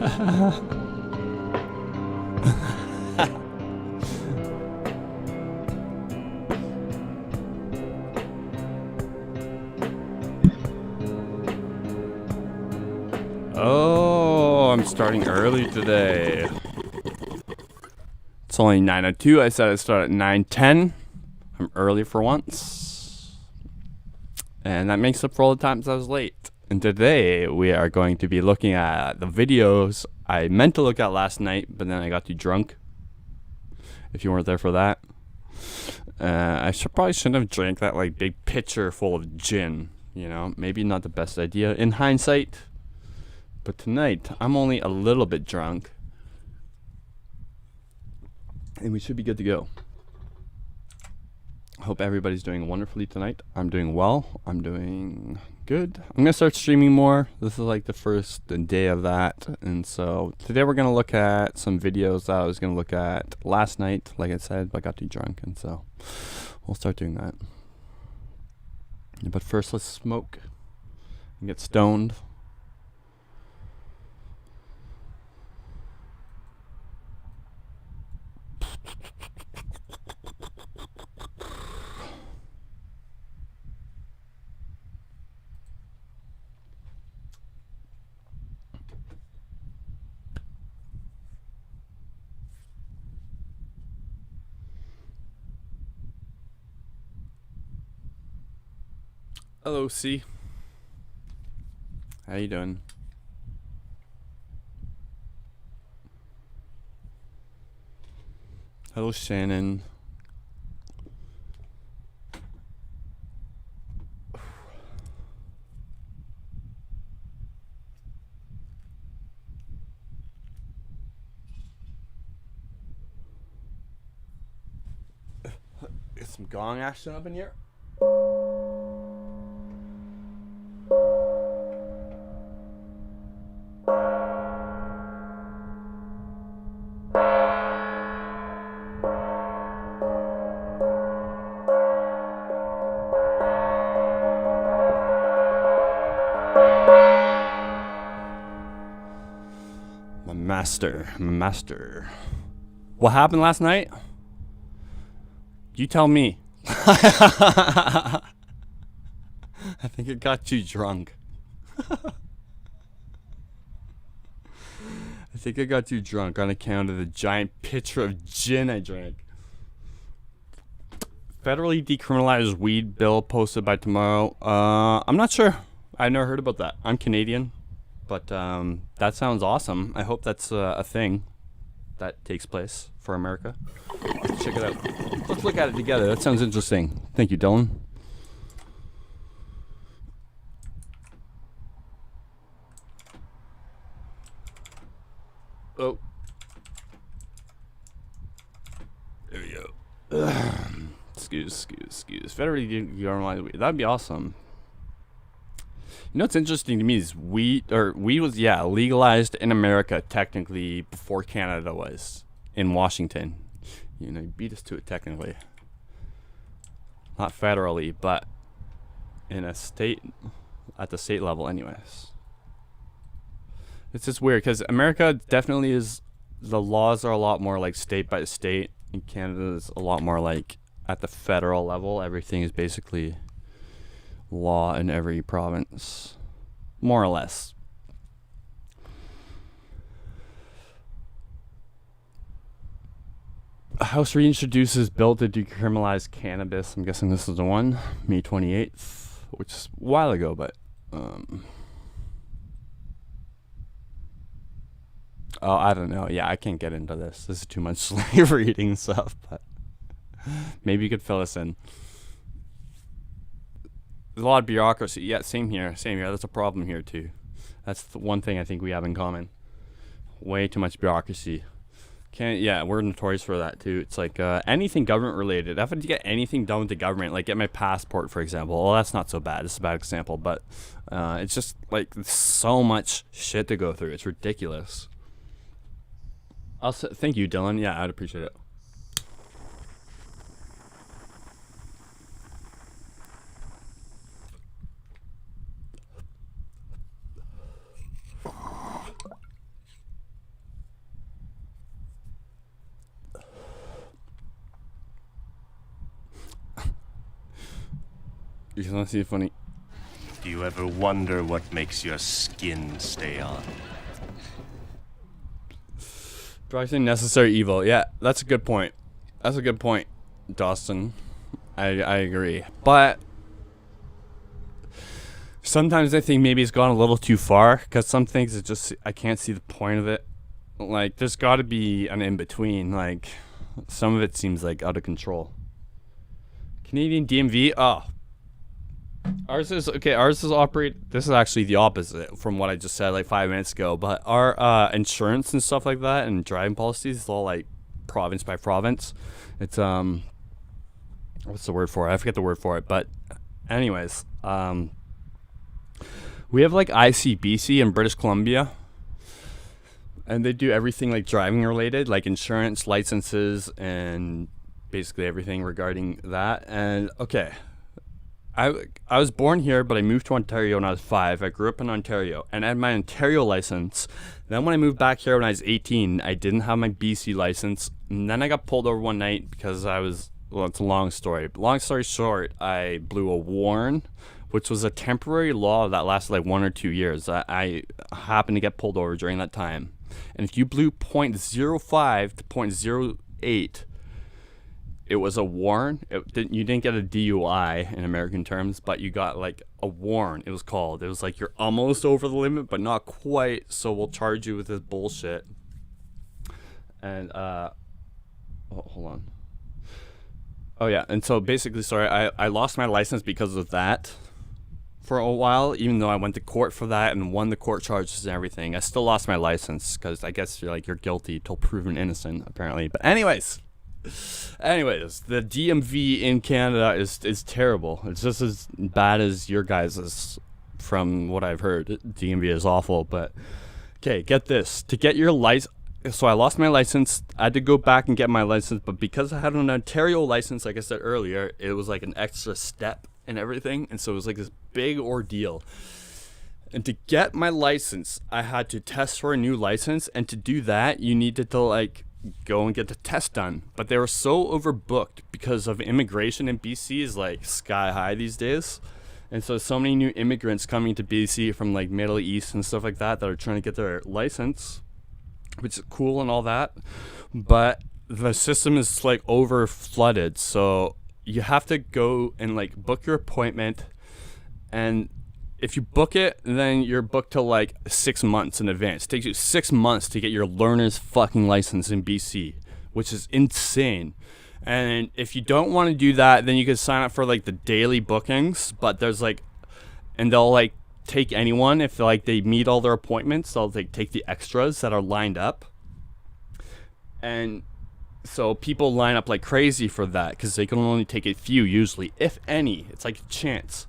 Oh, I'm starting early today. It's only 9:02. I said I'd start at 9:10. I'm early for once. And that makes up for all the times I was late. And today we are going to be looking at the videos I meant to look at last night, but then I got too drunk. If you weren't there for that. I probably shouldn't have drank that like big pitcher full of gin. You know, maybe not the best idea in hindsight. But tonight, I'm only a little bit drunk. And we should be good to go. I hope everybody's doing wonderfully tonight. I'm doing well. I'm doing good. I'm going to start streaming more. This is like the first day of that. And so today we're going to look at some videos that I was going to look at last night. Like I said, but I got too drunk. And so we'll start doing that. But first, let's smoke and get stoned. Hello, C. How you doing? Hello, Shannon. Get some gong action up in here. Master. What happened last night? You tell me. I think it got too drunk. I think I got too drunk on account of the giant pitcher of gin I drank. Federally decriminalized weed bill posted by tomorrow. I'm not sure. I've never heard about that. I'm Canadian. But that sounds awesome. I hope that's a thing that takes place for America. Let's check it out. Let's look at it together. That sounds interesting. Thank you, Dylan. Oh. There we go. Excuse. Federally decriminalized weed. That'd be awesome. You know what's interesting to me is weed was legalized in America technically before Canada was in Washington. You know, you beat us to it technically. Not federally, but in a state, at the state level anyways. It's just weird because America definitely is, the laws are a lot more like state by state, and Canada is a lot more like at the federal level. Everything is basically law in every province, more or less. House reintroduces bill to decriminalize cannabis. I'm guessing this is the one, May 28th, which is a while ago, but oh, I don't know. Yeah, I can't get into this. This is too much slave reading stuff, but maybe you could fill us in. There's a lot of bureaucracy. Yeah, same here. That's a problem here too. That's the one thing I think we have in common. Way too much bureaucracy. We're notorious for that too. It's like anything government related. If I have to get anything done with the government, like get my passport, for example. Well, that's not so bad. It's a bad example, but it's just like so much shit to go through. It's ridiculous. Thank you, Dylan. Yeah, I'd appreciate it. You want to see funny? Do you ever wonder what makes your skin stay on? Practicing necessary evil. Yeah, that's a good point. That's a good point, Dawson. I agree. But sometimes I think maybe it's gone a little too far, because some things it just, I can't see the point of it. Like, there's got to be an in-between. Like, some of it seems like out of control. Canadian DMV? Oh. Ours is this is actually the opposite from what I just said like 5 minutes ago, but our insurance and stuff like that and driving policies is all like province by province. It's what's the word for it? I forget the word for it, but anyways, we have like ICBC in British Columbia, and they do everything like driving related, like insurance, licenses, and basically everything regarding that. And okay, I was born here, but I moved to Ontario when I was 5. I grew up in Ontario, and I had my Ontario license. Then when I moved back here when I was 18, I didn't have my BC license. And then I got pulled over one night because well, it's a long story. But long story short, I blew a warn, which was a temporary law that lasted like 1 or 2 years. I happened to get pulled over during that time. And if you blew .05 to .08, it was a warn. You didn't get a DUI in American terms, but you got like a warn. It was called. It was like you're almost over the limit, but not quite. So we'll charge you with this bullshit. And hold on. Oh yeah. And so basically, sorry, I lost my license because of that for a while. Even though I went to court for that and won the court charges and everything, I still lost my license because I guess you're guilty till proven innocent apparently. But anyways, the DMV in Canada is terrible. It's just as bad as your guys's, from what I've heard. DMV is awful. But okay, get this. To get your license, so I lost my license. I had to go back and get my license, but because I had an Ontario license, like I said earlier, it was like an extra step and everything, and so it was like this big ordeal. And to get my license, I had to test for a new license, and to do that, you needed to like go and get the test done. But they were so overbooked because of immigration in BC is like sky high these days. And so many new immigrants coming to BC from like Middle East and stuff like that are trying to get their license, which is cool and all that. But the system is like over flooded. So you have to go and like book your appointment, and if you book it, then you're booked till like 6 months in advance. It takes you 6 months to get your learner's fucking license in BC, which is insane. And if you don't want to do that, then you can sign up for like the daily bookings, but there's like, and they'll like take anyone if like they meet all their appointments. They'll like take the extras that are lined up. And so people line up like crazy for that because they can only take a few usually, if any. It's like a chance.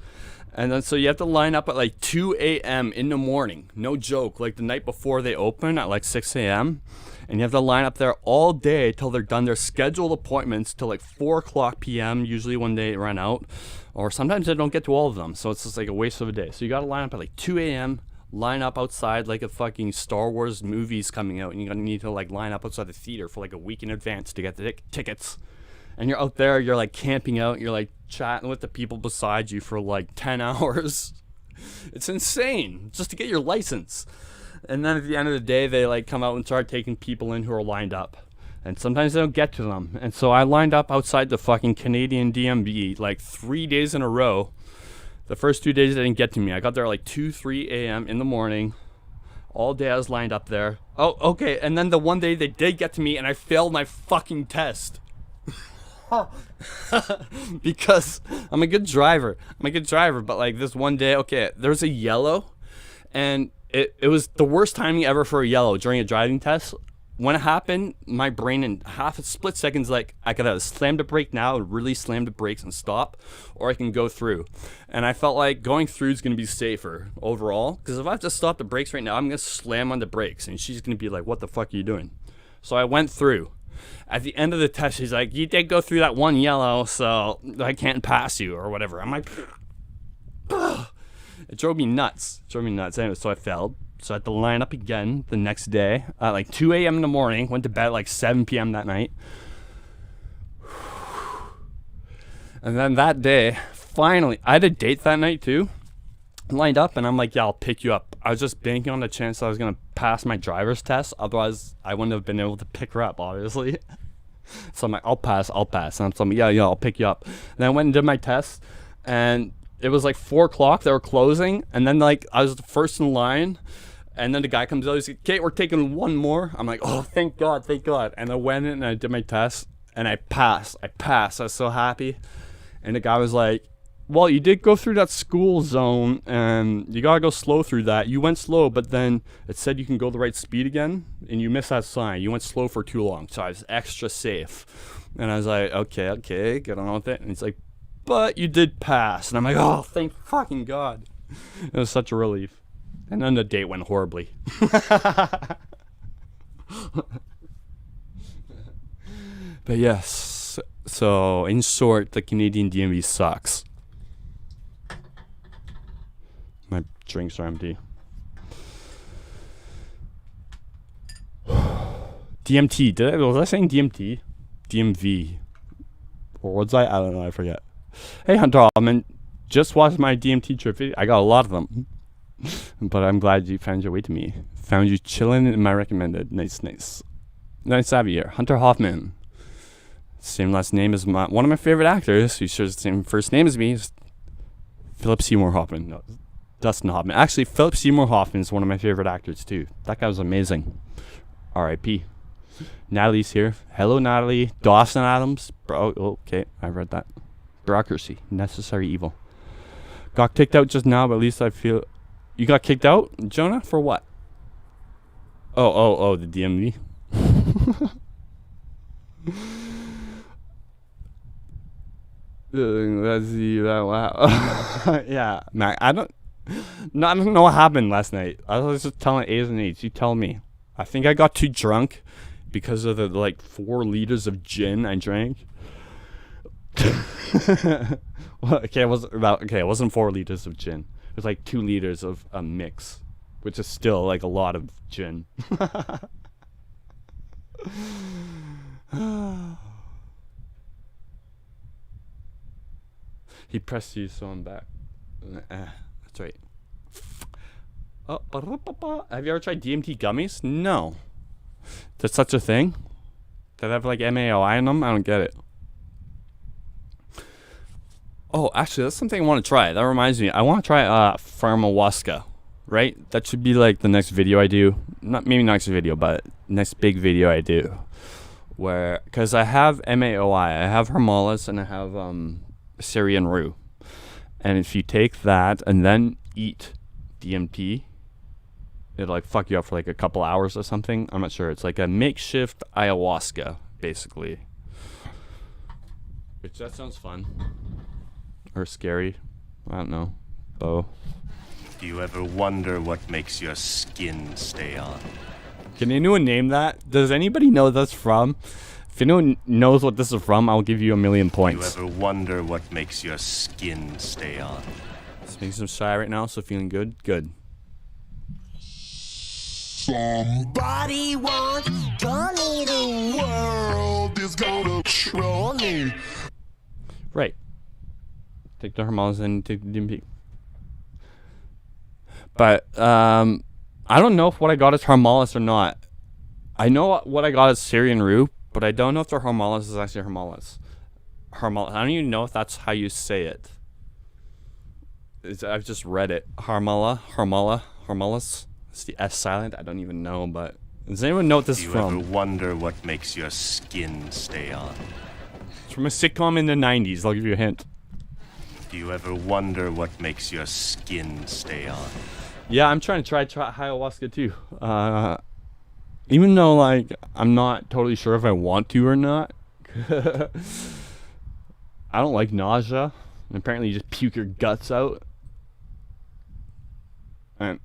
And then so you have to line up at like 2 a.m. in the morning. No joke. Like the night before they open at like 6 a.m. And you have to line up there all day till they're done their scheduled appointments till like 4 o'clock p.m. usually when they run out. Or sometimes they don't get to all of them. So it's just like a waste of a day. So you got to line up at like 2 a.m. Line up outside like a fucking Star Wars movie's coming out. And you're going to need to like line up outside the theater for like a week in advance to get the tickets. And you're out there, you're like camping out, you're like chatting with the people beside you for like 10 hours. It's insane just to get your license. And then at the end of the day, they like come out and start taking people in who are lined up. And sometimes they don't get to them. And so I lined up outside the fucking Canadian DMV like 3 days in a row. The first 2 days they didn't get to me. I got there at like 2, 3 a.m. in the morning. All day I was lined up there. Oh, okay. And then the one day they did get to me and I failed my fucking test. Because I'm a good driver. But like this one day, okay, there's a yellow, and it was the worst timing ever for a yellow during a driving test. When it happened, my brain in half a split second's like, I could have slammed the brake now and really slam the brakes and stop, or I can go through. And I felt like going through is going to be safer overall, because if I have to stop the brakes right now, I'm going to slam on the brakes, and she's going to be like, what the fuck are you doing? So I went through. At the end of the test, she's like, you did go through that one yellow, so I can't pass you or whatever. I'm like, it drove me nuts. Anyway, so I failed. So I had to line up again the next day at like 2 a.m. in the morning. Went to bed at like 7 p.m. that night. And then that day, finally, I had a date that night too, lined up, and I'm like, yeah, I'll pick you up. I was just banking on the chance I was gonna pass my driver's test. Otherwise, I wouldn't have been able to pick her up, obviously. So I'm like, I'll pass. And so I'm like, yeah, I'll pick you up. And I went and did my test, and it was like 4 o'clock. They were closing, and then like I was the first in line, and then the guy comes out. He's like, okay, we're taking one more. I'm like, oh, thank God. And I went in and I did my test, and I passed. I was so happy. And the guy was like, well, you did go through that school zone, and you gotta go slow through that. You went slow, but then it said you can go the right speed again, and you missed that sign. You went slow for too long, so I was extra safe. And I was like, okay, get on with it. And he's like, but you did pass. And I'm like, oh, thank fucking God. It was such a relief. And then the date went horribly. But yes, so in short, the Canadian DMV sucks. My drinks are empty. DMT. Was I saying DMT? DMV. Or was I? I don't know. I forget. Hey, Hunter Hoffman. Just watched my DMT trip video. I got a lot of them. But I'm glad you found your way to me. Found you chilling in my recommended. Nice. Nice to have you here. Hunter Hoffman. Same last name as one of my favorite actors. He shares the same first name as me. Philip Seymour Hoffman. No. Dustin Hoffman. Actually, Philip Seymour Hoffman is one of my favorite actors too. That guy was amazing. R.I.P. Natalie's here. Hello, Natalie. Dawson Adams. Bro. Oh, okay, I read that. Bureaucracy. Necessary evil. Got kicked out just now, but at least I feel... You got kicked out, Jonah? For what? Oh, the DMV. Let's see that. Wow. Yeah, Mac. I don't know what happened last night. I was just telling A's and H's. You tell me. I think I got too drunk because of the like 4 liters of gin I drank. Well, it wasn't 4 liters of gin. It was like 2 liters of a mix, which is still like a lot of gin. He pressed you, so I'm back. That's right. Oh, have you ever tried DMT gummies? No. There's such a thing? That have like MAOI in them? I don't get it. Oh, actually, that's something I want to try. That reminds me. I want to try pharmawaska, right? That should be like the next video I do. Maybe next video, but next big video I do. Because I have MAOI. I have Hermolis and I have Syrian rue. And if you take that and then eat DMT, it'll like fuck you up for like a couple hours or something. I'm not sure. It's like a makeshift ayahuasca, basically. Which that sounds fun. Or scary. I don't know. Bo. Do you ever wonder what makes your skin stay on? Can anyone name that? Does anybody know that's from? If anyone knows what this is from, I'll give you 1,000,000 points. Do you ever wonder what makes your skin stay on? Just making some shy right now, so feeling good? Good. Somebody once told me the world is gonna troll me. Right. Take the Hermolis and take the DMP. But, I don't know if what I got is Hermolis or not. I know what I got is Syrian rue, but I don't know if the Hermolis is actually Hermolis. I don't even know if that's how you say it. I've just read it. Hermolis. It's the S silent. I don't even know, but does anyone know what this is from? Do you ever wonder what makes your skin stay on? It's from a sitcom in the 90s. I'll give you a hint. Do you ever wonder what makes your skin stay on? Yeah, I'm trying to try ayahuasca too. Even though like I'm not totally sure if I want to or not. I don't like nausea. And apparently you just puke your guts out. And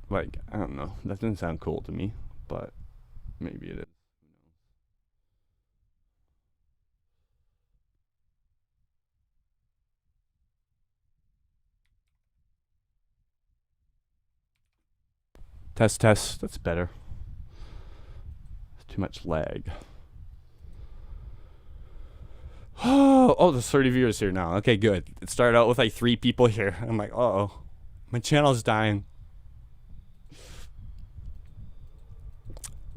like, I don't know. That doesn't sound cool to me, but maybe it is. Test. That's better. Too much lag. Oh, there's 30 viewers here now. Okay, good. It started out with like 3 people here. I'm like, uh-oh. My channel's dying.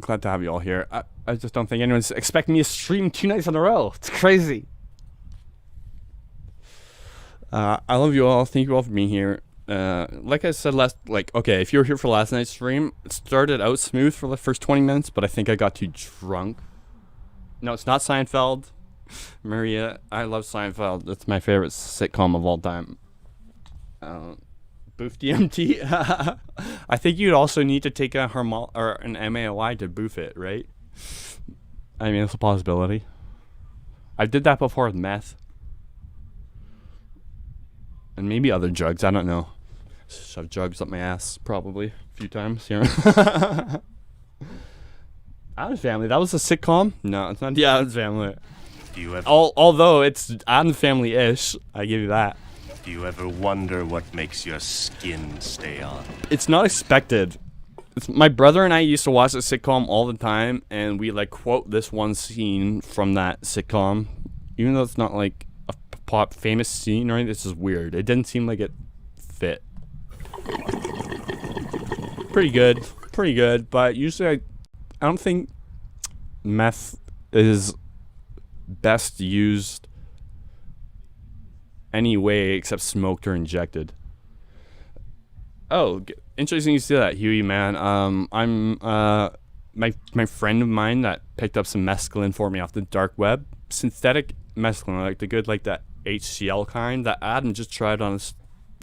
Glad to have you all here. I just don't think anyone's expecting me to stream 2 nights in a row. It's crazy. I love you all. Thank you all for being here. Like I said okay, if you were here for last night's stream, it started out smooth for the first 20 minutes, but I think I got too drunk. No, it's not Seinfeld. Maria, I love Seinfeld. It's my favorite sitcom of all time. Boof DMT. I think you'd also need to take an MAOI to boof it, right? I mean, it's a possibility. I did that before with meth. And maybe other drugs, I don't know. Shove drugs up my ass, probably, a few times here. Addams Family, that was a sitcom? No, it's not the Addams Family. Do you ever, although it's Addams Family-ish, I give you that. do you ever wonder what makes your skin stay on? It's not expected. My brother and I used to watch the sitcom all the time, and we like quote this one scene from that sitcom, even though it's not like a pop famous scene or anything. This is weird. It didn't seem like it fit. Pretty good, but usually I don't think meth is best used any way except smoked or injected. Oh, interesting you see that, Huey, man. I'm my friend of mine that picked up some mescaline for me off the dark web. Synthetic mescaline, like the good, like that HCl kind that Adam just tried on his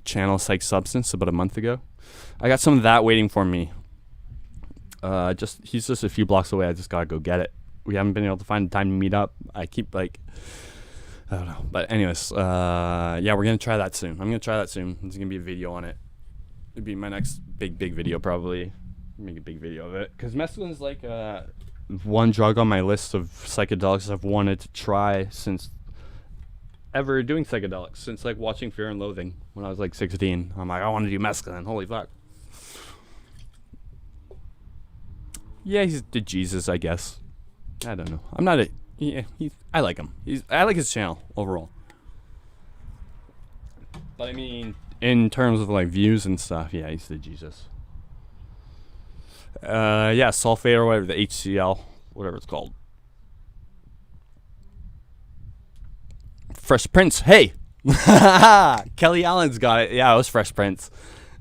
channel, Psych Substance, about a month ago. I got some of that waiting for me. He's just a few blocks away. I just gotta go get it. We haven't been able to find the time to meet up. I keep I don't know. But anyways, yeah, we're gonna try that soon. I'm gonna try that soon. There's gonna be a video on it. It'd be my next big video, probably. Make a big video of it. Because mescaline is like one drug on my list of psychedelics I've wanted to try since ever doing psychedelics. Since like watching Fear and Loathing when I was like 16. I'm like, I want to do mescaline. Holy fuck. Yeah, he's the Jesus, I guess. I don't know. I'm not a... Yeah, I like him. I like his channel overall. But I mean, in terms of like views and stuff, yeah, he's the Jesus. Yeah, sulfate or whatever, the HCl, whatever it's called. Fresh Prince, hey! Kelly Allen's got it. Yeah, it was Fresh Prince.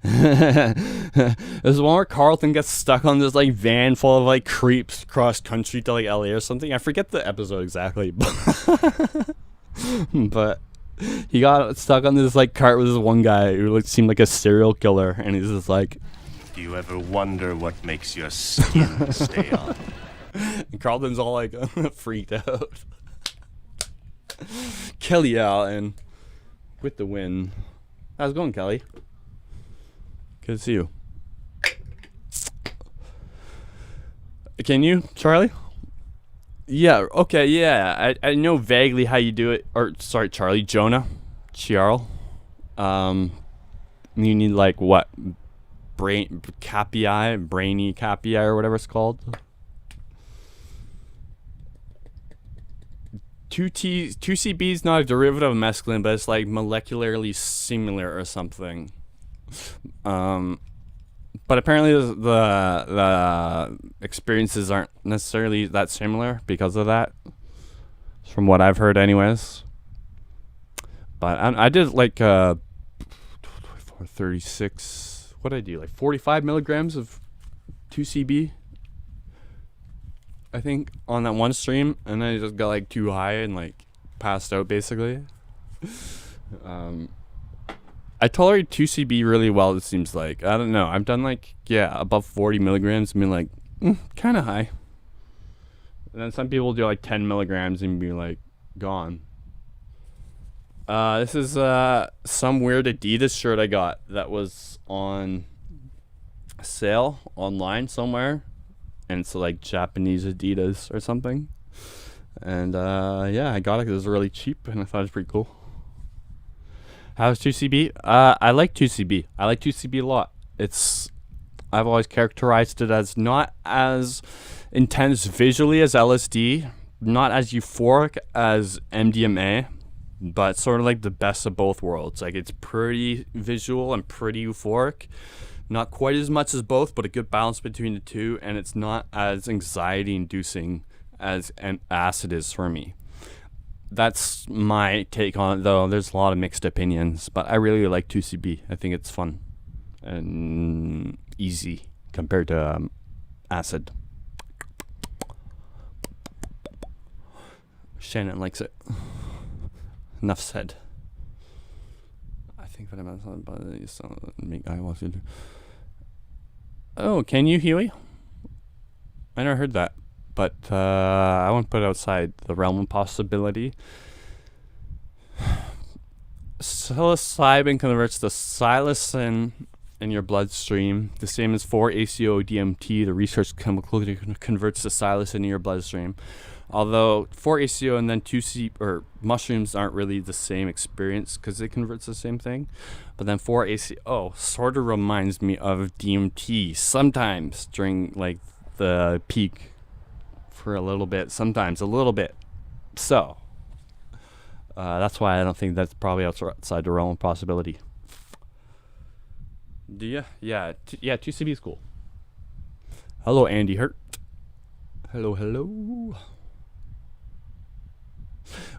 There's one where Carlton gets stuck on this like van full of like creeps cross country to like LA or something. I forget the episode exactly, but he got stuck on this like cart with this one guy who like seemed like a serial killer, and he's just like, Do you ever wonder what makes your skin stay on? and Carlton's all like freaked out. Kelly Allen with the win. How's it going, Kelly? Good to see you. Can you, Charlie? Yeah, okay, yeah. I know vaguely how you do it. Or, sorry, Charlie. Jonah. Chiarl. You need, like, what? Brainy capi, or whatever it's called. 2CB is not a derivative of mescaline, but it's, like, molecularly similar or something. But apparently the experiences aren't necessarily that similar because of that, from what I've heard anyways. But I did like 36, what did I do, like 45 milligrams of 2CB, I think, on that one stream, and then I just got like too high and like passed out basically. I tolerate 2CB really well, it seems like. I don't know. I've done like, yeah, above 40 milligrams and been like, kind of high. And then some people do like 10 milligrams and be like, gone. This is some weird Adidas shirt I got that was on sale online somewhere. And it's like Japanese Adidas or something. And yeah, I got it because it was really cheap and I thought it was pretty cool. How's 2CB? I like 2CB. I like 2CB a lot. I've always characterized it as not as intense visually as LSD, not as euphoric as MDMA, but sort of like the best of both worlds. Like it's pretty visual and pretty euphoric. Not quite as much as both, but a good balance between the two, and it's not as anxiety inducing as acid is for me. That's my take on it, though. There's a lot of mixed opinions, but I really like 2CB. I think it's fun and easy compared to acid. Shannon likes it. Enough said. I think that I'm make ayahuasca. Oh, can you, Huey? I never heard that, but I won't put it outside the realm of possibility. Psilocybin converts the psilocin in your bloodstream, the same as 4-ACO-DMT. The research chemical converts the psilocin in your bloodstream. Although 4-ACO and then 2C or mushrooms aren't really the same experience because it converts the same thing. But then 4-ACO sort of reminds me of DMT sometimes during like the peak for a little bit, sometimes a little bit. So that's why I don't think that's probably outside the realm of possibility. Do you? Yeah, 2CB is cool. Hello, Andy Hurt. Hello.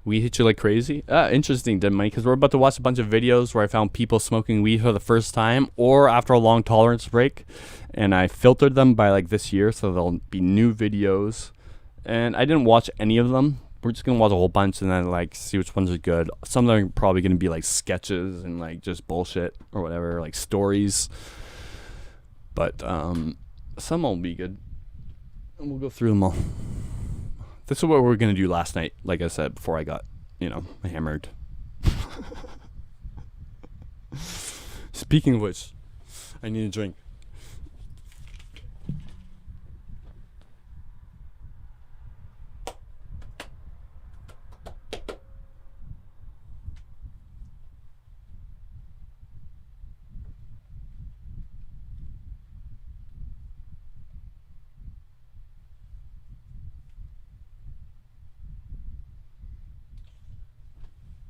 We hit you like crazy. Interesting, didn't we? Because we're about to watch a bunch of videos where I found people smoking weed for the first time or after a long tolerance break, and I filtered them by like this year, so there'll be new videos. And I didn't watch any of them. We're just gonna watch a whole bunch and then like see which ones are good. Some of them are probably gonna be like sketches and like just bullshit or whatever, like stories. But some will be good, and we'll go through them all. This is what we were going to do last night, like I said, before I got, hammered. Speaking of which, I need a drink.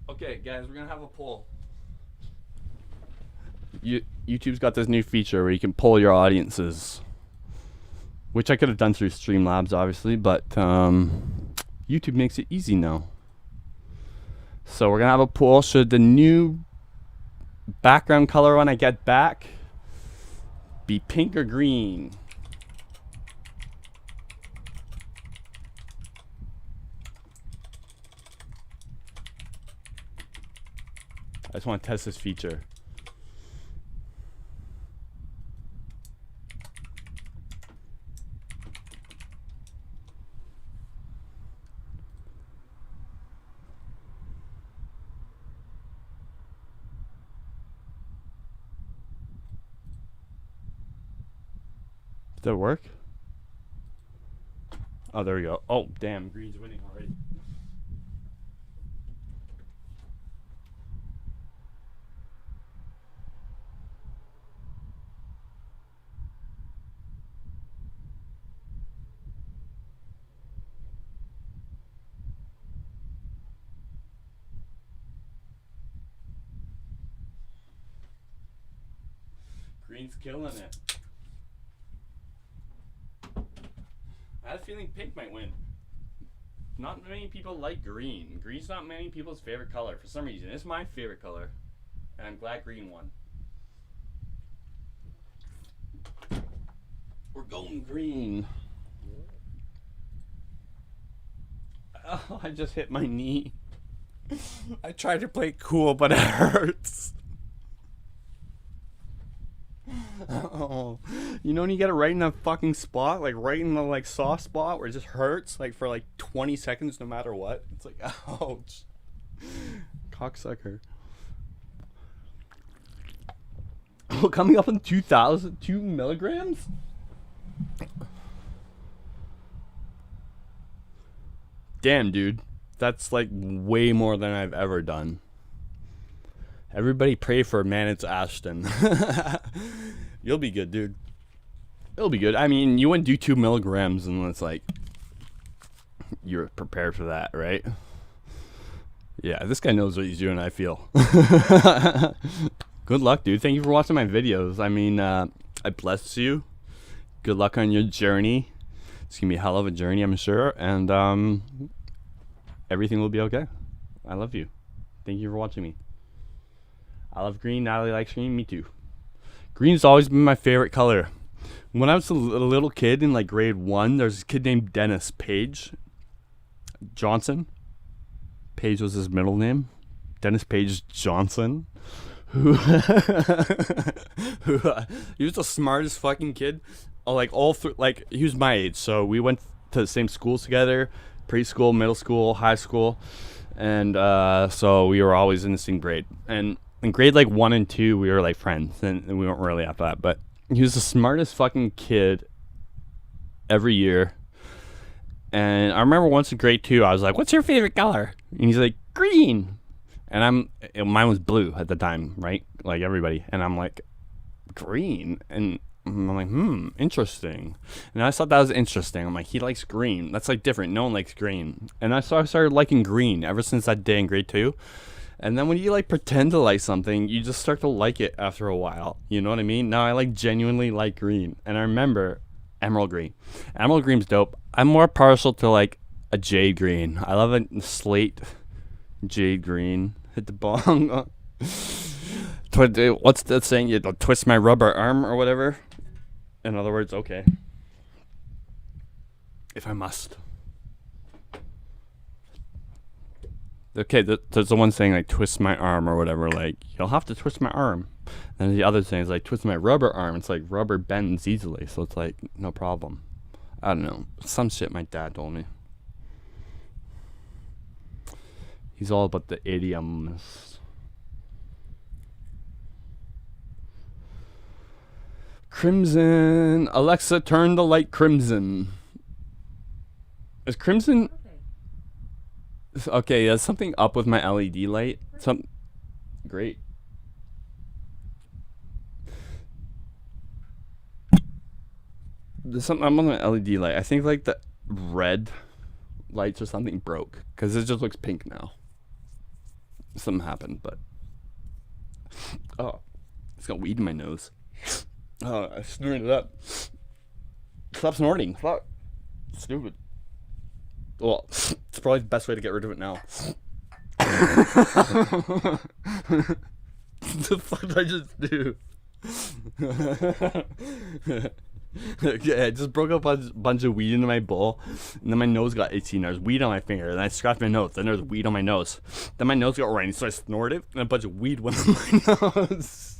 Okay, guys, we're gonna have a poll. YouTube's got this new feature where you can poll your audiences, which I could have done through Streamlabs, obviously, but YouTube makes it easy now. So we're gonna have a poll. Should the new background color when I get back be pink or green? I just want to test this feature. Did that work? Oh, there we go. Oh, damn. Green's winning already. Green's killing it. I had a feeling pink might win. Not many people like green. Green's not many people's favorite color for some reason. It's my favorite color. And I'm glad green won. We're going green. Oh, I just hit my knee. I tried to play cool, but it hurts. Oh, when you get it right in that fucking spot, like right in the like soft spot where it just hurts, like for like 20 seconds, no matter what. It's like, ouch, cocksucker. Oh, coming up on 2 milligrams. Damn, dude, that's like way more than I've ever done. Everybody pray for Manitz Ashton. You'll be good, dude. It'll be good. I mean, you wouldn't do 2 milligrams and it's like, you're prepared for that, right? Yeah, this guy knows what he's doing, I feel. Good luck, dude. Thank you for watching my videos. I mean, I bless you. Good luck on your journey. It's gonna be a hell of a journey, I'm sure. And everything will be okay. I love you. Thank you for watching me. I love green. Natalie likes green. Me too. Green's always been my favorite color. When I was a little kid in like grade 1, there's a kid named Dennis Page Johnson. Page was his middle name. Dennis Page Johnson. Who he was the smartest fucking kid. Oh, like like he was my age, so we went to the same schools together, preschool, middle school, high school, and so we were always in the same grade. And in grade like 1 and 2, we were like friends, and we weren't really after that. But he was the smartest fucking kid every year. And I remember once in grade 2, I was like, "What's your favorite color?" And he's like, "Green." And mine was blue at the time, right? Like everybody. And I'm like, green? And I'm like, interesting. And I thought that was interesting. I'm like, he likes green. That's like different. No one likes green. And I started liking green ever since that day in grade 2. And then when you like pretend to like something, you just start to like it after a while. You know what I mean? Now I like genuinely like green. And I remember emerald green. Emerald green's dope. I'm more partial to like a jade green. I love a slate jade green. Hit the bong. What's that saying? You don't twist my rubber arm or whatever. In other words, okay. If I must. Okay, there's the one saying like twist my arm or whatever. Like, you'll have to twist my arm. And the other thing is like twist my rubber arm. It's like rubber bends easily, so it's like no problem. I don't know. Some shit my dad told me. He's all about the idioms. Crimson. Alexa, turn the light crimson. Is crimson... Okay, there's something up with my LED light. Great. There's something... I'm on an LED light. I think like the red lights or something broke. Because it just looks pink now. Something happened, but... Oh. It's got weed in my nose. Oh, I snorted it up. Stop snorting. Fuck. Stupid. Well, it's probably the best way to get rid of it now. The fuck did I just do? Yeah, I just broke up a bunch of weed into my bowl, and then my nose got itchy, and there's weed on my finger, and I scratched my nose, then there's weed on my nose. Then my nose got runny, so I snorted, and a bunch of weed went on my nose.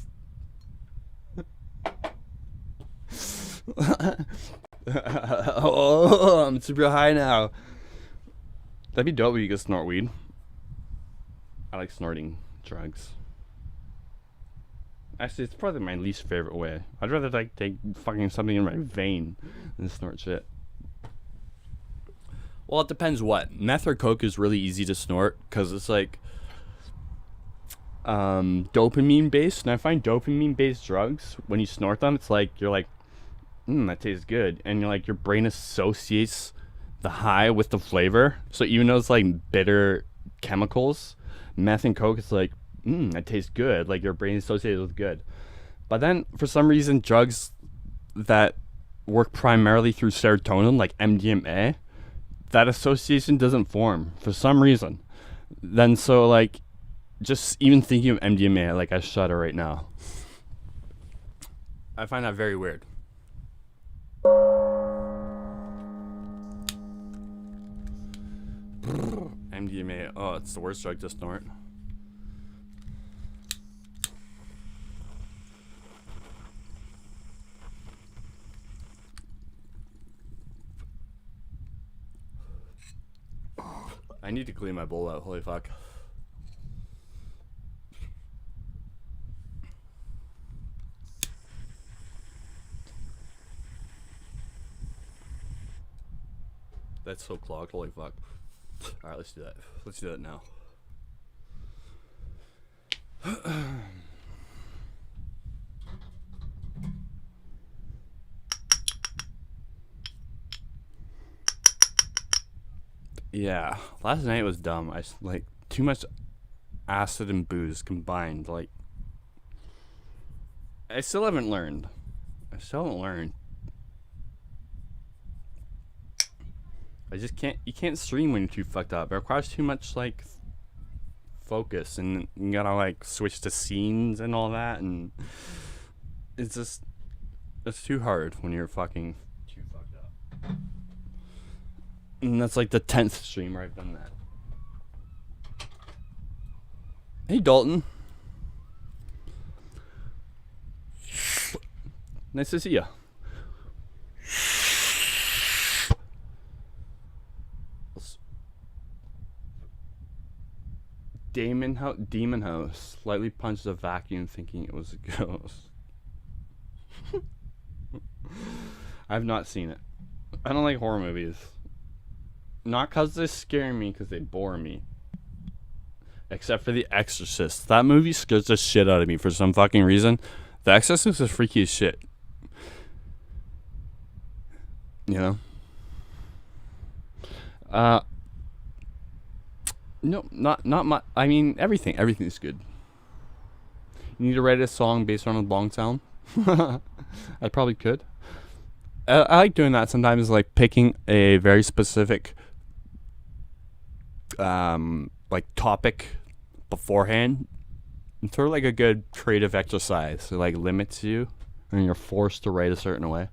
Oh, I'm super high now. That'd be dope if you could snort weed. I like snorting drugs. Actually, it's probably my least favorite way. I'd rather like take fucking something in my vein than snort shit. Well, it depends what. Meth or coke is really easy to snort because it's like dopamine based, and I find dopamine based drugs, when you snort them, it's like you're like, that tastes good, and you're like, your brain associates the high with the flavor. So even though it's like bitter chemicals, meth and coke, it's like, that tastes good. Like your brain associates with good. But then for some reason, drugs that work primarily through serotonin, like MDMA, that association doesn't form for some reason. Then so like, just even thinking of MDMA, like I shudder right now. I find that very weird. MDMA, oh, it's the worst drug to snort. I need to clean my bowl out, holy fuck. That's so clogged, holy fuck. Alright, let's do that. Let's do that now. Yeah, last night was dumb. Like too much acid and booze combined. Like I still haven't learned. I still haven't learned. I just can't. You can't stream when you're too fucked up. It requires too much like focus, and you gotta like switch to scenes and all that, and it's too hard when you're fucking too fucked up. And that's like the 10th stream where I've done that. Hey Dalton. Nice to see ya. Demon House slightly punched a vacuum thinking it was a ghost. I've not seen it. I don't like horror movies. Not because they scare me, because they bore me. Except for The Exorcist. That movie scares the shit out of me for some fucking reason. The Exorcist is freaky as shit. You know? No, not my. I mean, everything's good. You need to write a song based on a Bong sound. I probably could. I like doing that sometimes, like picking a very specific, like topic beforehand. It's sort of like a good creative exercise. It like limits you, and you're forced to write a certain way.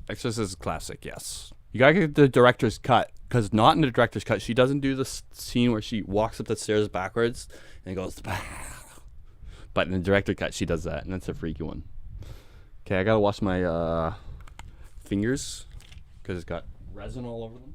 Exorcist is classic, yes. You gotta get the director's cut. Because not in the director's cut, she doesn't do the scene where she walks up the stairs backwards and goes, but in the director cut, she does that, and that's a freaky one. Okay, I gotta wash my fingers because it's got resin all over them.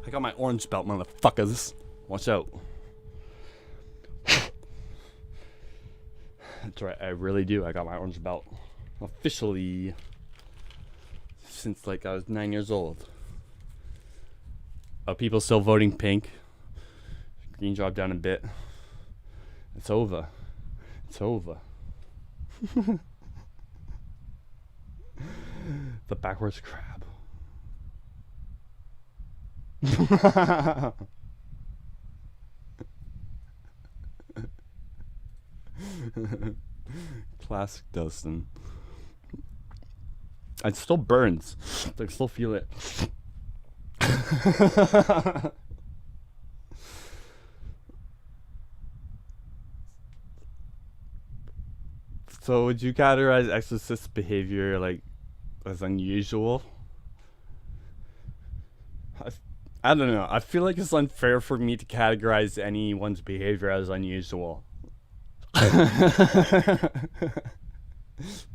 I got my orange belt, motherfuckers. Watch out. That's right, I really do. I got my orange belt. Officially. Since like I was 9 years old. Are people still voting pink? Green dropped down a bit. It's over. It's over. The backwards crab. Classic Dustin. It still burns. I still feel it. So would you categorize exorcist behavior like as unusual? I don't know. I feel like it's unfair for me to categorize anyone's behavior as unusual.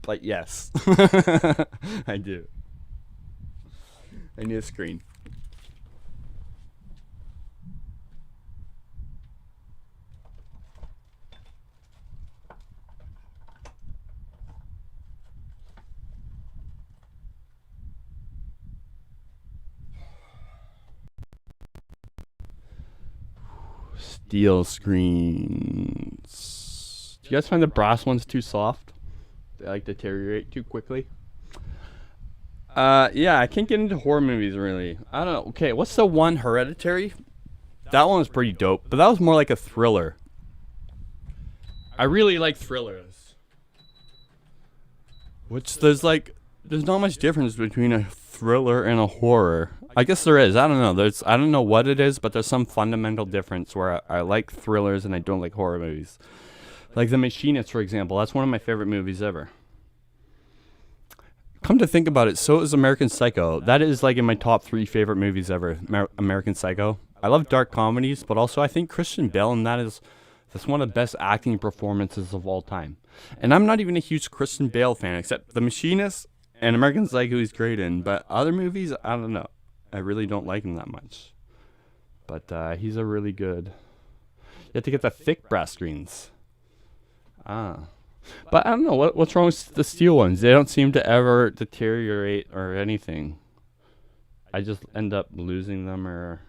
But yes. I do. I need a screen. Steel screens. Do you guys find the brass ones too soft? They like deteriorate too quickly. Yeah, I can't get into horror movies really. I don't know. Okay, what's the one Hereditary? That one was pretty dope, but that was more like a thriller. I really like thrillers. Which there's not much difference between a thriller and a horror. I guess there is. I don't know. I don't know what it is, but there's some fundamental difference where I like thrillers and I don't like horror movies. Like The Machinist, for example. That's one of my favorite movies ever. Come to think about it, so is American Psycho. That is like in my top 3 favorite movies ever. American Psycho. I love dark comedies, but also I think Christian Bale in that's one of the best acting performances of all time. And I'm not even a huge Christian Bale fan, except The Machinist and American Psycho he's great in. But other movies, I don't know. I really don't like him that much. But he's a really good... You have to get the thick brass screens. But I don't know, what's wrong with the steel ones? They don't seem to ever deteriorate or anything. I just end up losing them, or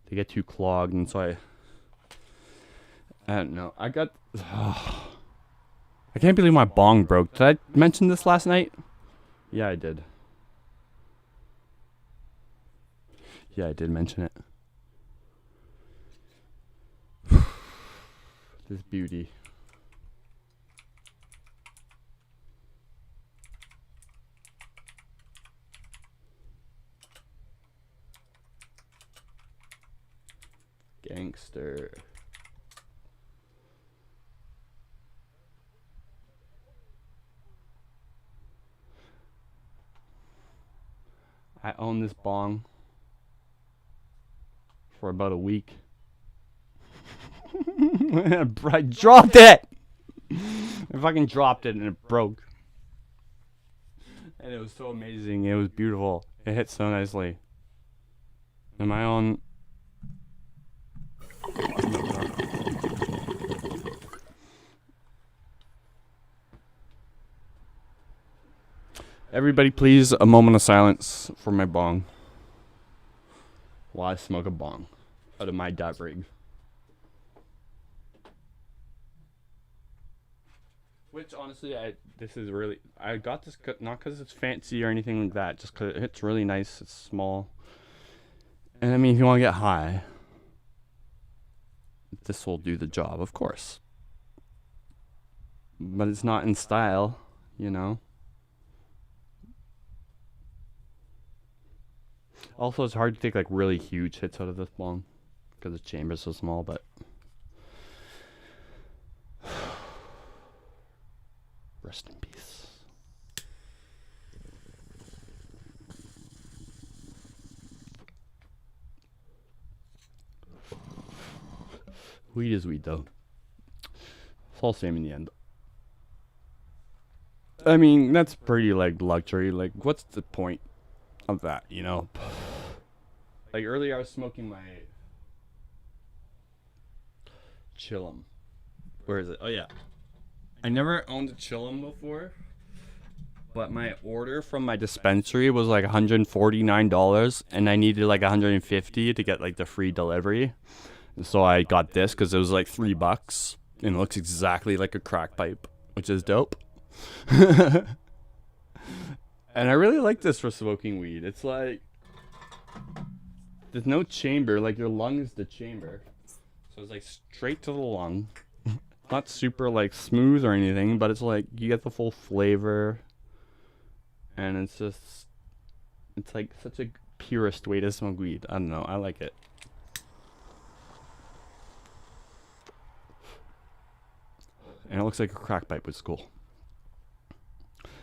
they get too clogged, and so I don't know. I can't believe my bong broke. Did I mention this last night? Yeah, I did. Yeah, I did mention it. This beauty. Gangster. I own this bong for about a week. I dropped it! I fucking dropped it and it broke. And it was so amazing. It was beautiful. It hit so nicely. Am I on... Everybody please, a moment of silence for my bong while I smoke a bong out of my dab rig. Which honestly, I got this not because it's fancy or anything like that, just because it's really nice, it's small. And I mean, if you want to get high, this will do the job, of course. But it's not in style, you know. Also, it's hard to take like really huge hits out of this bong because the chamber's so small, but rest in peace. Weed is weed, though. It's all same in the end. I mean, that's pretty like luxury. Like, what's the point of that, you know? Like earlier I was smoking my Chillum. Where is it? Oh yeah. I never owned a Chillum before, but my order from my dispensary was like $149 and I needed like $150 to get like the free delivery. And so I got this because it was like $3 and it looks exactly like a crack pipe, which is dope. And I really like this for smoking weed. It's like there's no chamber, like your lung is the chamber. So it's like straight to the lung. Not super like smooth or anything, but it's like you get the full flavor. And it's like such a purest way to smoke weed. I don't know, I like it. And it looks like a crack pipe, which is cool.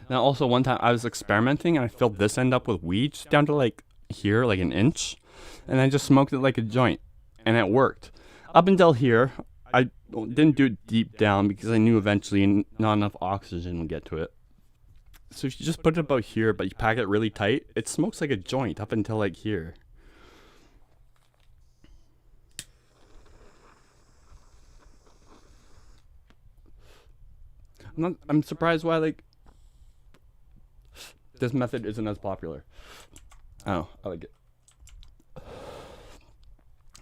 Now also one time I was experimenting and I filled this end up with weed just down to like here, like an inch. And I just smoked it like a joint. And it worked. Up until here, I didn't do it deep down because I knew eventually not enough oxygen would get to it. So if you just put it about here, but you pack it really tight, it smokes like a joint up until like here. I'm surprised why like this method isn't as popular. Oh, I like it.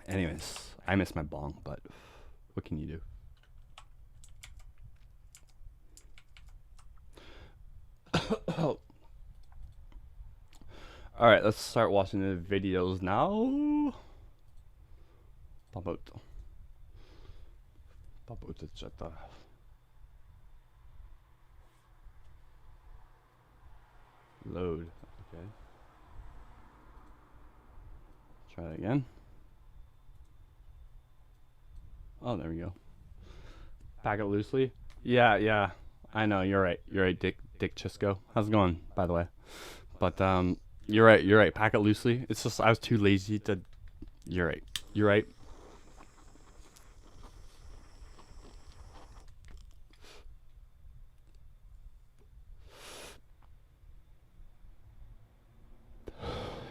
Anyways, I miss my bong, but what can you do? Alright, let's start watching the videos now. パパウト。パパ打っちゃった。Load. Okay. Try that again. Oh, there we go. Pack it loosely. Yeah. I know, you're right. You're right, Dick Chisco. How's it going, by the way? But you're right. Pack it loosely. It's just I was too lazy to. You're right.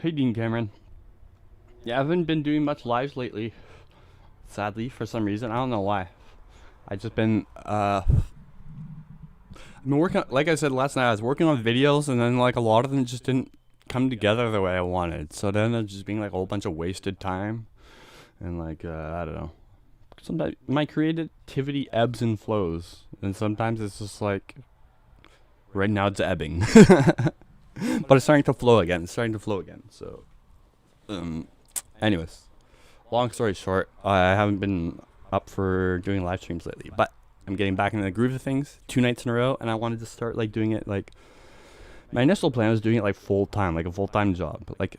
Hey, Dean Cameron. Yeah, I haven't been doing much lives lately. Sadly, for some reason, I don't know why. I just been I've been working. Like I said last night, I was working on videos, and then like a lot of them just didn't come together the way I wanted. So then it's just being like a whole bunch of wasted time, and like I don't know. Sometimes my creativity ebbs and flows, and sometimes it's just like right now it's ebbing, but it's starting to flow again. So, anyways, long story short, I haven't been up for doing live streams lately, but I'm getting back into the groove of things 2 nights in a row, and I wanted to start like doing it like my initial plan was doing it like full time, like a full-time job, but like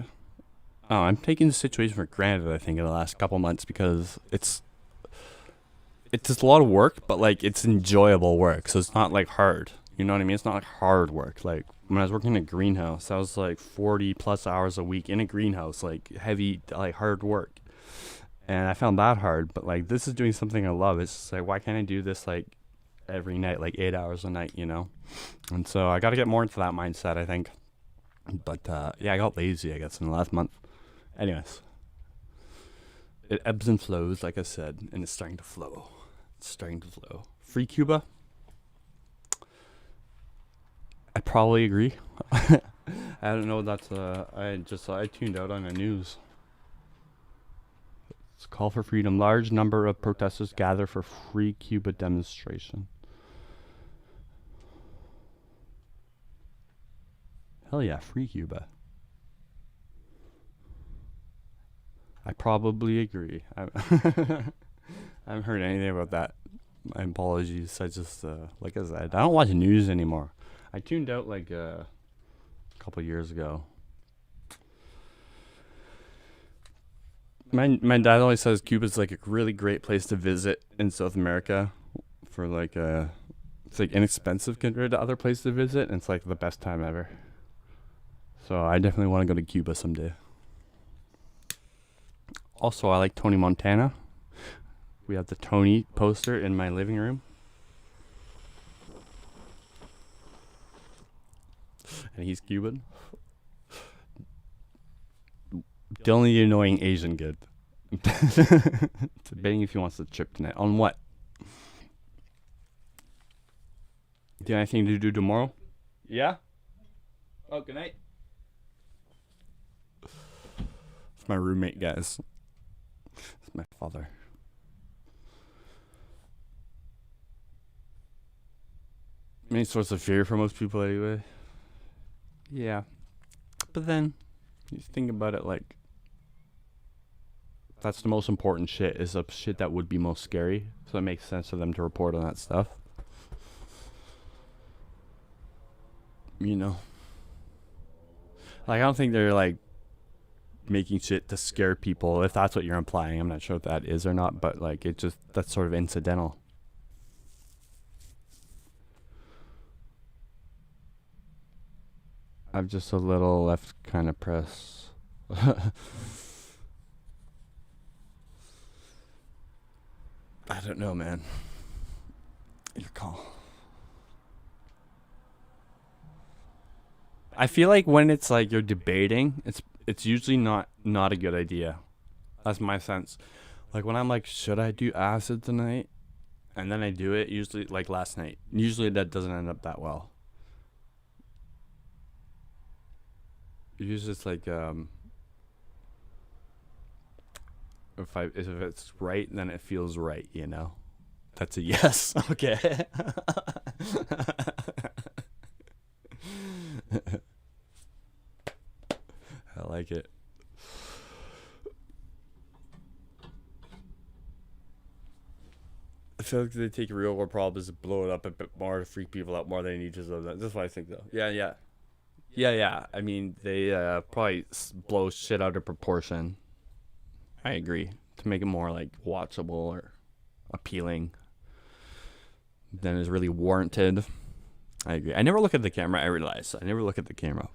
I'm taking the situation for granted, I think, in the last couple months, because it's just a lot of work, but like it's enjoyable work, so it's not like hard, you know what I mean? It's not like hard work. Like when I was working in a greenhouse, I was like 40 plus hours a week in a greenhouse, like heavy, like hard work, and I found that hard. But like this is doing something I love. It's just like, why can't I do this like every night, like 8 hours a night, you know? And so I got to get more into that mindset, I think. But yeah, I got lazy, I guess, in the last month. Anyways, it ebbs and flows, like I said, and it's starting to flow. Free Cuba? I probably agree. I don't know. That's I tuned out on the news. It's a call for freedom. Large number of protesters gather for free Cuba demonstration. Hell yeah, free Cuba. I probably agree. I haven't heard anything about that. My apologies. I just, like I said, I don't watch news anymore. I tuned out like a couple years ago. My dad always says Cuba's like a really great place to visit in South America for like it's like inexpensive compared to other places to visit, and it's like the best time ever. So I definitely want to go to Cuba someday. Also, I like Tony Montana. We have the Tony poster in my living room. And he's Cuban. The only annoying Asian kid. Debating if he wants to trip tonight. On what? Do you have anything to do tomorrow? Yeah? Oh, good night. It's my roommate, guys. It's my father. Main source of fear for most people anyway. Yeah. But then, you think about it, like, that's the most important shit, is the shit that would be most scary. So it makes sense for them to report on that stuff. You know? Like, I don't think they're, like, making shit to scare people, if that's what you're implying. I'm not sure if that is or not, but, like, it just, that's sort of incidental. I'm just a little left kind of press. I don't know, man. Your call. I feel like when it's like you're debating, it's usually not a good idea. That's my sense. Like when I'm like, should I do acid tonight? And then I do it, usually like last night. Usually that doesn't end up that well. Usually it's like if it's right, then it feels right, you know. That's a yes. Okay. I like it. feel like they take real world problems and blow it up a bit more to freak people out more than they need to. So that's what I think, though. Yeah. I mean, they probably blow shit out of proportion. I agree, to make it more like watchable or appealing than is really warranted. I agree. I never look at the camera. I realize I never look at the camera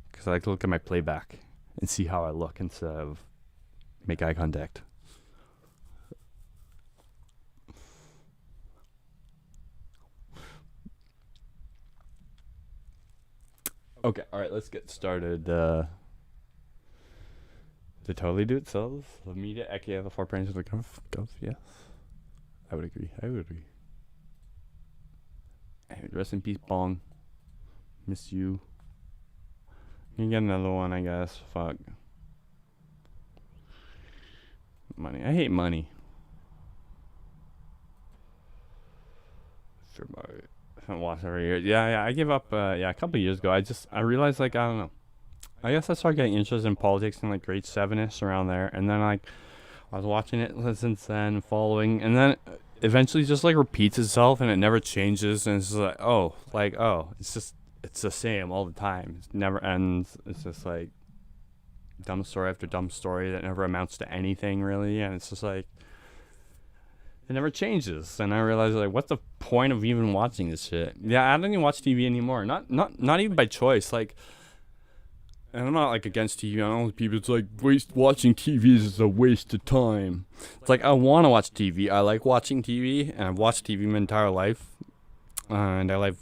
because I like to look at my playback and see how I look instead of make eye contact. Okay, all right, let's get started. To totally do it selves. The media, aka the 4 branches of the ghost. Yes, I would agree. Hey, rest in peace, Bong. Miss you. You can get another one, I guess. Fuck. Money. I hate money. For my, I haven't watched every year. Yeah. I gave up. A couple of years ago. I realized, like, I don't know. I guess I started getting interested in politics in like grade 7ish, around there, and then like I was watching it since then, following, and then eventually just like repeats itself and it never changes, and it's just like it's the same all the time. It never ends. It's just like dumb story after dumb story that never amounts to anything really, and it's just like it never changes. And I realized, like, what's the point of even watching this shit? Yeah, I don't even watch TV anymore. Not even by choice. Like, and I'm not like against TV. I know people, it's like watching TV is a waste of time. It's like I want to watch TV. I like watching TV, and I've watched TV my entire life. And I like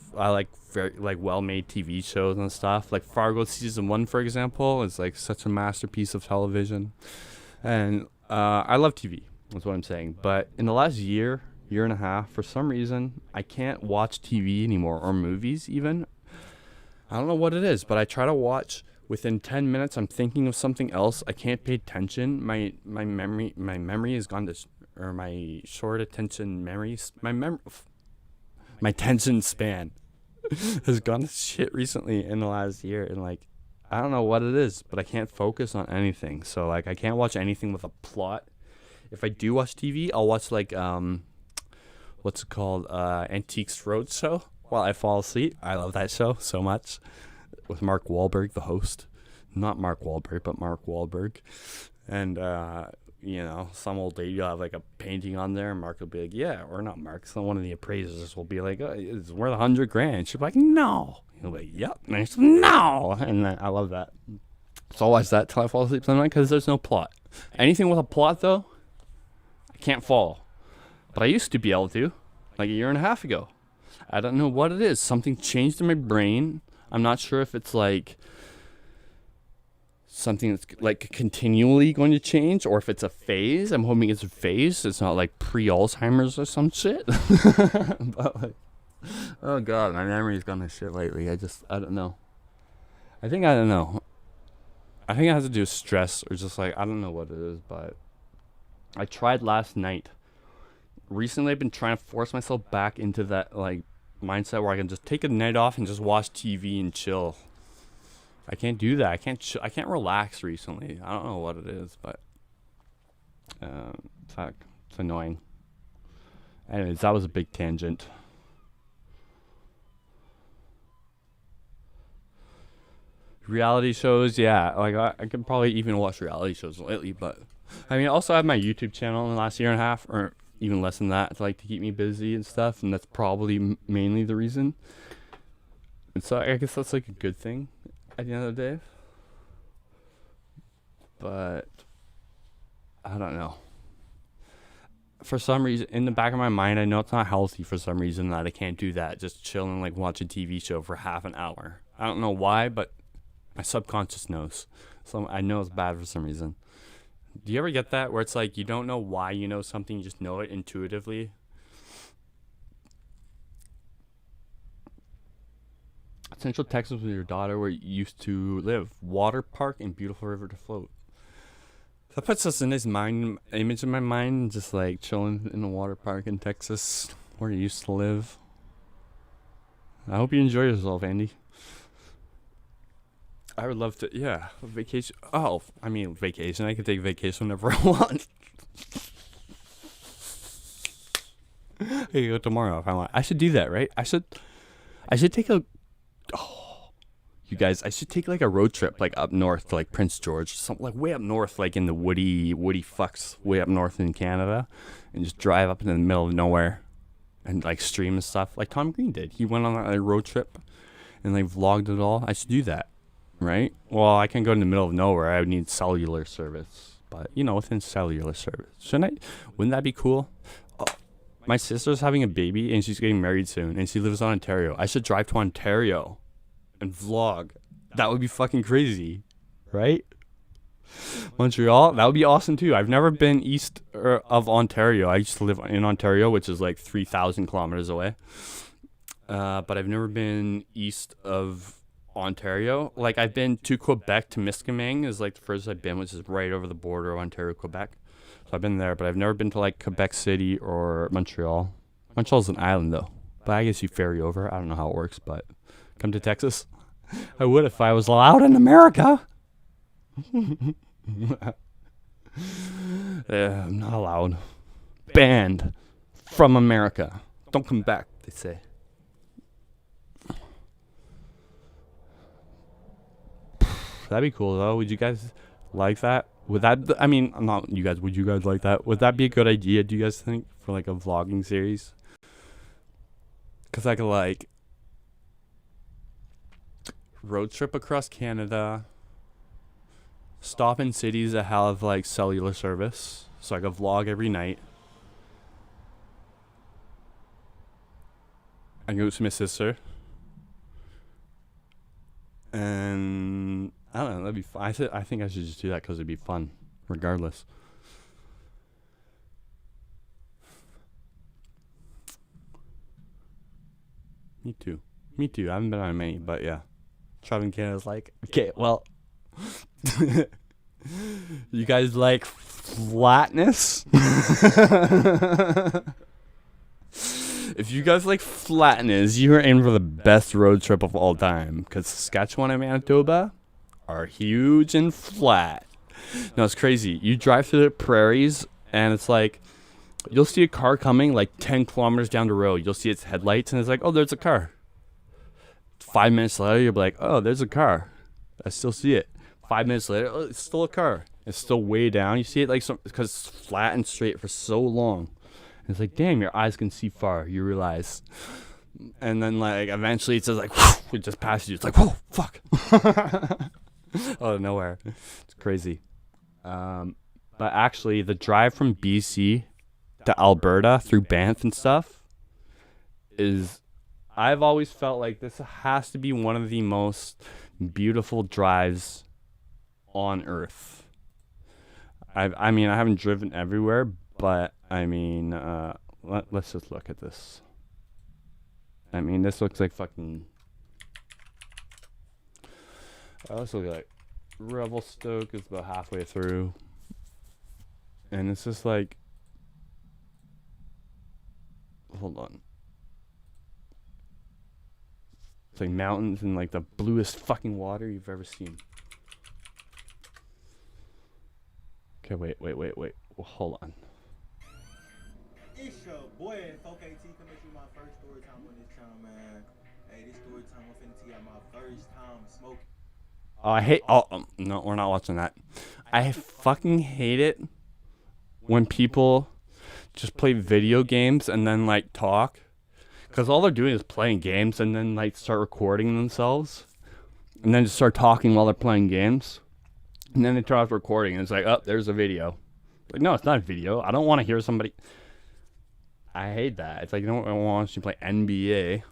very like well-made TV shows and stuff. Like Fargo season 1, for example, is like such a masterpiece of television. And I love TV. That's what I'm saying. But in the last year and a half, for some reason, I can't watch TV anymore, or movies even. I don't know what it is, but I try to watch. Within 10 minutes, I'm thinking of something else. I can't pay attention. My memory has gone to, or my short attention memories. My attention span has gone to shit recently in the last year, and like, I don't know what it is, but I can't focus on anything. So like, I can't watch anything with a plot. If I do watch TV, I'll watch like what's it called, Antiques Roadshow while I fall asleep. I love that show so much. With Mark Wahlberg, the host. Not Mark Wahlberg, but Mark Wahlberg. And, some old lady will have like a painting on there, and Mark will be like, yeah, or not Mark. So one of the appraisers will be like, it's worth $100,000. She'll be like, no. He'll be like, yep. And I said, no. And I love that. So I'll watch that till I fall asleep some night because there's no plot. Anything with a plot, though, I can't follow. But I used to be able to, like a year and a half ago. I don't know what it is. Something changed in my brain. I'm not sure if it's like something that's like continually going to change, or if it's a phase. I'm hoping it's a phase. It's not like pre-Alzheimer's or some shit. But like, oh god, my memory's gone to shit lately. I don't know. I think it has to do with stress, or just like, I don't know what it is, but I tried last night. Recently, I've been trying to force myself back into that like mindset where I can just take a night off and just watch TV and chill. I can't do that. I can't relax recently. I don't know what it is, but it's annoying. Anyways, that was a big tangent. Reality shows, yeah. Like I could probably even watch reality shows lately, but I mean, also I have my YouTube channel in the last year and a half, or even less than that, to like to keep me busy and stuff, and that's probably mainly the reason. And so I guess that's like a good thing at the end of the day. But I don't know. For some reason, in the back of my mind, I know it's not healthy for some reason that I can't do that. Just chill and like watch a TV show for half an hour. I don't know why, but my subconscious knows. So I know it's bad for some reason. Do you ever get that where it's like you don't know why you know something, you just know it intuitively? Central Texas with your daughter, where you used to live. Water park and beautiful river to float. That puts us in this image in my mind, just like chilling in a water park in Texas where you used to live. I hope you enjoy yourself, Andy. I would love to, yeah, vacation. Oh, I mean, vacation. I can take vacation whenever I want. I can go tomorrow if I want. I should do that, right? I should take a. Oh, you guys, I should take like a road trip, like up north to like Prince George, something like way up north, like in the woody fucks, way up north in Canada, and just drive up into the middle of nowhere, and like stream and stuff, like Tom Green did. He went on a road trip, and like vlogged it all. I should do that, right? Well, I can go in the middle of nowhere. I would need cellular service, but you know, within cellular service, shouldn't I? Wouldn't that be cool? Oh, my sister's having a baby, and she's getting married soon, and she lives in Ontario. I should drive to Ontario and vlog. That would be fucking crazy, right? Montreal, that would be awesome too. I've never been east of Ontario. I used to live in Ontario, which is like 3,000 kilometers away. But I've never been east of Ontario. Like I've been to Quebec, to Miskaming is like the furthest I've been, which is right over the border of Ontario, Quebec. So I've been there, but I've never been to like Quebec City or Montreal. Montreal's an island though, but I guess you ferry over. I don't know how it works, but come to Texas. I would if I was allowed in America. I'm not allowed. Banned from America. Don't come back, they say. That'd be cool though. Would you guys like that? Would that, I mean, not you guys, would you guys like that? Would that be a good idea, do you guys think, for like a vlogging series? Because I could like road trip across Canada, stop in cities that have like cellular service, so I could vlog every night. I can go to my sister, and I don't know, that'd be fun. I think I should just do that because it'd be fun, regardless. Me too. I haven't been on many, but yeah. Traveling Canada's like, okay, well, you guys like flatness? If you guys like flatness, you are in for the best road trip of all time, because Saskatchewan and Manitoba are huge and flat. No, it's crazy. You drive through the prairies, and it's like, you'll see a car coming like 10 kilometers down the road. You'll see its headlights, and it's like, oh, there's a car. 5 minutes later, you'll be like, oh, there's a car. I still see it. 5 minutes later, oh, it's still a car. It's still way down. You see it like because it's flat and straight for so long. And it's like, damn, your eyes can see far. You realize. And then like eventually it's just like, whoosh, it just passes you. It's like, whoa, fuck. Out of nowhere. It's crazy. But actually, the drive from BC to Alberta through Banff and stuff is, I've always felt like this has to be one of the most beautiful drives on earth. I mean, I haven't driven everywhere, but I mean, let's just look at this. I mean, this looks like fucking. Let's look like Revelstoke is about halfway through, and it's just like, hold on. It's like mountains and like the bluest fucking water you've ever seen. Okay, wait. Well, hold on. It's your boy, FOKT, coming through my first story time on this channel, man. Hey, this story time, I'm finna tell you my first time smoking. Oh, I hate. Oh, no, we're not watching that. I fucking hate it when people just play video games and then like talk. Because all they're doing is playing games and then like start recording themselves. And then just start talking while they're playing games. And then they turn off recording and it's like, oh, there's a video. Like, no, it's not a video. I don't want to hear somebody. I hate that. It's like, you don't want to play NBA.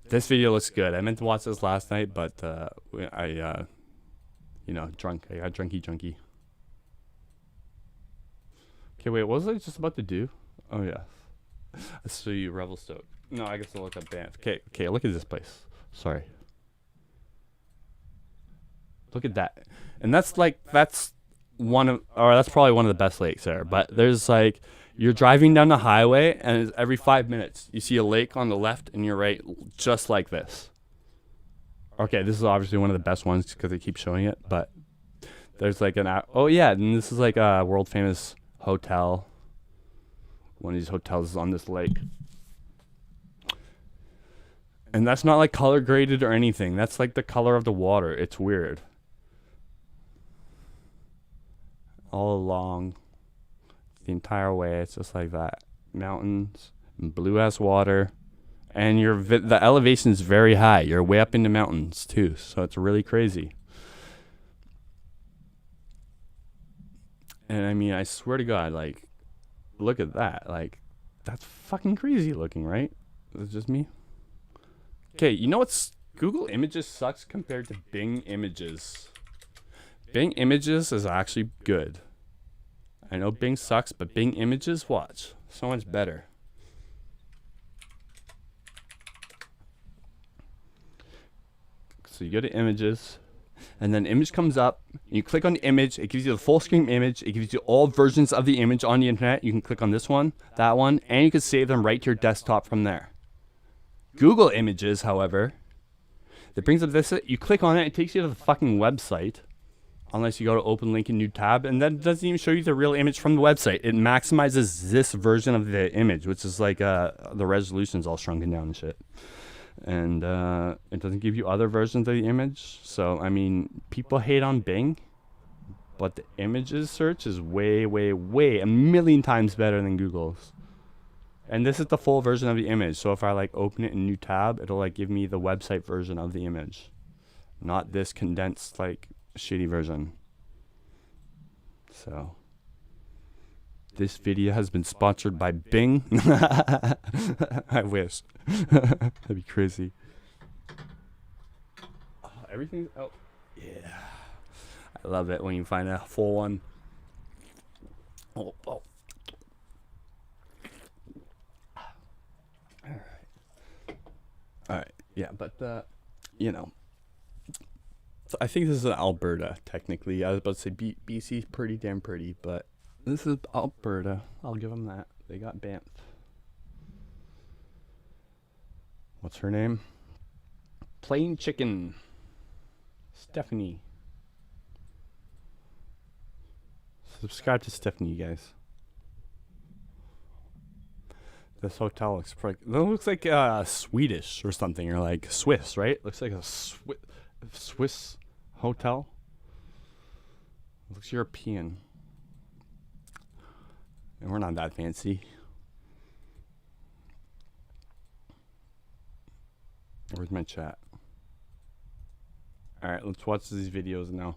This video looks good. I meant to watch this last night, but I drunk. I got drunky. Okay, wait, what was I just about to do? Oh, yeah. Let's show you Revelstoke. No, I guess I'll look up Banff. Okay, look at this place. Sorry. Look at that. And that's probably one of the best lakes there. But there's like, you're driving down the highway and every 5 minutes you see a lake on the left and your right, just like this. Okay, this is obviously one of the best ones because they keep showing it. But there's like and this is like a world famous hotel One of these hotels is on this lake. And that's not like color graded or anything. That's like the color of the water. It's weird. All along the entire way, it's just like that. Mountains, and blue ass water. And the elevation is very high. You're way up in the mountains too. So it's really crazy. And I mean, I swear to God, like, look at that. Like, that's fucking crazy looking, right? Is it just me? Okay, you know what's... Google Images sucks compared to Bing Images. Bing Images is actually good. I know Bing sucks, but Bing Images, watch. So much better. So you go to Images, and then image comes up. You click on the image. It gives you the full screen image. It gives you all versions of the image on the internet. You can click on this one, that one, and you can save them right to your desktop from there. Google Images, however, it brings up this. You click on it. It takes you to the fucking website. Unless you go to open link in new tab, and then it doesn't even show you the real image from the website. It maximizes this version of the image, which is like the resolution's all shrunken down and shit. And it doesn't give you other versions of the image. So, I mean, people hate on Bing, but the images search is way, way, way a million times better than Google's. And this is the full version of the image. So if I like open it in a new tab, it'll like give me the website version of the image, not this condensed like shitty version. So this video has been sponsored by Bing. I wish. That'd be crazy. Oh, everything. Oh, yeah. I love it when you find a full one. Oh. All right. Yeah, but you know. So I think this is Alberta, technically. I was about to say BC is pretty damn pretty, but this is Alberta. I'll give them that. They got Banff. What's her name? Plain Chicken. Stephanie. Subscribe to Stephanie, you guys. This hotel looks like Swedish or something, or like Swiss, right? Looks like a Swiss hotel. It looks European. And we're not that fancy. Where's my chat? Alright, let's watch these videos now.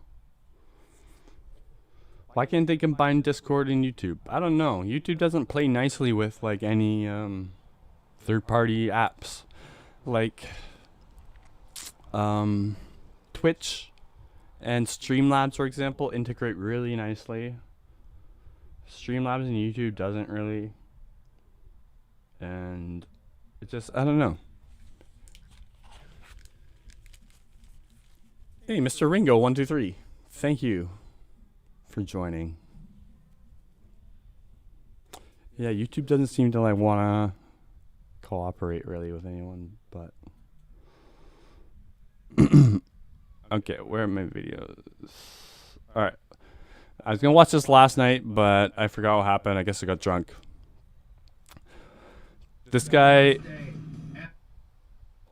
Why can't they combine Discord and YouTube? I don't know. YouTube doesn't play nicely with like any third-party apps. Like Twitch and Streamlabs, for example, integrate really nicely. Streamlabs and YouTube doesn't really. And it just, I don't know. Hey, Mr. Ringo123. Thank you for joining. Yeah, YouTube doesn't seem to like wanna cooperate really with anyone, but okay, where are my videos? Alright. I was gonna watch this last night, but I forgot what happened. I guess I got drunk. This guy,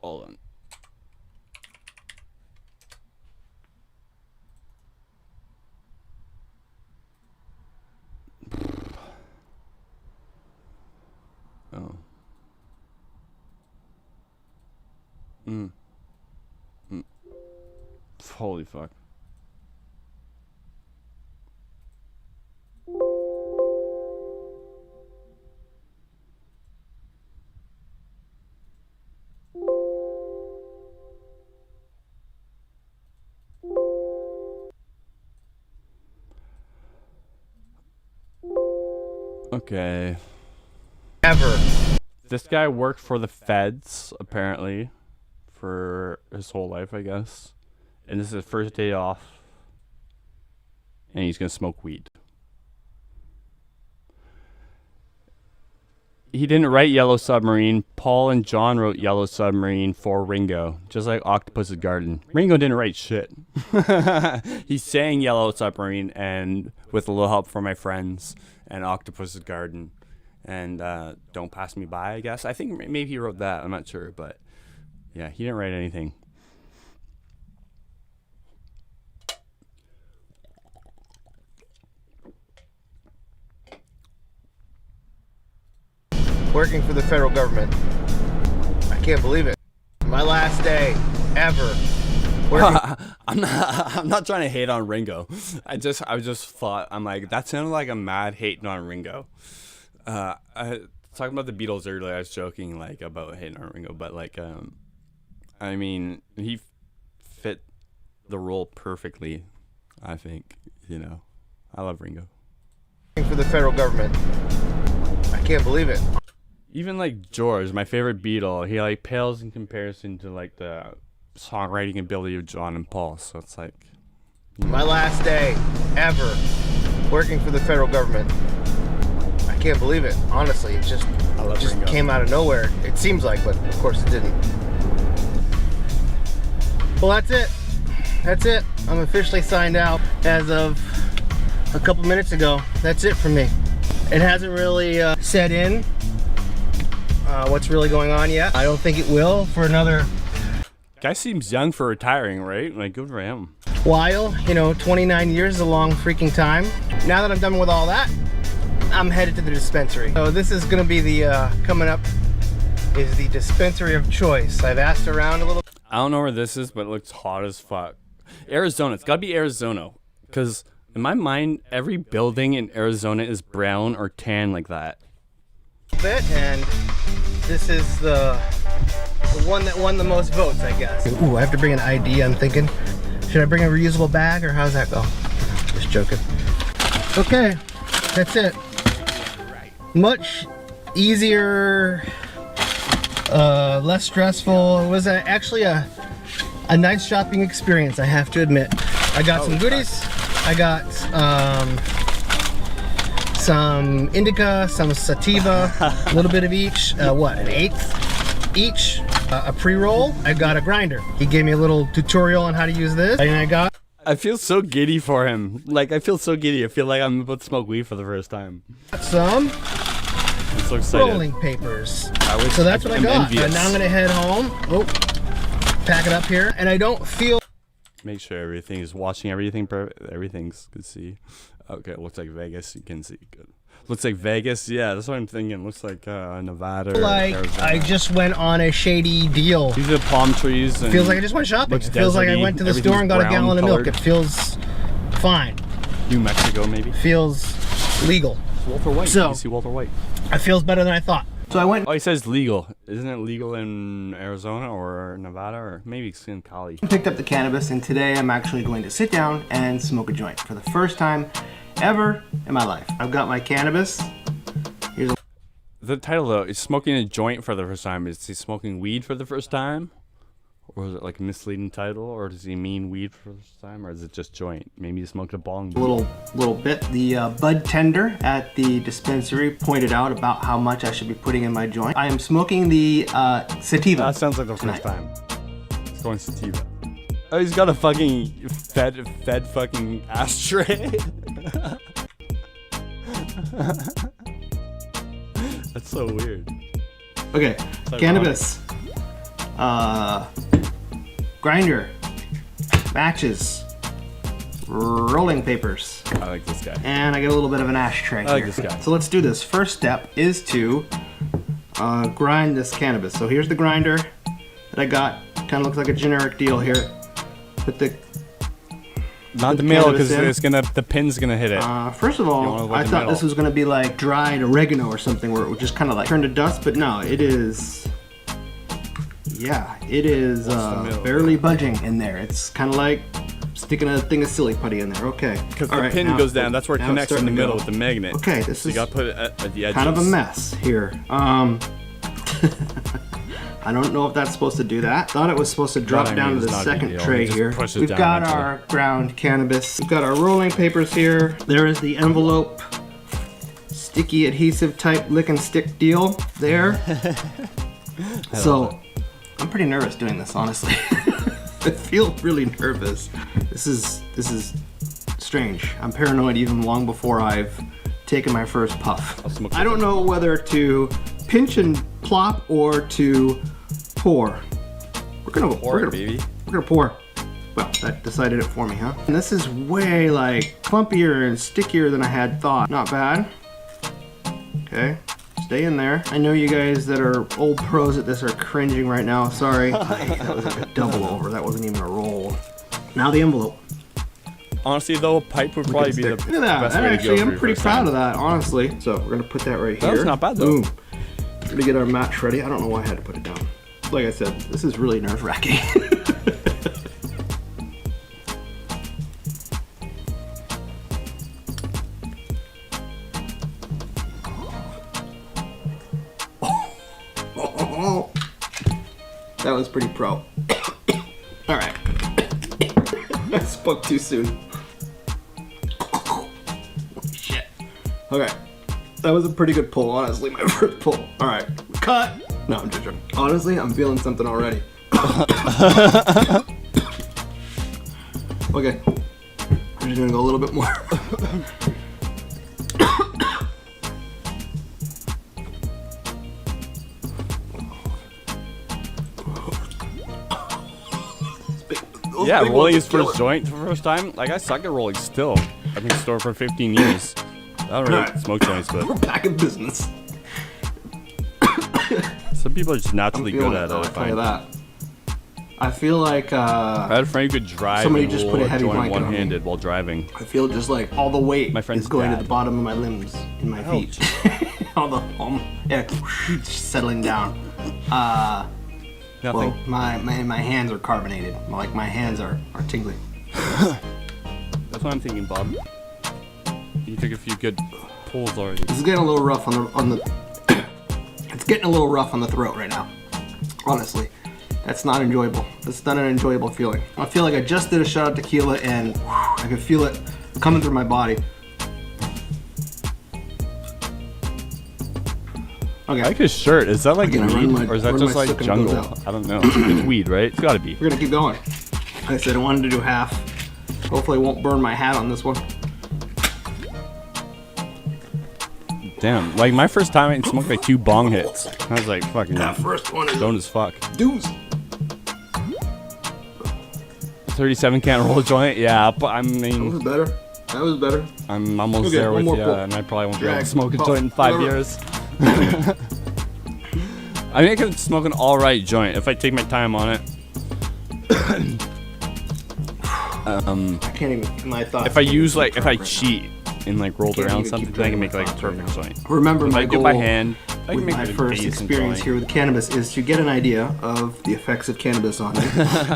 hold on. Oh. Holy fuck. Okay. Ever. This guy worked for the feds, apparently, for his whole life, I guess. And this is his first day off. And he's gonna smoke weed. He didn't write Yellow Submarine. Paul and John wrote Yellow Submarine for Ringo, just like Octopus's Garden. Ringo didn't write shit. He sang Yellow Submarine and with a little help from my friends and Octopus's Garden. and Don't Pass Me By, I guess. I think maybe he wrote that. I'm not sure, but yeah, he didn't write anything. Working for the federal government. I can't believe it. My last day ever. I'm not trying to hate on Ringo. I just thought, I'm like, that sounded like a mad hating on Ringo. I talking about the Beatles earlier. I was joking like about hating on Ringo, but like, I mean, he fit the role perfectly. I think, you know, I love Ringo. Working for the federal government. I can't believe it. Even like George, my favorite Beatle, he like pales in comparison to like the songwriting ability of John and Paul. So it's like, My last day ever working for the federal government. I can't believe it. Honestly, it just Ringo. came out of nowhere. It seems like, but of course it didn't. Well, that's it. That's it. I'm officially signed out as of a couple minutes ago. That's it for me. It hasn't really set in what's really going on yet. I don't think it will for another guy seems young for retiring, right? Like, good for him. while. You know, 29 years is a long freaking time. Now that I'm done with all that, I'm headed to the dispensary. So this is gonna be the, coming up is the dispensary of choice. I've asked around a little. I don't know where this is, but it looks hot as fuck. Arizona. It's gotta be Arizona. Because in my mind, every building in Arizona is brown or tan like that. Bit, and this is the one that won the most votes, I guess. Ooh, I have to bring an ID, I'm thinking. Should I bring a reusable bag, or how's that go? Just joking. Okay, that's it. Much easier, less stressful. It was actually a nice shopping experience, I have to admit. I got some goodies. I got some indica, some sativa, a little bit of each. What, an eighth each? A pre-roll. I got a grinder. He gave me a little tutorial on how to use this. And I got. I feel so giddy for him. Like, I feel so giddy. I feel like I'm about to smoke weed for the first time. Some I'm so excited. rolling papers. So that's what I got. And now I'm gonna head home. Oh, pack it up here. And I don't feel. Make sure everything is watching everything. Everything's good to see. Okay, it looks like Vegas. You can see good. Looks like Vegas. Yeah, that's what I'm thinking. Looks like Nevada. Like Arizona. I just went on a shady deal. These are palm trees. And Feels like I just went shopping. It feels like I went to the store and got a gallon of milk. It feels fine. New Mexico, maybe. Feels legal. It's Walter White. So- You see Walter White. It feels better than I thought. So I went. Oh, he says legal. Isn't it legal in Arizona or Nevada or maybe it's in Cali? Picked up the cannabis, and today I'm actually going to sit down and smoke a joint for the first time ever in my life. I've got my cannabis. Here's a The title though is smoking a joint for the first time. Is he smoking weed for the first time? Or is it like a misleading title? Or does he mean weed for the first time? Or is it just joint? Maybe he smoked a bong. little bit. The bud tender at the dispensary pointed out about how much I should be putting in my joint. I am smoking the sativa. That sounds like the first time. He's going sativa. Oh, he's got a fucking fed fucking ashtray. That's so weird. Okay, like cannabis. Grinder. Matches. Rolling papers. I like this guy. And I get a little bit of an ashtray I like here. this guy. So let's do this. First step is to grind this cannabis. So here's the grinder that I got. Kind of looks like a generic deal here. Put the Not the middle because cannabis in. the pin's gonna hit it. first of You all, wanna avoid I the thought middle. this was gonna be like dried oregano or something where it would just kind of like turn to dust, but no, it is. Yeah, it is middle? barely budging in there. It's kind of like sticking a thing of silly putty in there. Okay. Because All the right, pin now goes it's- down. That's where it now it's connects in the starting to middle go. with the magnet. Okay, this So you is gotta put it at the edges. kind of a mess here. I don't know if that's supposed to do that. Thought it was supposed to drop I mean, down to it's the not a big second deal. tray It just here. pushes We've down got eventually. our ground cannabis. We've got our rolling papers here. There is the envelope, sticky adhesive type lick and stick deal there. So I'm pretty nervous doing this, honestly. I feel really nervous. This is strange. I'm paranoid even long before I've taking my first puff. I'll smoke I don't know whether to pinch and plop or to pour. We're gonna baby. We're gonna pour. Well, that decided it for me, huh? And this is way like clumpier and stickier than I had thought. Not bad. Okay, stay in there. I know you guys that are old pros at this are cringing right now. Sorry, that was like a double over. That wasn't even a roll. Now the envelope. Honestly, though, a pipe would probably be the Look at that. best way to Actually, go. I'm pretty proud of that, honestly. So we're gonna put that right here. That's not bad, though. Boom. We're gonna get our match ready. I don't know why I had to put it down. Like I said, this is really nerve-wracking. That was pretty pro. All right. I spoke too soon. Shit. Okay. That was a pretty good pull, honestly, my first pull. All right. Cut. No, I'm just joking. Honestly, I'm feeling something already. Okay. I'm just gonna go a little bit more. Yeah, rolling his first joint for the first time. Like, I suck at rolling still. I've been store for 15 years. I don't really Alright. smoke joints, We're but back in business. some people are just naturally good at it, I'll I tell you find. that. I feel like I had a friend who could drive Somebody and just roll put a a heavy joint blanket on me. one-handed while driving. I feel just like all the weight My friend's is going to dad. the bottom of my limbs in my feet. all the yeah, just settling down. Nothing. Well, my hands are carbonated. Like my hands are tingly. That's what I'm thinking, Bob. You took a few good pulls already. This is getting a little rough on the. It's getting a little rough on the throat right now. Honestly, that's not enjoyable. That's not an enjoyable feeling. I feel like I just did a shot of tequila and I can feel it coming through my body. Okay. I like his shirt. Is that like Again, weed, or is that run just my like sucking jungle? goes out. I don't know. It's weed, right? It's gotta be. We're gonna keep going. Like I said, I wanted to do half. Hopefully I won't burn my hat on this one. Damn. Like, my first time I smoked like 2 bong hits. I was like, fucking That first one is stoned as fuck. deuce. 37 can't roll a joint? Yeah, but I That mean, was better. That was better. I'm almost Okay, there one with more you, pull. and I probably won't be able to Drag, smoke a puff, joint in 5 whatever. years. I think I can smoke an alright joint if I take my time on it. I can't even. My thoughts. If I use like, if I right now. cheat and like rolled Can't around even something, keep then I can track make of like a my thoughts perfect right joint. Remember If my I do goal by hand, I with can make my like a first decent experience joint. here with cannabis is to get an idea of the effects of cannabis on me,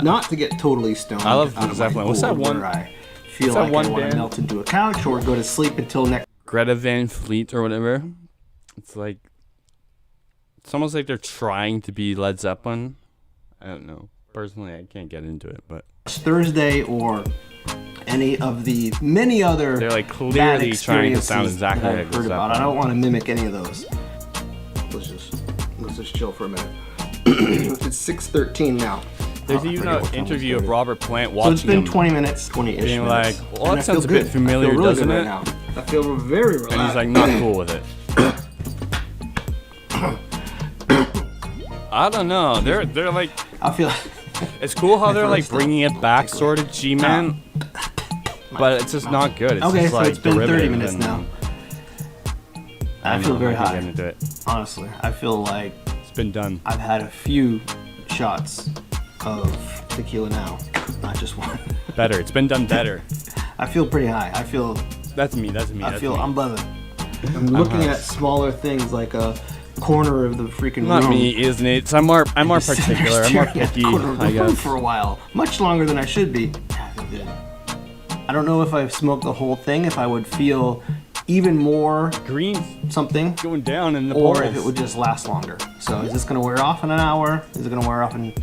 not to get totally stoned. I love out of Zeppelin. my What's that gourd one- where I feel what's that like one I want band? to melt into a couch or go to sleep until next. Greta Van Fleet or whatever. It's like, it's almost like they're trying to be Led Zeppelin. I don't know. Personally, I can't get into it, but Thursday or any of the many other they're like bad clearly trying to sound experiences exactly that like I've Led heard about. I Zeppelin. don't want to mimic any of those. Let's just chill for a minute. It's 6:13 now. There's I even forget an what time interview it of started. Robert Plant So watching it's been him, 20 minutes, 20-ish being minutes. like, well, And that I feel sounds a bit good. familiar, I feel really doesn't good it? right now. I feel very relaxed. and he's like not cool with it. I don't know. They're like, I feel. it's cool how they're like first bringing it back, sort of G-Man, but it's just not good. It's Okay, just so like it's been 30 derivative minutes and- now. I I don't feel know, very I can't high. get into it. Honestly, I feel like It's been done. I've had a few shots of tequila now, not just one. Better. It's been done better. I feel pretty high. I feel. That's me. That's me. I That's feel. me. I'm buzzing. I'm looking at smaller things like a corner of the freaking Not room. me, isn't it? I'm more particular. I'm more Staring at the picky, corner of the I room guess. for a while, much longer than I should be. I feel good. I don't know if I've smoked the whole thing, if I would feel even more Green's something, going down in the or polls. if it would just last longer. So is this gonna wear off in an hour? Is it gonna wear off in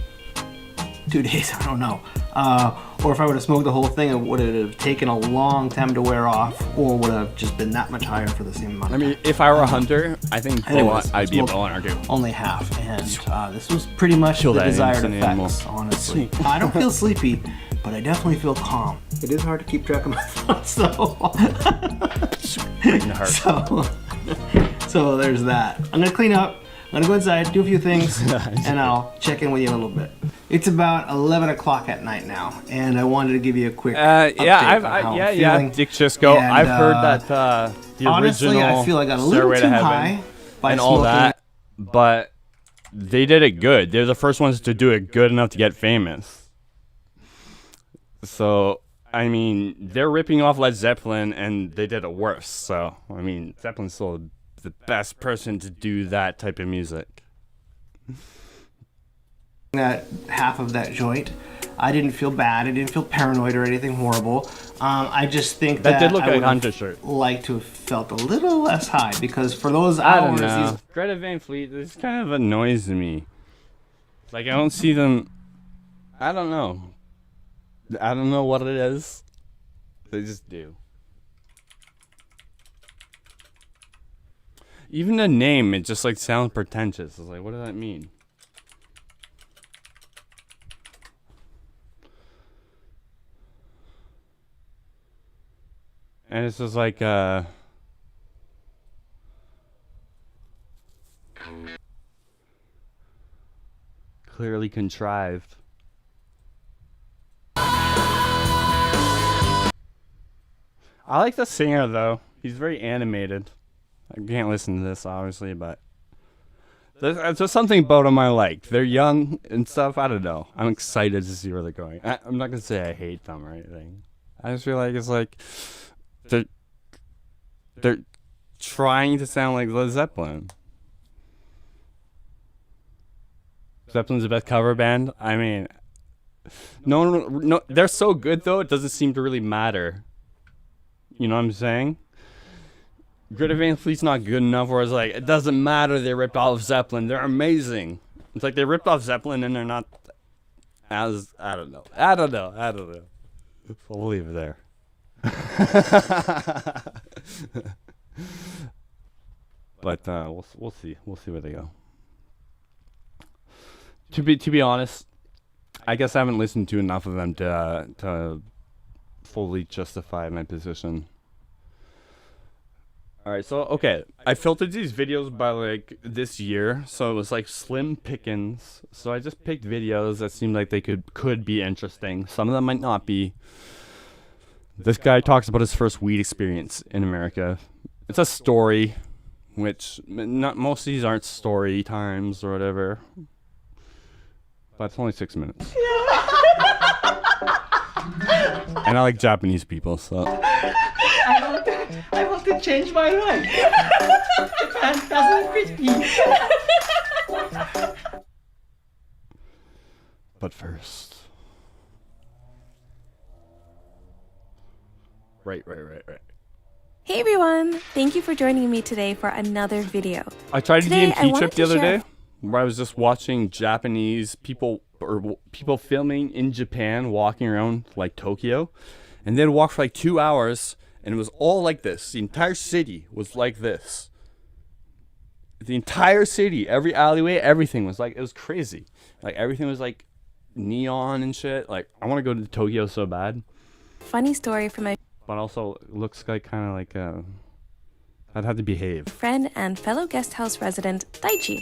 2 days, I don't know. Or if I would have smoked the whole thing, it would have taken a long time to wear off, or would have just been that much higher for the same amount I of time. mean, if I were a hunter, I think Anyways, I'd be a smoked bow hunter too. only half, and this was pretty much Kill the that desired innocent effects, animal. honestly. I don't feel sleepy, but I definitely feel calm. It is hard to keep track of my thoughts, though. In the heart. So there's that. I'm gonna clean up. I'm gonna go inside, do a few things, and I'll check in with you in a little bit. It's about 11 o'clock at night now, and I wanted to give you a quick update on how I'm feeling. Dick Chisco. And, I've heard that the honestly, original I feel I got a little Stairway too to Heaven high by and smoking. all that, but they did it good. They're the first ones to do it good enough to get famous. So, I mean, they're ripping off Led Zeppelin, and they did it worse. So, I mean, Zeppelin's still the best person to do that type of music. That half of that joint, I didn't feel bad. I didn't feel paranoid or anything horrible. I just think That did look I like a would've Hunter shirt. liked to have felt a little less high, because for those I hours, don't know. Greta Van Fleet, this kind of annoys me. Like, I don't see them. I don't know. I don't know what it is. They just do. Even the name, it just like sounds pretentious. It's like, what does that mean? And it's just like, clearly contrived. I like the singer though. He's very animated. I can't listen to this obviously, but there's just something about them I like. They're young and stuff. I don't know. I'm excited to see where they're going. I'm not gonna say I hate them or anything. I just feel like it's like they're trying to sound like Led Zeppelin. Zeppelin's the best cover band. I mean, no, they're so good though. It doesn't seem to really matter. You know what I'm saying? Greta Van Fleet's not good enough where it's like, it doesn't matter they ripped off Zeppelin. They're amazing. It's like they ripped off Zeppelin and they're not as, I don't know. We'll leave it there. But we'll see. We'll see where they go. To be honest, I guess I haven't listened to enough of them to fully justify my position. Alright, so okay, I filtered these videos by like this year, so it was like slim pickings. So I just picked videos that seemed like they could be interesting. Some of them might not be. This guy talks about his first weed experience in America. It's a story, which not most of these aren't story times or whatever. But it's only 6 minutes. And I like Japanese people, so. I want to change my life. Japan doesn't fit me. But first. Right. Hey everyone! Thank you for joining me today for another video. I tried a Today, I DMT wanted trip to the other share- day where I was just watching Japanese people or people filming in Japan walking around like Tokyo, and they'd walk for like 2 hours and it was all like this. The entire city was like this. The entire city, every alleyway, everything was like, it was crazy. Like everything was like neon and shit. Like I want to go to Tokyo so bad. Funny story from my But also it looks like kind of like I'd have to behave. friend and fellow guest house resident, Daichi.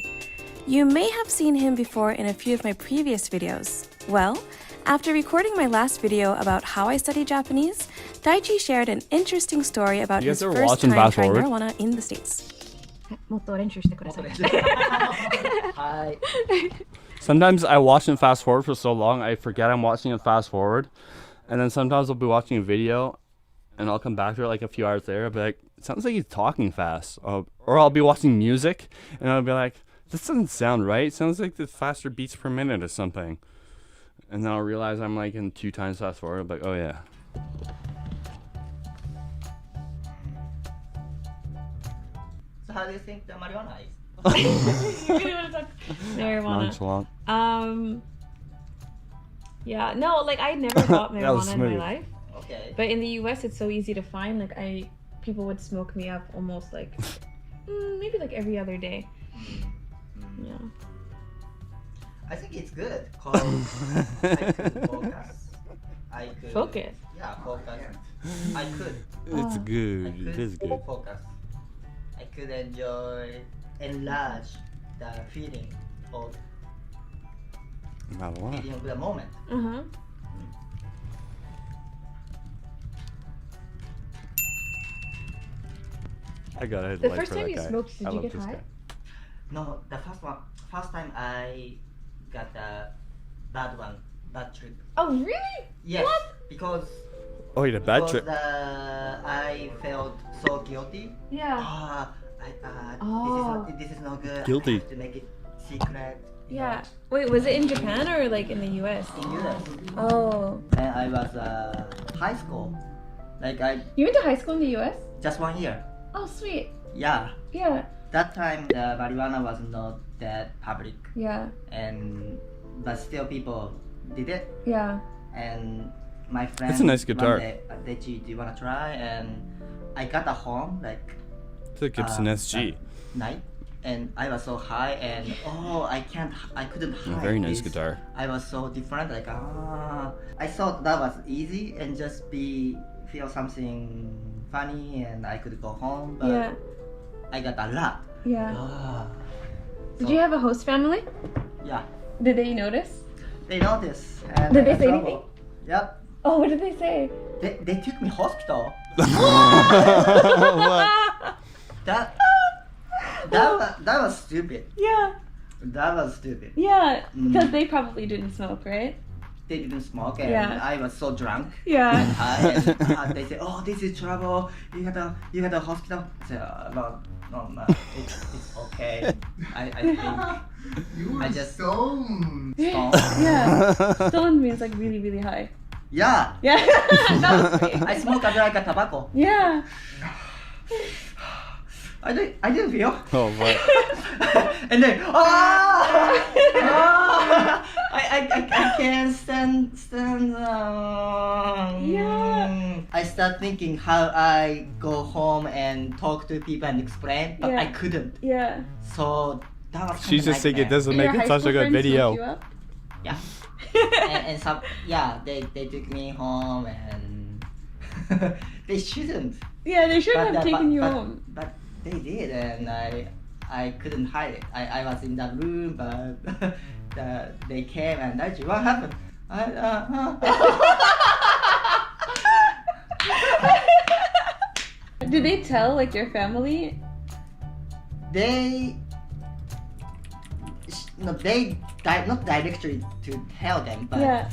You may have seen him before in a few of my previous videos. Well, after recording my last video about how I study Japanese, Daichi shared an interesting story about You guys his ever first watch and time fast trying forward? marijuana in the States. もっと練習してください。はい。 Sometimes I watch and fast forward for so long, I forget I'm watching it fast forward. And then sometimes I'll be watching a video and I'll come back to it like a few hours later. I'll be like, it sounds like he's talking fast. Or I'll be watching music and I'll be like, this doesn't sound right. It sounds like the faster beats per minute or something. And then I'll realize I'm like in 2 times fast forward. I'm like, oh yeah. So how do you think the marijuana is? You really want to talk marijuana? Nonchalant. Yeah, no, like I never bought That was marijuana in my smooth. life, Okay. but in the U.S. it's so easy to find. Like people would smoke me up almost like maybe like every other day. Yeah. I think it's good because I could focus. I could Focus. Yeah, focus. I could. It's I good. could It is good. focus. I could enlarge the feeling of Marijuana. feeling of the moment. Uh huh. I got it. The first time you smoked, did I you love get this high? guy. No, the first time I got a bad trip. Oh really? Yes, What? because Oh, you had a bad trip. I felt so guilty. Yeah. Ah, this is not good. Guilty. I have to make it secret. you Yeah. Wait, was it in Japan or like in the U.S.? know, in US. Oh. And I was high school. Like I You went to high school in the U.S.? just 1 year. Oh sweet. Yeah. Yeah. That time the marijuana was not that public, Yeah. but still people did it. Yeah. And my friend. It's a nice guitar. One day, Deji, do you wanna try? And I got a home like It's a Gibson SG. that night, and I was so high, and I couldn't hide. Very nice this. guitar. I was so different, like I thought that was easy and just feel something funny, and I could go home, but Yeah. I got a lot. Yeah. Did So- you have a host family? Yeah, Did they notice? they noticed. And Did they I say trouble. anything? Yep. Oh, what did they say? They took me hospital. What? That was stupid. Yeah. That was stupid. Yeah. Mm. Because they probably didn't smoke, right? They didn't smoke, and Yeah. I was so drunk. Yeah. And they say, "Oh, this is trouble. You had a hospital." I said, "No, it's okay. I think I just stoned. Yeah. Stolen means like really, really high. Yeah, Yeah. That was great. I smoke like a tobacco. Yeah. I didn't feel. Oh, what? And then I can't stand. Yeah. I start thinking how I go home and talk to people and explain, but Yeah. I couldn't. Yeah. So that was She's just saying it doesn't Did your make it high such school a good friends video. smoke you up? Yeah. and some they took me home and they shouldn't. Yeah, they should But have the- taken but- you but- home. But they did, and I couldn't hide it. I was in that room, but they came and actually, what happened? Did they tell like your family? They not directly to tell them, but Yeah.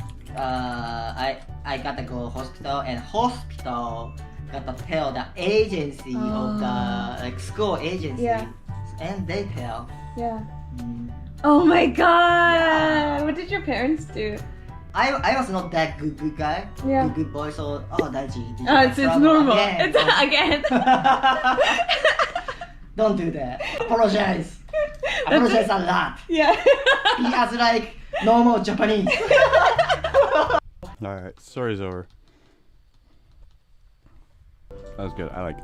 I gotta go hospital, and hospital gotta tell the agency of the like school agency, Yeah. and they tell. Yeah. Mm, Oh my god! Yeah. What did your parents do? I was not that good guy, Yeah. good boy. So Daiji, did you Oh, have it's trouble normal. again? It's again. Don't do that. Apologize. Apologize a lot. Yeah. Be as like normal Japanese. All right, story's over. That was good. I like.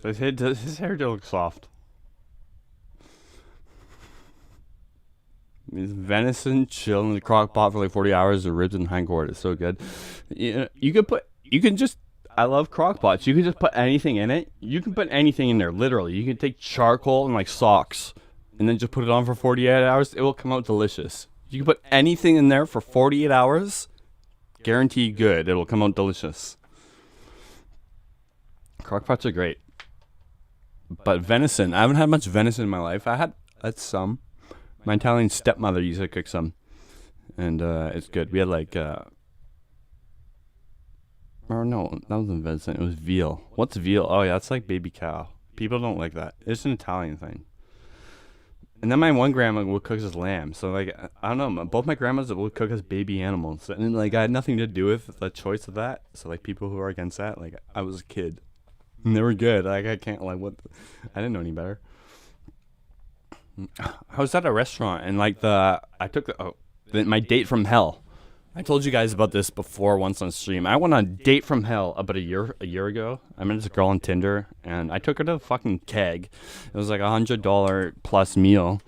His hair do look soft. It's venison chilled in the crock pot for like 40 hours. The ribs and hindquarters. It's so good. You can just. I love crock pots. You can just put anything in it. You can put anything in there. Literally, you can take charcoal and like socks, and then just put it on for 48 hours. It will come out delicious. You can put anything in there for 48 hours. Guaranteed good. It will come out delicious. Crock pots are great. But venison, I haven't had much venison in my life. I had some. My Italian stepmother used to cook some, and it's good. We had like, or no, that wasn't venison. It was veal. What's veal? Oh yeah, it's like baby cow. People don't like that. It's an Italian thing. And then my one grandma would cook as lamb. So like, I don't know. Both my grandmas would cook as baby animals, and like I had nothing to do with the choice of that. So like people who are against that, like I was a kid. And they were good. Like, I can't, like, what? I didn't know any better. I was at a restaurant, and, like, I took my date from hell. I told you guys about this before once on stream. I went on a date from hell about a year ago. I met this girl on Tinder, and I took her to a fucking keg. It was like $100 plus meal.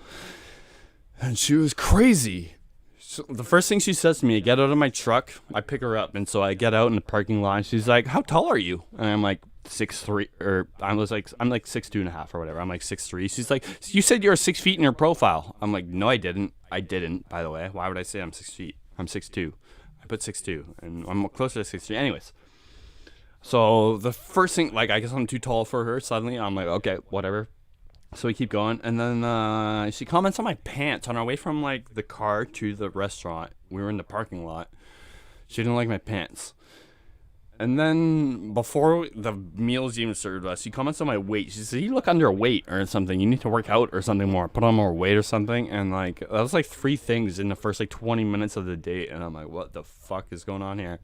And she was crazy. So the first thing she says to me, get out of my truck. I pick her up, and so I get out in the parking lot. She's like, how tall are you? And I'm like, 6'3", or I'm like 6'2.5" or whatever. I'm like 6'3". She's like, you said you were 6 feet in your profile. I'm like, no, I didn't. I didn't, by the way. Why would I say I'm 6 feet? I'm 6'2". I put 6'2", and I'm closer to 6'3". Anyways, so the first thing, like, I guess I'm too tall for her. Suddenly, I'm like, okay, whatever. So we keep going, and then she comments on my pants on our way from, like, the car to the restaurant. We were in the parking lot. She didn't like my pants. And then before the meals even served us, she comments on my weight. She said, you look underweight or something. You need to work out or something more. Put on more weight or something. And, like, that was, like, 3 things in the first, like, 20 minutes of the date. And I'm like, what the fuck is going on here?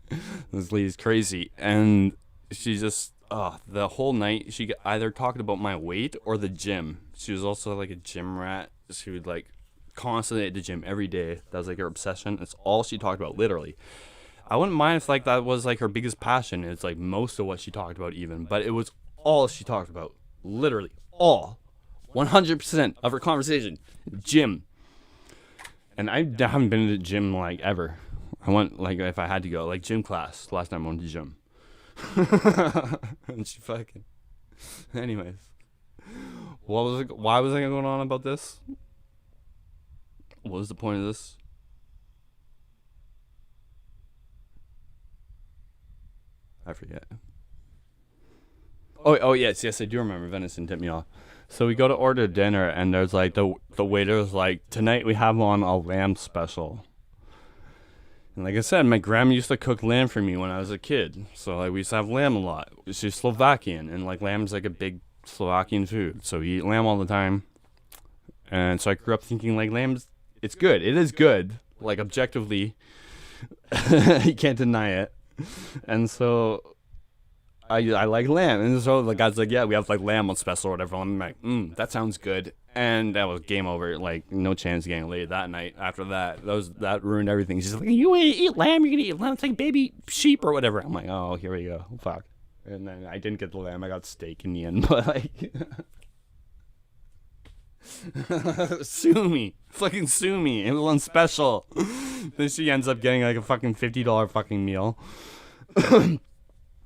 This lady's crazy. And she just, the whole night, she either talked about my weight or the gym. She was also, like, a gym rat. She would, like, constantly at the gym every day. That was, like, her obsession. It's all she talked about, literally. I wouldn't mind if, like, that was, like, her biggest passion. It's, like, most of what she talked about even. But it was all she talked about. Literally. All. 100% of her conversation. Gym. And I haven't been to the gym, like, ever. I went, like, if I had to go. Like, gym class. Last time I went to the gym. And she fucking... Anyways. Why was I going on about this? What was the point of this? I forget. Oh yes, I do remember. Venison tipped me off. So we go to order dinner, and there's like the waiter's like, tonight we have on a lamb special. And like I said, my grandma used to cook lamb for me when I was a kid. So like we used to have lamb a lot. She's Slovakian, and like lamb's like a big Slovakian food. So we eat lamb all the time. And so I grew up thinking like it's good. It is good. Like objectively, you can't deny it. And so I like lamb, and so the guy's like, yeah, we have like lamb on special or whatever. I'm like, that sounds good. And that was game over. Like no chance of getting laid that night. After that ruined everything. She's like, you eat lamb, you're gonna eat lamb. It's like baby sheep or whatever. I'm like, oh, here we go. Fuck. And then I didn't get the lamb. I got steak in the end. But like, sue me, fucking sue me. It was on special. Then she ends up getting like a fucking $50 fucking meal.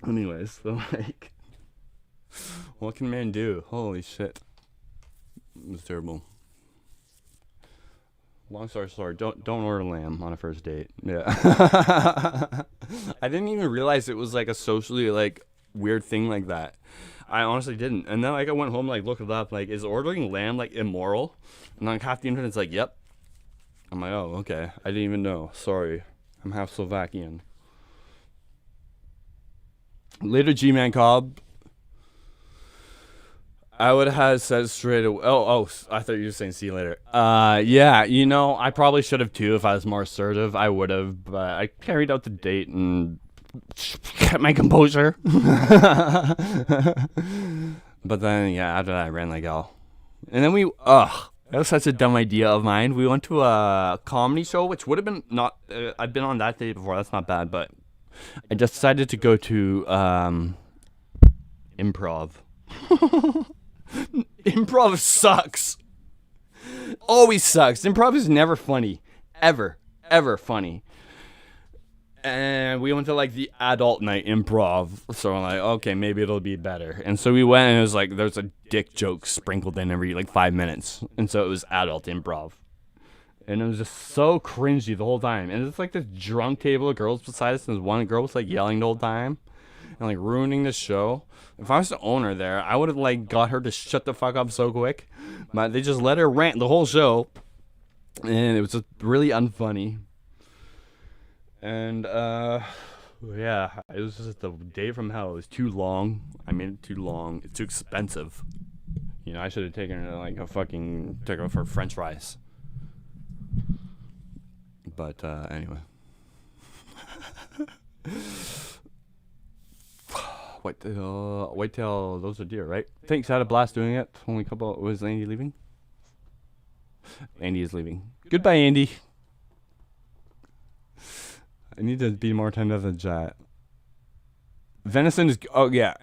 Anyways, so like, what can man do? Holy shit, it was terrible. Long story short, don't order lamb on a first date. Yeah. I didn't even realize it was like a socially like weird thing like that. I honestly didn't. And then like I went home, like looked it up, like, is ordering lamb like immoral? And like half the internet's like, yep. I'm like, oh, okay. I didn't even know. Sorry. I'm half Slovakian. Later, G-Man Cobb. I would have said straight away. Oh, I thought you were saying see you later. Yeah, you know, I probably should have too if I was more assertive. I would have, but I carried out the date and kept my composure. But then, yeah, after that, I ran like hell. And then that was such a dumb idea of mine. We went to a comedy show, which would have been not. I've been on that date before. That's not bad, but I just decided to go to improv. Improv sucks. Always sucks. Improv is never funny. Ever funny. And we went to like the adult night improv. So I'm like, okay, maybe it'll be better. And so we went, and it was like there's a dick joke sprinkled in every like 5 minutes. And so it was adult improv. And it was just so cringy the whole time. And it's like this drunk table of girls beside us, and this one girl was like yelling the whole time and like ruining the show. If I was the owner there, I would have like got her to shut the fuck up so quick. But they just let her rant the whole show, and it was just really unfunny. And yeah, it was just the day from hell. It was too long. I made it too long. It's too expensive. You know, I should have taken her to like took her for French fries. But anyway. Whitetail, those are deer, right? Thanks, had a blast doing it. Only a couple. Was Andy leaving? Andy is leaving. Goodbye, Andy. I need to be more attentive to the chat. Venison is. Oh, yeah.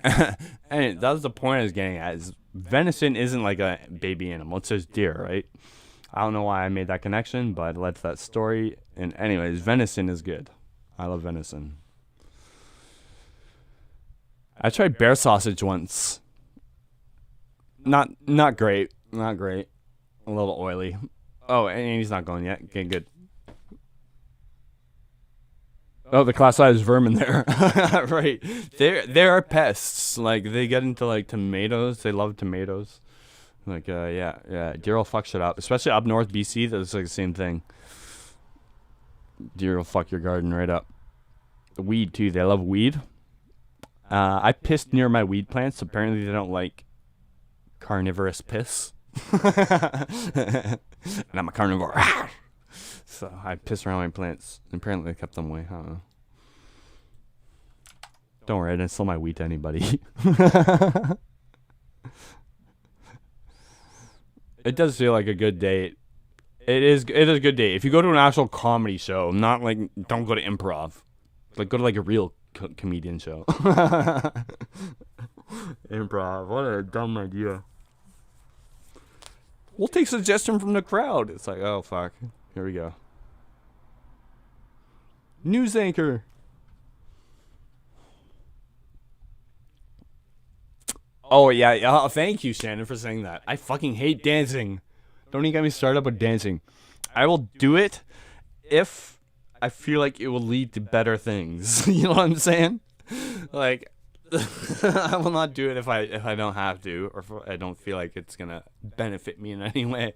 And that was the point I was getting at. Is venison isn't like a baby animal. It's just deer, right? I don't know why I made that connection, but that's that story. And anyways, venison is good. I love venison. I tried bear sausage once. Not great. Not great. A little oily. Oh, and he's not going yet. Okay, good. Oh, the class size vermin there. Right. There are pests. Like, they get into, like, tomatoes. They love tomatoes. Like, yeah. Deer will fuck shit up. Especially up north BC, that's like the same thing. Deer will fuck your garden right up. Weed, too. They love weed. I pissed near my weed plants. Apparently, they don't like carnivorous piss. And I'm a carnivore. So I pissed around my plants. Apparently, I kept them away. I don't know. Don't worry, I didn't sell my weed to anybody. It does feel like a good date. It is a good date. If you go to an actual comedy show, not like, don't go to improv. Like, go to like a real comedian show. Improv. What a dumb idea. We'll take suggestion from the crowd. It's like, oh, fuck. Here we go. News anchor. Oh, yeah. Thank you, Shannon, for saying that. I fucking hate dancing. Don't even get me started up with dancing. I will do it if I feel like it will lead to better things. You know what I'm saying? Like, I will not do it if I don't have to, or if I don't feel like it's gonna benefit me in any way.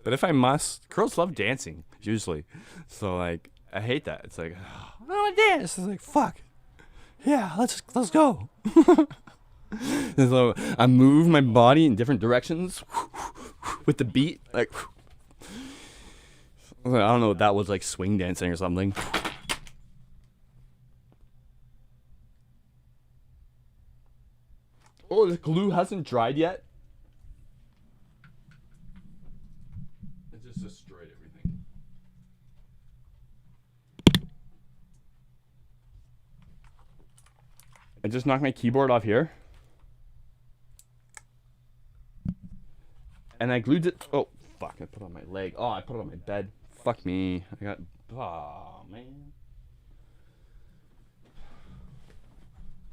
But if I must, girls love dancing usually. So like, I hate that. It's like, oh, I want to dance. It's like, fuck. Yeah, let's go. So I move my body in different directions with the beat. Like, I don't know if that was like swing dancing or something. Oh, the glue hasn't dried yet? It just destroyed everything. I just knocked my keyboard off here. And I glued it. Oh, fuck. I put it on my leg. Oh, I put it on my bed. Fuck me. I got. Oh, man.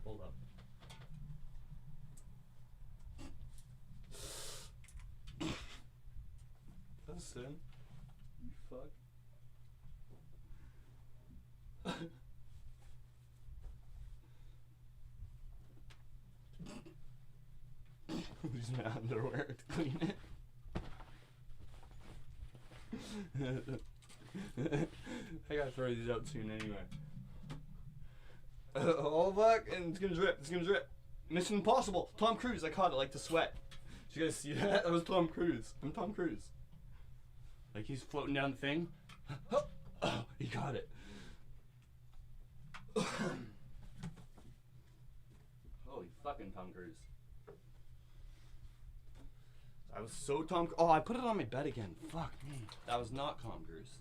Hold up. Listen. You fuck. Use my underwear to clean it. I gotta throw these out soon anyway. Oh fuck, and it's gonna drip, Mission Impossible, Tom Cruise, I caught it like the sweat. Did you guys see that? That was Tom Cruise. I'm Tom Cruise. Like he's floating down the thing. Oh, he got it. Holy fucking Tom Cruise. I was so Tom. Oh, I put it on my bed again. Fuck me. That was not Tom Cruise.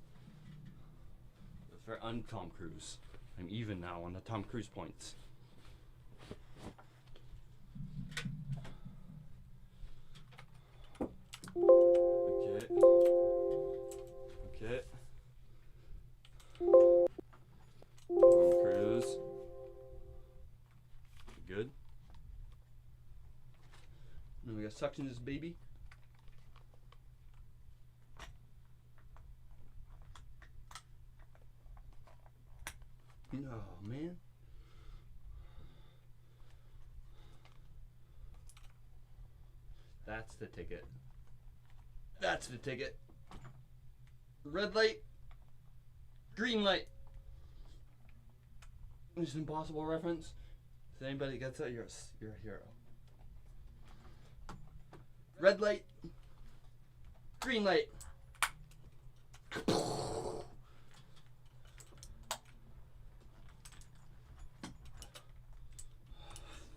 It was for un-Tom Cruise. I'm even now on the Tom Cruise points. Okay. Tom Cruise. Good. And we got suction this baby. Oh, man. That's the ticket. That's the ticket. Red light. Green light. Mission Impossible reference. If anybody gets that, you're a hero. Red light. Green light.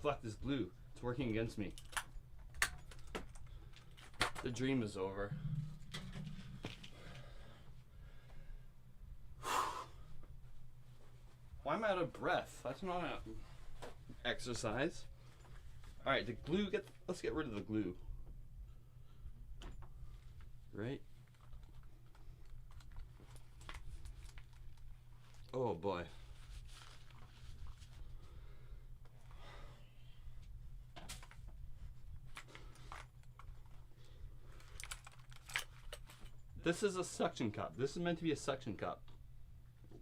Fuck this glue. It's working against me. The dream is over. Why am I out of breath? That's not an exercise. Alright, the glue, let's get rid of the glue. Right? Oh boy. This is a suction cup. This is meant to be a suction cup.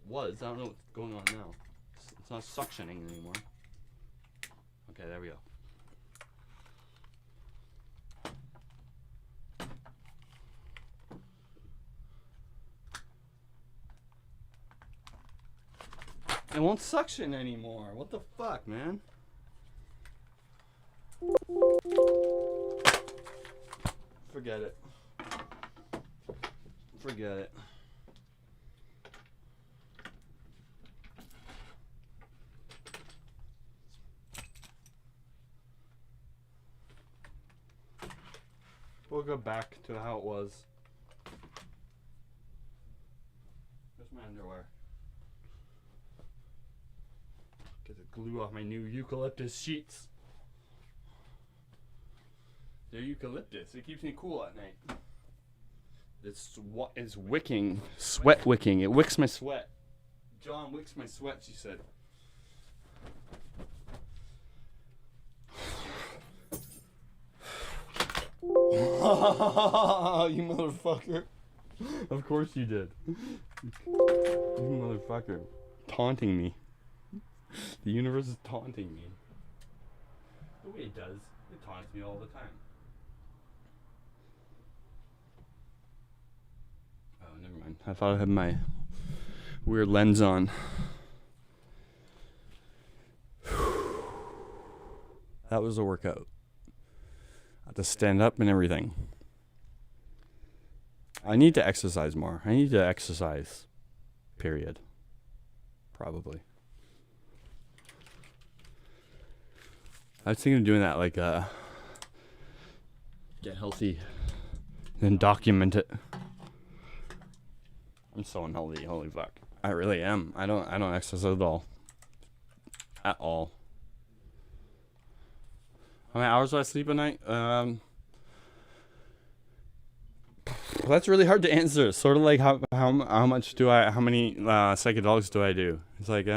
Was. I don't know what's going on now. It's not suctioning anymore. Okay, there we go. It won't suction anymore. What the fuck, man? Forget it. Forget it. We'll go back to how it was. Where's my underwear? Get the glue off my new eucalyptus sheets. They're eucalyptus. It keeps me cool at night. It's wicking, sweat wicking. It wicks my sweat. John wicks my sweat, she said. You motherfucker. Of course you did. You motherfucker. Taunting me. The universe is taunting me. The way it does. It taunts me all the time. Oh, never mind. I thought I had my weird lens on. That was a workout. I had to stand up and everything. I need to exercise more. I need to exercise. Period. Probably. I was thinking of doing that, like, get healthy, then document it. I'm so unhealthy, holy fuck. I really am. I don't exercise at all. At all. How many hours do I sleep a night? That's really hard to answer. Sort of like how much do I, how many psychedelics do I do? It's like,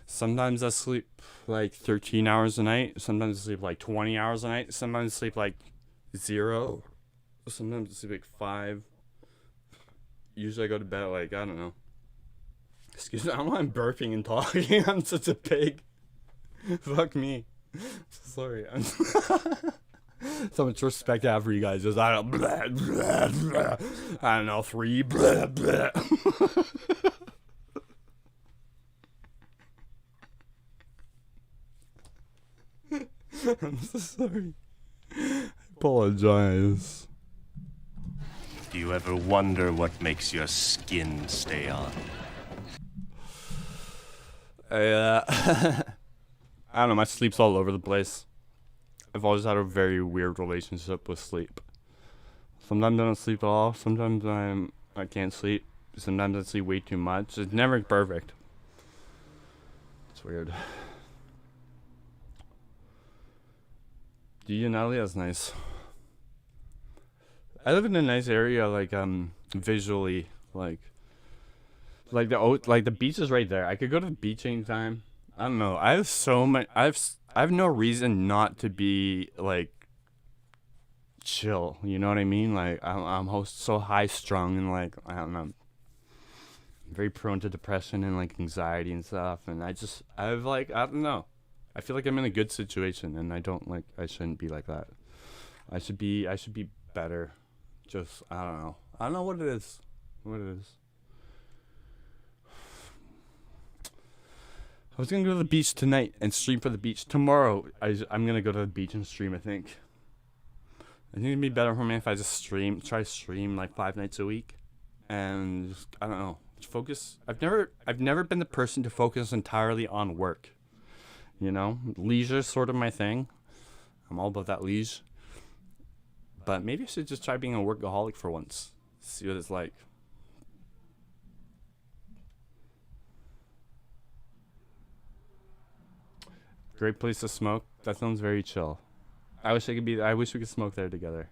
sometimes I sleep like 13 hours a night. Sometimes I sleep like 20 hours a night. Sometimes I sleep like 0. Sometimes I sleep like 5. Usually I go to bed at like, I don't know. Excuse me, I don't know why I'm burping and talking. I'm such a pig. Fuck me. Sorry. So much respect I have for you guys. Just, I don't know, 3 blah, blah. I'm so sorry. I apologize. Do you ever wonder what makes your skin stay on? I don't know, my sleep's all over the place. I've always had a very weird relationship with sleep. Sometimes I don't sleep at all. Sometimes I can't sleep. Sometimes I sleep way too much. It's never perfect. It's weird. Do you, Natalie? That's nice. I live in a nice area, like visually, like the beach is right there. I could go to the beach anytime. I don't know. I have so much. I have no reason not to be like chill. You know what I mean? Like I'm so high strung and like I don't know. I'm very prone to depression and like anxiety and stuff. And I don't know. I feel like I'm in a good situation and I shouldn't be like that. I should be better. Just I don't know. I don't know what it is. I was gonna go to the beach tonight and stream for the beach. Tomorrow, I'm gonna go to the beach and stream. I think it'd be better for me if I just try to stream like 5 nights a week, and just, I don't know, focus. I've never been the person to focus entirely on work. You know, leisure's sort of my thing. I'm all about that leisure. But maybe I should just try being a workaholic for once. See what it's like. Great place to smoke. That sounds very chill. I wish we could smoke there together.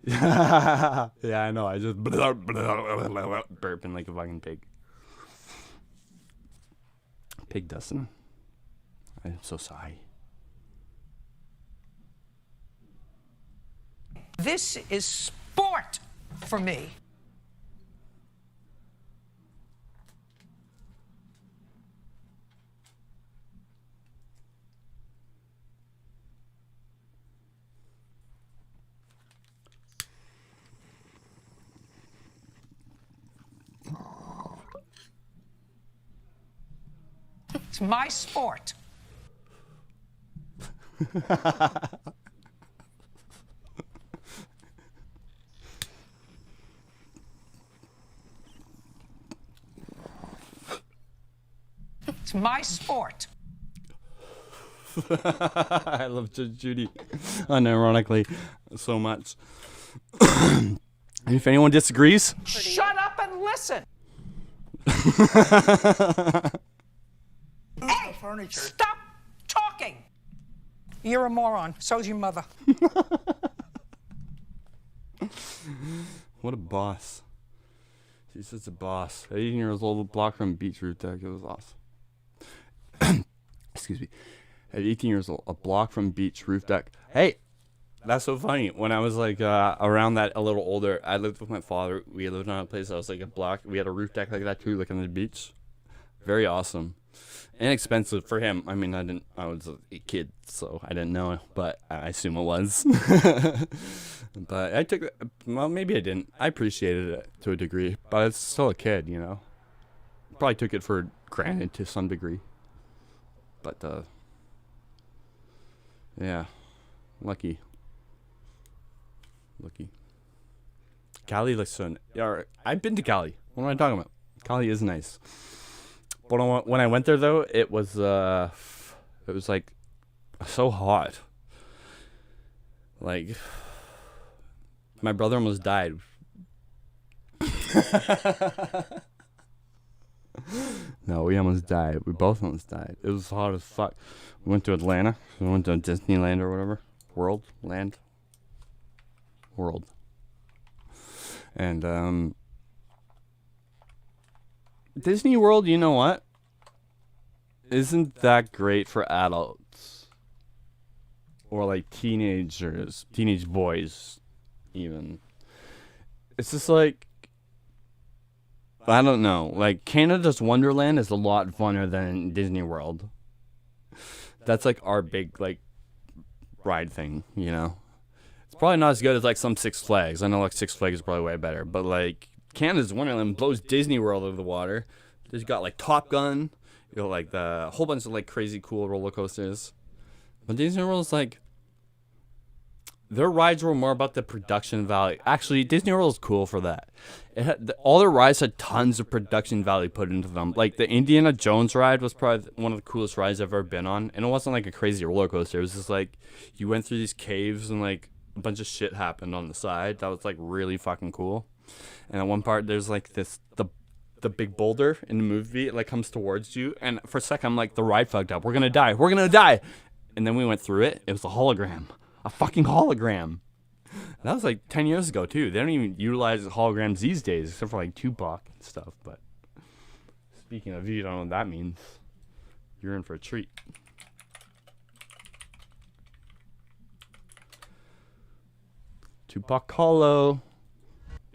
Yeah, I know. I just burping like a fucking pig. Pig Dustin. I'm so sorry. This is sport for me. It's my sport. It's my sport. I love Judy, unironically, so much. And if anyone disagrees, Shut up and listen. Hey, stop talking. You're a moron. So's your mother. what a boss. She's just a boss. At 18 years old, block from beach roof deck. It was awesome. Excuse me. At 18 years old, a block from beach roof deck. Hey, that's so funny. When I was like around that, a little older, I lived with my father. We lived on a place that was like a block. We had a roof deck like that too, like on the beach. Very awesome. Inexpensive for him. I mean, I was a kid, so I didn't know, but I assume it was. But I took, well, maybe I didn't. I appreciated it to a degree, but it's still a kid, you know. Probably took it for granted to some degree. But, yeah, lucky. Cali looks so, yeah, I've been to Cali. What am I talking about? Cali is nice. But when I went there, though, it was like so hot. Like, my brother almost died. No, we almost died. We both almost died. It was hot as fuck. We went to Atlanta. We went to Disneyland or whatever. World. And, Disney World, you know what? Isn't that great for adults. Or like teenage boys, even. It's just like, I don't know. Like, Canada's Wonderland is a lot funner than Disney World. That's like our big, like, ride thing, you know? It's probably not as good as like some Six Flags. I know like Six Flags is probably way better. But like, Canada's Wonderland blows Disney World out of the water. There's got like Top Gun, you know, like the whole bunch of like crazy cool roller coasters. But Disney World is like, their rides were more about the production value. Actually, Disney World is cool for that. All their rides had tons of production value put into them. Like the Indiana Jones ride was probably one of the coolest rides I've ever been on. And it wasn't like a crazy roller coaster. It was just like, you went through these caves and like a bunch of shit happened on the side. That was like really fucking cool. And at one part, there's like the big boulder in the movie, it like comes towards you, and for a second I'm like, the ride fucked up, we're gonna die, and then we went through it. It was a fucking hologram. That was like 10 years ago too. They don't even utilize holograms these days except for like Tupac and stuff. But speaking of, you don't know what that means, you're in for a treat. Tupac Holo.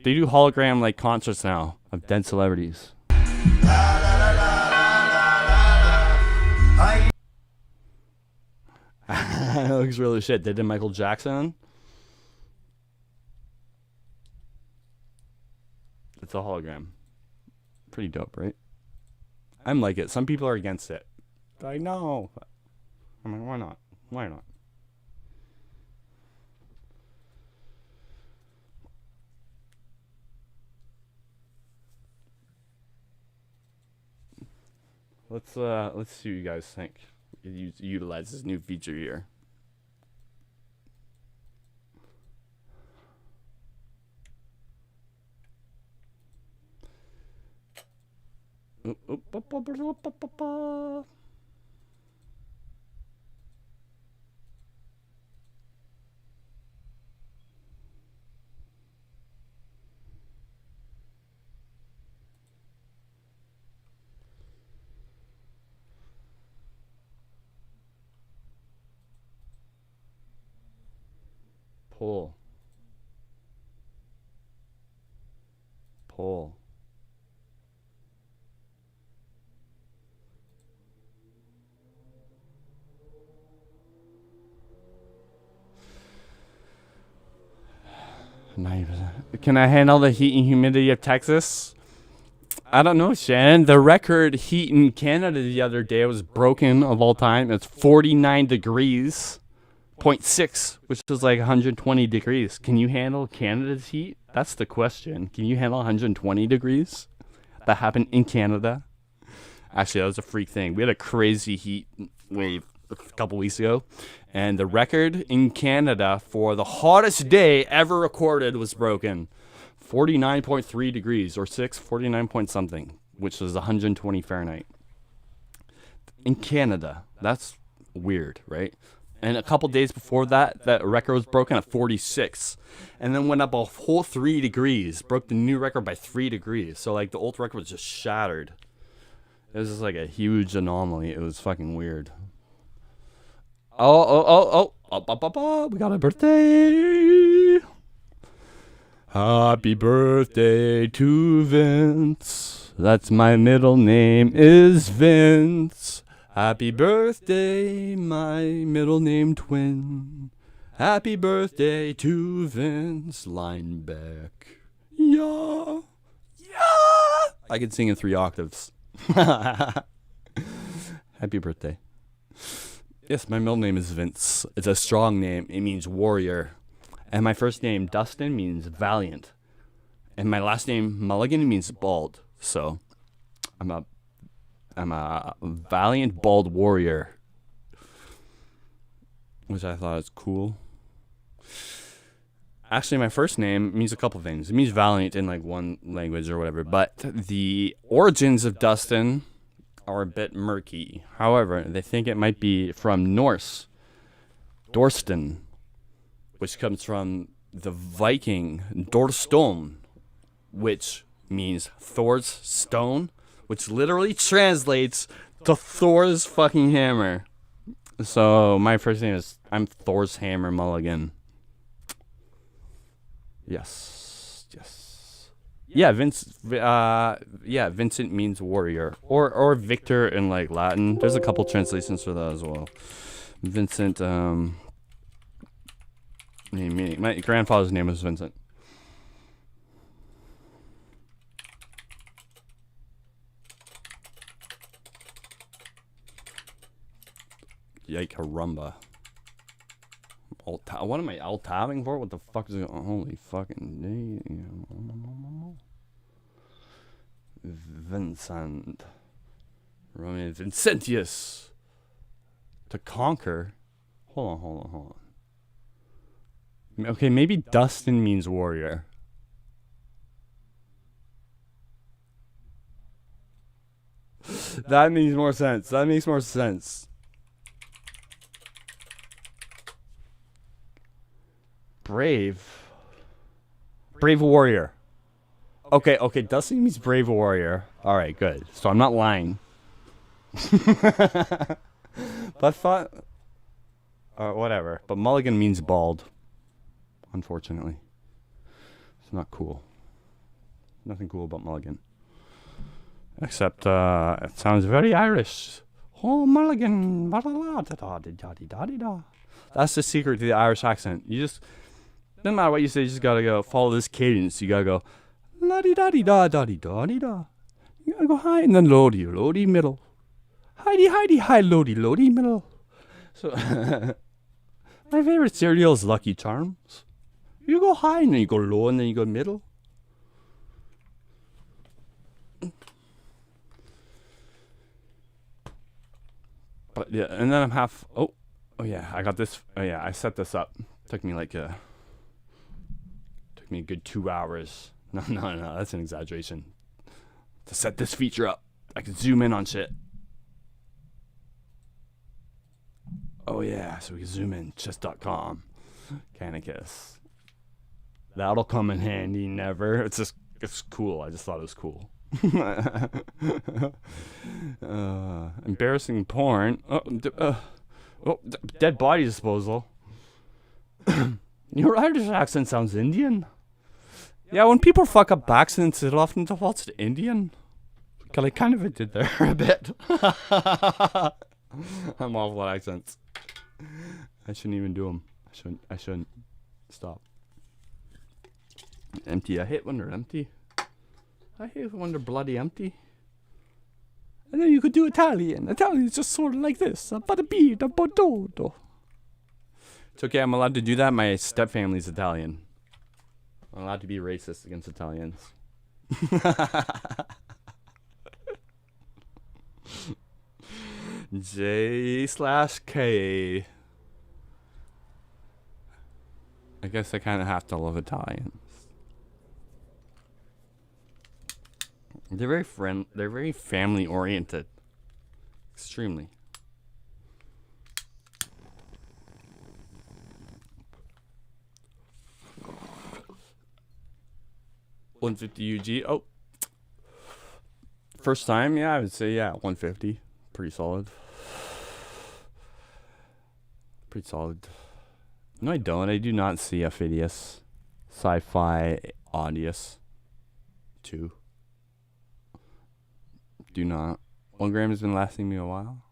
They do hologram like concerts now of dead celebrities. It looks really shit. They did Michael Jackson. It's a hologram. Pretty dope, right? I'm like it. Some people are against it. I know. I mean, why not? Why not? Let's see what you guys think. utilize this new feature here. Pull. Pull. Can I handle the heat and humidity of Texas? I don't know, Shannon. The record heat in Canada the other day was broken of all time. It's 49 degrees, 0.6, which is like 120 degrees. Can you handle Canada's heat? That's the question. Can you handle 120 degrees? That happened in Canada. Actually, that was a freak thing. We had a crazy heat wave a couple weeks ago, and the record in Canada for the hottest day ever recorded was broken. 49.3 degrees or 49 point something, which was 120 Fahrenheit. In Canada, that's weird, right? And a couple days before that, that record was broken at 46, and then went up a whole 3 degrees, broke the new record by 3 degrees. So like the old record was just shattered. It was just like a huge anomaly. It was fucking weird. Oh, we got a birthday. Happy birthday to Vince. That's my middle name is Vince. Happy birthday, my middle name twin. Happy birthday to Vince Lineback. Yeah. Yeah. I can sing in 3 octaves. Happy birthday. Yes, my middle name is Vince. It's a strong name. It means warrior. And my first name, Dustin, means valiant. And my last name, Mulligan, means bald. So I'm a valiant bald warrior, which I thought was cool. Actually, my first name means a couple things. It means valiant in like one language or whatever, but the origins of Dustin are a bit murky. However, they think it might be from Norse, Dorsten, which comes from the Viking Dorston, which means Thor's stone, which literally translates to Thor's fucking hammer. So my first name is, I'm Thor's Hammer Mulligan. Yes. Yeah, Vincent means warrior, or victor in like Latin. There's a couple translations for that as well. Vincent, meaning my grandfather's name was Vincent. Yike harumba. What am I alt-tabbing for? What the fuck is it? Holy fucking day. Vincent. Roman Vincentius. To conquer. Hold on. Okay, maybe Dustin means warrior. That makes more sense. Brave warrior. Okay, Dustin means brave warrior. Alright, good. So I'm not lying. But I thought... whatever. But Mulligan means bald. Unfortunately. It's not cool. Nothing cool about Mulligan. Except, it sounds very Irish. Oh, Mulligan. That's the secret to the Irish accent. You just... No matter what you say, you just gotta go follow this cadence. You gotta go la-di-da-di-da-da-di-da-di-da. You gotta go high and then low-de, middle. High-de, high, low-de, middle. So, my favorite cereal is Lucky Charms. You go high and then you go low and then you go middle. But yeah, and then I'm half. Oh yeah, I got this. Oh yeah, I set this up. Took me like a good 2 hours. No, that's an exaggeration. To set this feature up, I can zoom in on shit. Oh yeah, so we can zoom in. Chess.com. Canicus. That'll come in handy. Never. It's cool. I just thought it was cool. Embarrassing porn. Dead body disposal. Your Irish accent sounds Indian. Yeah, when people fuck up accents, it often defaults to Indian. Cause I kind of did there a bit. I'm awful at accents. I shouldn't even do them. I shouldn't. Stop. Empty. I hate when they're empty. I hate when they're bloody empty. And then you could do Italian. Italian is just sort of like this. Bada bee, da bododo. It's okay, I'm allowed to do that. My stepfamily's Italian. I'm allowed to be racist against Italians. J/K. I guess I kind of have to love Italians. They're very family oriented. Extremely. $150 UG. Oh. First time, yeah, I would say, yeah, 150. Pretty solid. Pretty solid. No, I don't. I do not see a Phidias. Sci-Fi Audius 2. Do not. 1 gram has been lasting me a while.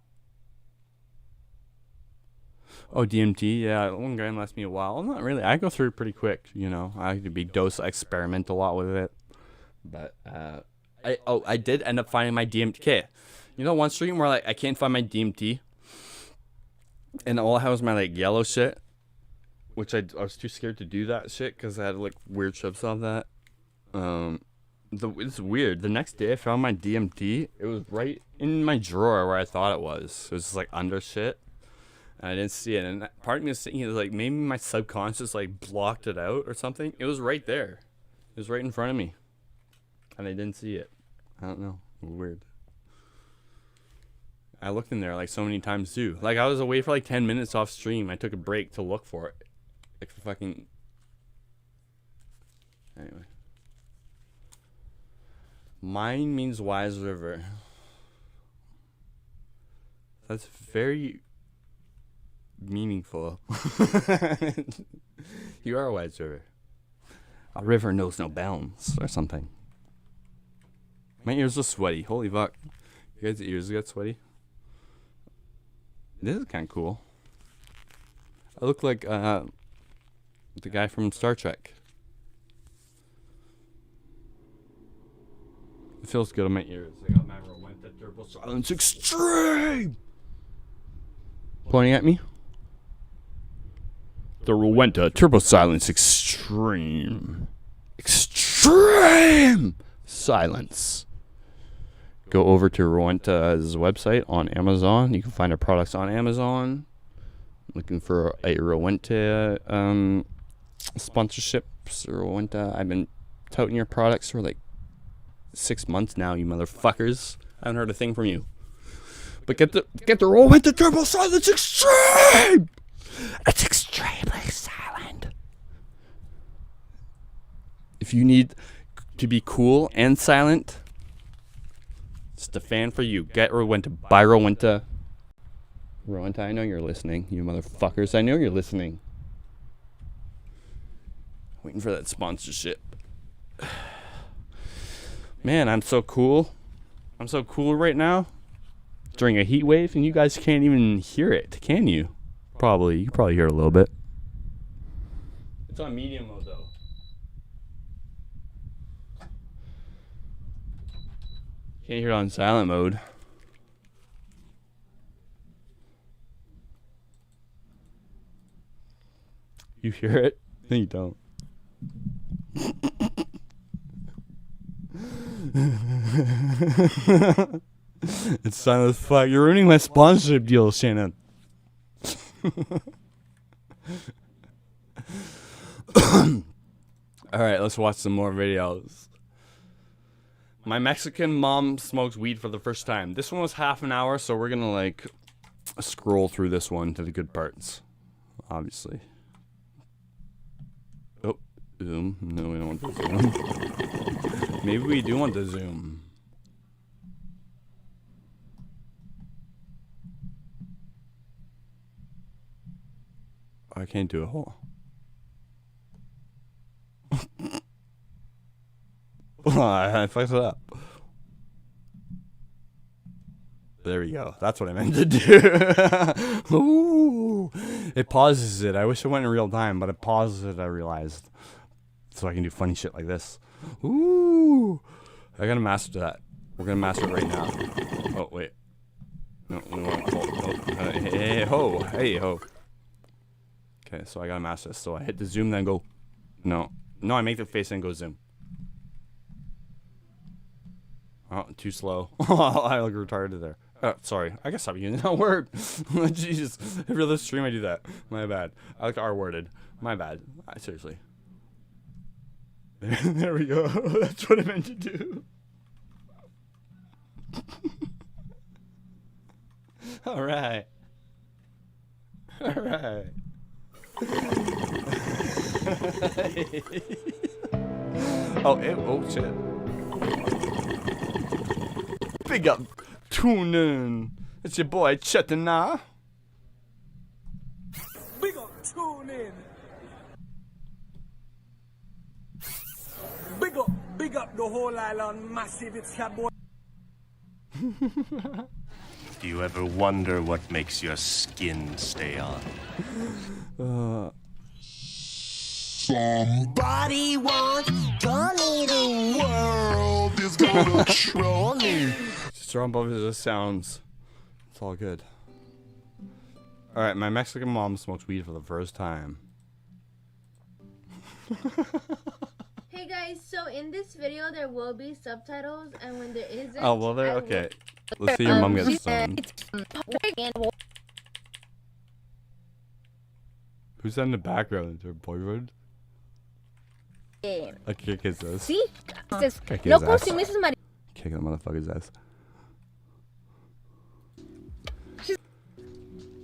Oh, DMT, yeah, 1 gram lasts me a while. Well, not really. I go through it pretty quick, you know. I like to be dose. I experiment a lot with it. But I did end up finding my DMT. You know, one stream where like I can't find my DMT, and all I have was my like yellow shit, which I was too scared to do that shit because I had like weird trips on that. It's weird. The next day I found my DMT. It was right in my drawer where I thought it was. It was just like under shit. And I didn't see it. And part of me was thinking, like, maybe my subconscious like blocked it out or something. It was right there. It was right in front of me. And I didn't see it. I don't know. Weird. I looked in there like so many times too. Like I was away for like 10 minutes off stream. I took a break to look for it. Like fucking. Anyway. Mine means wise river. That's very meaningful. You are a wise river. A river knows no bounds or something. My ears are sweaty. Holy fuck. You guys' ears get sweaty? This is kind of cool. I look like the guy from Star Trek. It feels good on my ears. I got my Rowenta Turbo Silence Extreme! Pointing at me? The Rowenta Turbo Silence Extreme. Extreme silence. Go over to Rowenta's website on Amazon. You can find our products on Amazon. Looking for a Rowenta sponsorships. Rowenta, I've been touting your products for like 6 months now, you motherfuckers. I haven't heard a thing from you. But get the Rowenta Turbo Silence Extreme! It's extremely silent. If you need to be cool and silent, it's the fan for you. Get Rowenta. Buy Rowenta. Rowenta, I know you're listening, you motherfuckers. I know you're listening. Waiting for that sponsorship. Man, I'm so cool. I'm so cool right now. During a heat wave, and you guys can't even hear it, can you? Probably. You can probably hear it a little bit. It's on medium mode, though. Can't hear it on silent mode. You hear it? No, you don't. It's silent as fuck. You're ruining my sponsorship deal, Shannon. Alright, let's watch some more videos. My Mexican mom smokes weed for the first time. This one was half an hour, so we're gonna like scroll through this one to the good parts. Obviously. Oh, zoom. No, we don't want to zoom. Maybe we do want to zoom. I can't do a whole. I fucked it up. There we go. That's what I meant to do. Ooh. It pauses it. I wish it went in real time, but it pauses it, I realized. So I can do funny shit like this. Ooh. I gotta master that. We're gonna master it right now. Oh, wait. No, we won't. Oh, hey ho. Hey ho. Okay, so I gotta master this. So I hit the zoom, then go. No. No, I make the face and go zoom. Oh, too slow. I look retarded there. Sorry. I guess I'm using that word. Jesus. Every other stream I do that. My bad. I like R-worded. My bad. Seriously. There we go. That's what I meant to do. Alright. Alright. Oh, shit. Big up tuning. It's your boy Chetina. Big up tune in. Big up the whole island massive. It's your boy. Do you ever wonder what makes your skin stay on? Somebody once told me the world is gonna troll me. Just throw both of the sounds. It's all good. Alright, my Mexican mom smokes weed for the first time. Hey guys, so in this video there will be subtitles, and when there isn't, Oh, well, there. Okay. Let's see your mom get stoned. Who's that in the background? Is her boyfriend? I kick his ass. Sí, Kick no his ass. consumís marihuana. Kick that motherfucker's ass.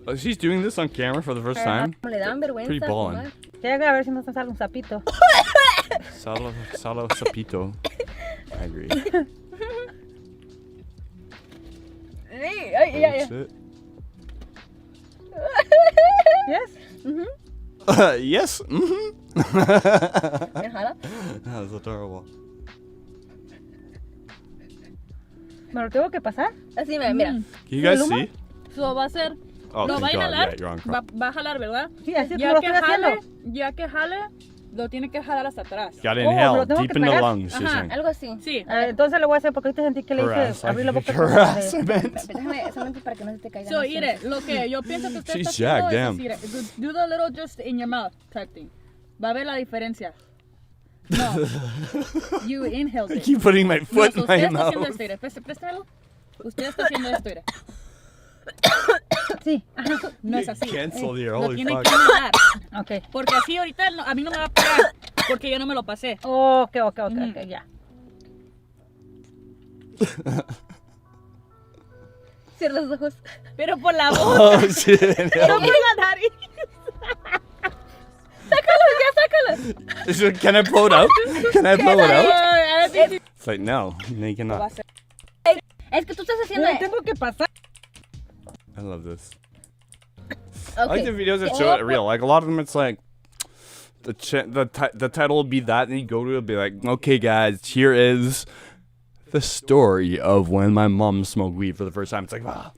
Oh, she's doing this on camera for the first time? Pretty ballin'. Llega a ver si no se sale un sapito. Salo sapito. I agree. Yeah. Shit. Yes? Yes. That was adorable. ¿Me lo tengo que pasar? Así, mira. Can you guys see? So va a ser. Oh, Lo va a thank God. inhalar. Yeah, you're on Va crop. a jalar, ¿verdad? Sí, así es como lo estoy haciendo. Ya que jale, lo tiene que jalar hasta atrás. Gotta Oh, inhale lo tengo deep que in the pegar. lungs. You're Ajá, saying. Algo así. Sí. Entonces lo voy a hacer porque ahorita sentí que le Harass. hice abrir la boca. Harass, I meant. Déjame solamente para que no se te caiga. So, mire, lo que yo pienso que usted She's está jacked, haciendo damn. es decir, do the little just in your mouth type thing. Va a ver la diferencia. No. You inhaled I it. keep putting my foot No, in my usted está mouth. haciendo esto, mire. Préstamelo. Usted está haciendo esto, mire. Sí. No es así. Cancel here, Lo holy tiene fuck. que inhalar. Ok. Porque así ahorita a mí no me va a pegar. Porque yo no me lo pasé. Ok, ya. Cierra los ojos. Pero por la boca. Oh, shit. No por la nariz. Can I blow it out? Can I blow it out? Es It's like, no. No, you cannot. Es que tú estás haciendo. Lo tengo que pasar. I love this. I like the videos that Oh, show it real. Like, a lot of them, it's like, the title will be that, and you go to it and be like, okay, guys, here is the story of when my mom smoked weed for the first time. It's like, ah,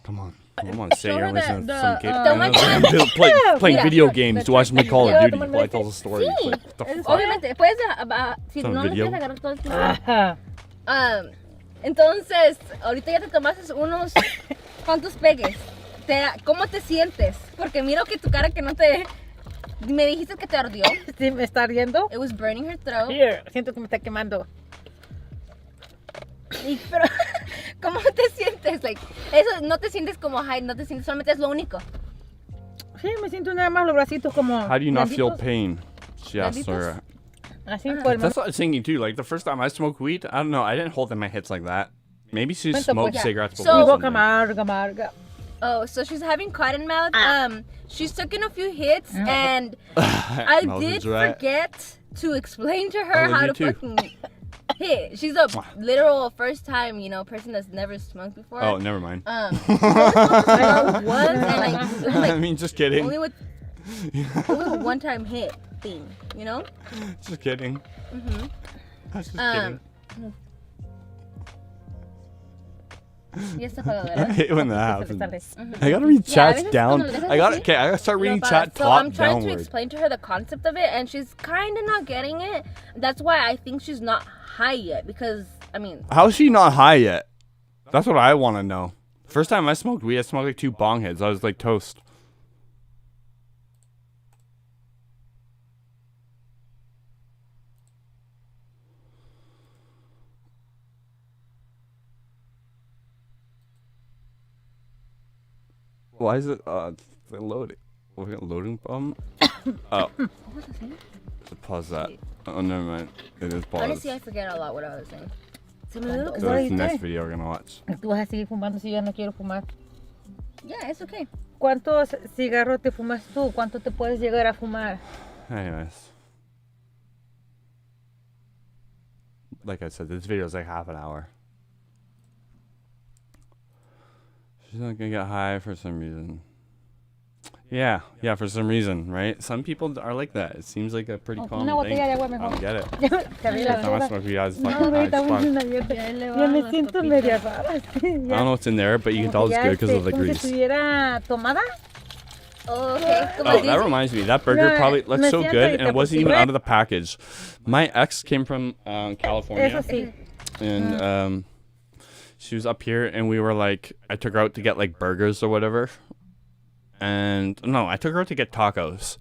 come on. I don't want to sit here and listen to some kid playing video games, watching me Call of Duty while I tell the story. It's like, what the fuck? Obviamente, puedes. Si It's on no lo video. quieres agarrar todo el tiempo. Ajá. Entonces, ahorita ya te tomaste unos. ¿Cuántos pegues? ¿Cómo te sientes? Porque miro que tu cara que no te. Me dijiste que te ardió. Sí, me está ardiendo. It was burning her throat. Here, siento que me está quemando. Pero, ¿Cómo te sientes? Like, eso, no te sientes como high, no te sientes, solamente es lo único. Sí, me siento nada más los bracitos como. How do you not feel blanditos. pain? She asked her. Así por el That's what I was thinking too. Like the first time I smoked weed, I don't know. I didn't hold in my hips like that. Maybe she Momento, smoked pues. cigarettes So- before. Mi or boca something. amarga, amarga. Oh, so she's having cotton mouth. She's taken a few hits, and I Mouth did is dry. forget to explain to her Oh, how me to too. fucking hit. She's a literal first time, person that's never smoked before. Oh, never mind. She only smoked a cigar once, and like, it was, I like mean, just kidding. only with one time hit thing, you know? Just kidding. Mhm. I was just kidding. Ya está apagado, I ¿verdad? hate when that Se le happens. sale. I gotta read Yeah, a chats veces down. cuando le dejas I gotta así, okay. I gotta start lo reading apagas. chat So top I'm trying to downward. explain to her the concept of it, and she's kind of not getting it. That's why I think she's not high yet, because I mean, How is she not high yet? That's what I want to know. First time I smoked weed, I smoked like 2 bong heads. I was like toast. Why is it loading? We're got loading problem. Oh, pause that. Oh, never mind. It is paused. honestly, I forget a lot what I was saying. Se me olvidó lo que So estaba that's the next ¿Viste? video we're gonna watch. Tú vas a seguir fumando si yo no quiero fumar. Yeah, it's okay. ¿Cuántos cigarros te fumas tú? ¿Cuánto te puedes llegar a fumar? Anyways. Like I said, this video is like half an hour. She's not gonna get high for some reason. Yeah, for some reason, right? Some people are like that. It seems like a pretty common Una thing. botella de agua I mejor. don't get it. Te abrí la Every time I boca. smoke weed, I was fucking No, high ahorita as voy a fuck. una abierta. Ya me siento media rara. I don't know what's in there, but you can tell it's good because of the Como si grease. estuviera tomada. Oh, okay. Oh, that reminds me. That burger No, probably looks so me siento good, and it ahorita wasn't even porque- out of the package. My ex came from California. Eso sí. And she was up here, and we were like, I took her out to get like burgers or whatever. And no, I took her out to get tacos.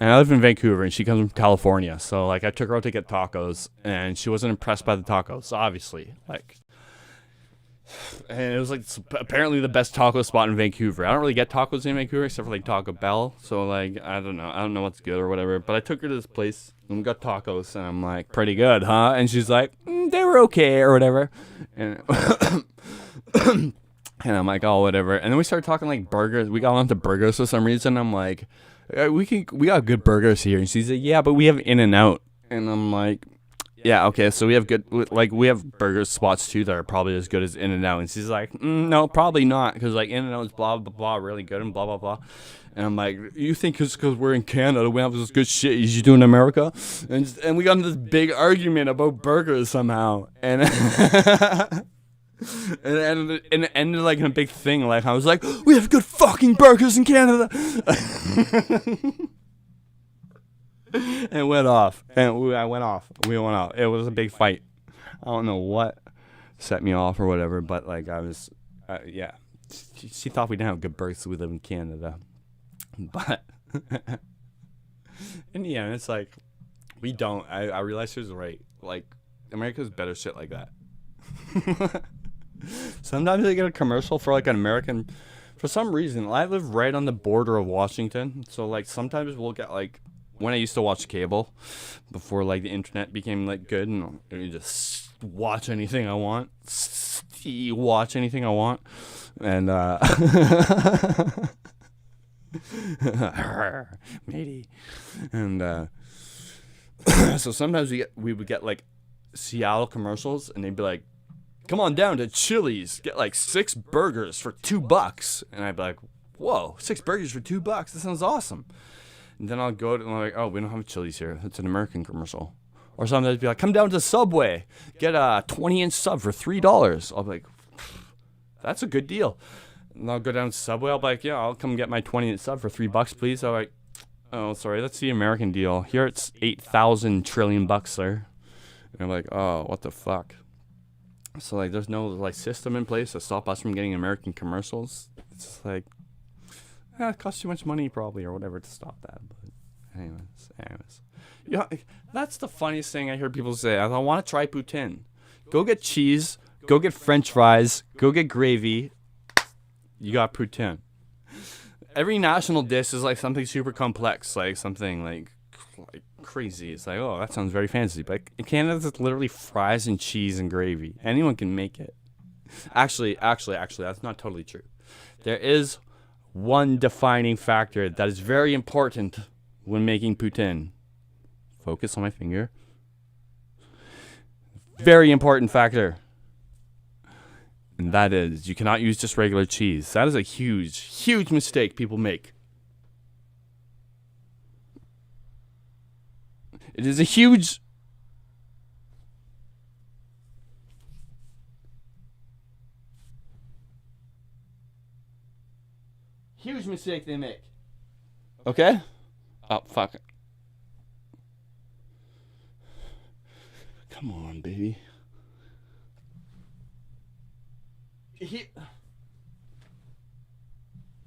And I live in Vancouver, and she comes from California. So like, I took her out to get tacos, and she wasn't impressed by the tacos, obviously. Like, and it was like apparently the best taco spot in Vancouver. I don't really get tacos in Vancouver except for like Taco Bell. So like, I don't know what's good or whatever. But I took her to this place, and we got tacos, and I'm like, pretty good, huh? And she's like, they were okay or whatever. And and I'm like, oh, whatever. And then we started talking like burgers. We got onto burgers for some reason. I'm like, we got good burgers here. And she's like, yeah, but we have In-N-Out. And I'm like, yeah, okay. So we have we have burger spots too that are probably as good as In-N-Out. And she's like, no, probably not, because like In-N-Out is blah blah blah, really good and blah blah blah. And I'm like, you think because we're in Canada we have this good shit you do in America? And we got into this big argument about burgers somehow. And and it ended like in a big thing. Like I was like, we have good fucking burgers in Canada. And it went off. And we went off. It was a big fight. I don't know what set me off or whatever, but like I was, yeah. She thought we didn't have good burgers. We live in Canada, but in the end, it's like we don't. I realized she was right. Like America's better shit like that. Sometimes they get a commercial for like an American. For some reason, I live right on the border of Washington, so like sometimes we'll get like. When I used to watch cable, before like the internet became like good, and you just watch anything I want, and matey, and so sometimes we would get like Seattle commercials, and they'd be like, "Come on down to Chili's, get like 6 burgers for $2," and I'd be like, "Whoa, 6 burgers for $2? That sounds awesome." And then I'll go to, and I'm like, oh, we don't have Chili's here. It's an American commercial. Or sometimes they'd be like, come down to Subway. Get a 20-inch sub for $3. I'll be like, that's a good deal. And I'll go down to Subway. I'll be like, yeah, I'll come get my 20-inch sub for $3, please. I'm like, oh, sorry, that's the American deal. Here it's 8,000 trillion bucks, sir. And I'm like, oh, what the fuck? So, like, there's no, like, system in place to stop us from getting American commercials. It's just like, it costs too much money probably or whatever to stop that. But anyways. Yeah, that's the funniest thing I hear people say. I want to try poutine. Go get cheese, Go get French fries. Go get gravy. You got poutine. Every national dish is like something super complex, like something like crazy. It's like, oh, that sounds very fancy. But in Canada, it's literally fries and cheese and gravy. Anyone can make it. Actually, that's not totally true. There is one defining factor that is very important when making poutine. Focus on my finger. Very important factor. And that is, you cannot use just regular cheese. That is a huge, huge mistake people make. It is a huge... huge mistake they make. Okay? Oh, fuck. Come on, baby.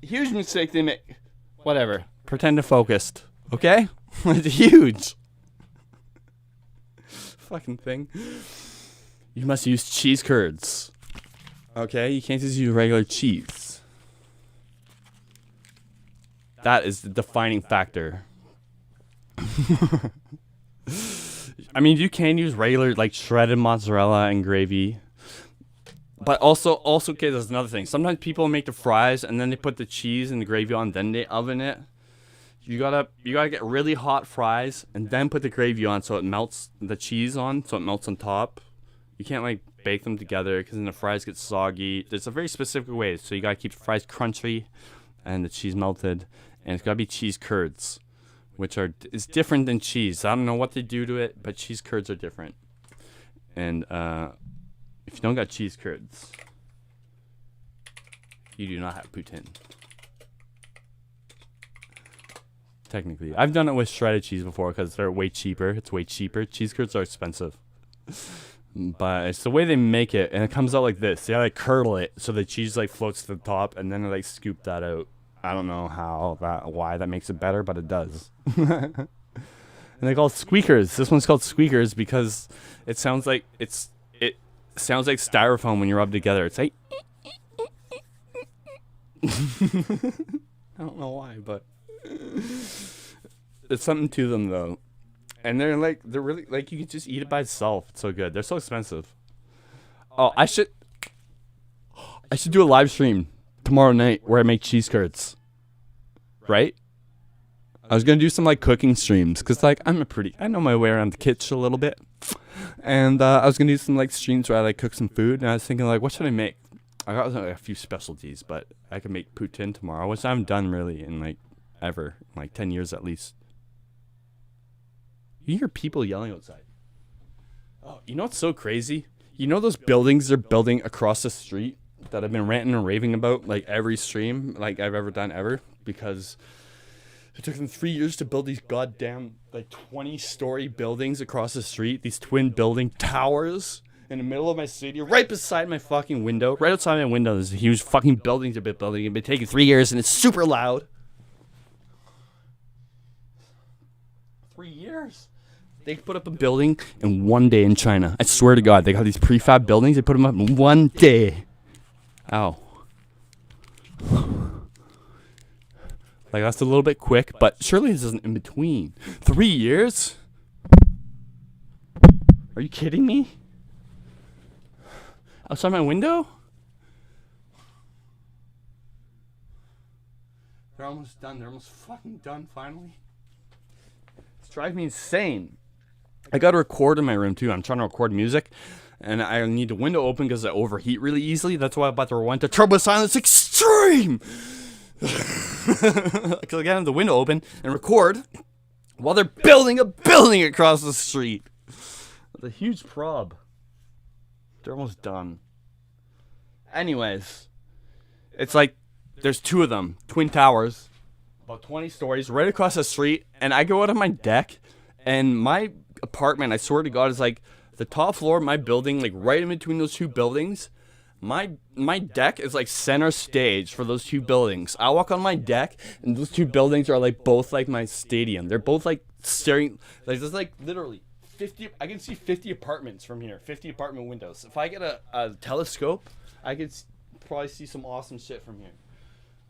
Huge mistake they make. Whatever. Pretend to focused. Okay? It's huge. Fucking thing. You must use cheese curds. Okay? You can't just use regular cheese. That is the defining factor. I mean, you can use regular, like, shredded mozzarella and gravy. But also, okay, there's another thing. Sometimes people make the fries and then they put the cheese and the gravy on, then they oven it. You gotta get really hot fries and then put the gravy on so it melts the cheese on, so it melts on top. You can't like bake them together because then the fries get soggy. There's a very specific way, so you gotta keep the fries crunchy and the cheese melted, and it's gotta be cheese curds, which is different than cheese. I don't know what they do to it, but cheese curds are different. And if you don't got cheese curds, you do not have poutine. Technically. I've done it with shredded cheese before because they're way cheaper. It's way cheaper. Cheese curds are expensive. But it's the way they make it, and it comes out like this. They like curdle it so the cheese like floats to the top, and then they like scoop that out. I don't know why that makes it better, but it does. And they call it squeakers. This one's called squeakers because it sounds like sounds like styrofoam when you rub together. It's like I don't know why, but there's something to them though. And they're really like, you can just eat it by itself. It's so good. They're so expensive. Oh, I should do a live stream tomorrow night where I make cheese curds. Right? I was gonna do some like cooking streams because like I know my way around the kitchen a little bit. And I was gonna do some like streams where I like cook some food, and I was thinking like, what should I make? I got like, a few specialties, but I could make poutine tomorrow, which I haven't done really in like ever, like 10 years at least. You hear people yelling outside. Oh, you know what's so crazy? You know those buildings they're building across the street that I've been ranting and raving about like every stream like I've ever done ever, because it took them 3 years to build these goddamn like 20-story buildings across the street. These twin building towers in the middle of my city, right beside my fucking window. Right outside my window, there's a huge fucking building they've been building. It's been taking 3 years, and it's super loud. 3 years? They put up a building in 1 day in China. I swear to God, they got these prefab buildings. They put them up in 1 day. Ow. Like, that's a little bit quick, but surely this isn't in between. 3 years? Are you kidding me? Outside my window? They're almost done. They're almost fucking done, finally. It's driving me insane. I got to record in my room, too. I'm trying to record music, and I need the window open because I overheat really easily. That's why I bought the rewind to Turbo Silence Extreme! Because I got the window open and record while they're building a building across the street. It's a huge prob. They're almost done. Anyways, it's like there's two of them, twin towers, about 20 stories, right across the street. And I go out on my deck, and my apartment, I swear to God, is like the top floor of my building, like right in between those two buildings. My deck is like center stage for those two buildings. I walk on my deck, and those two buildings are like both like my stadium. They're both like staring, like there's like literally 50. I can see 50 apartments from here. 50 apartment windows. If I get a telescope, I could probably see some awesome shit from here.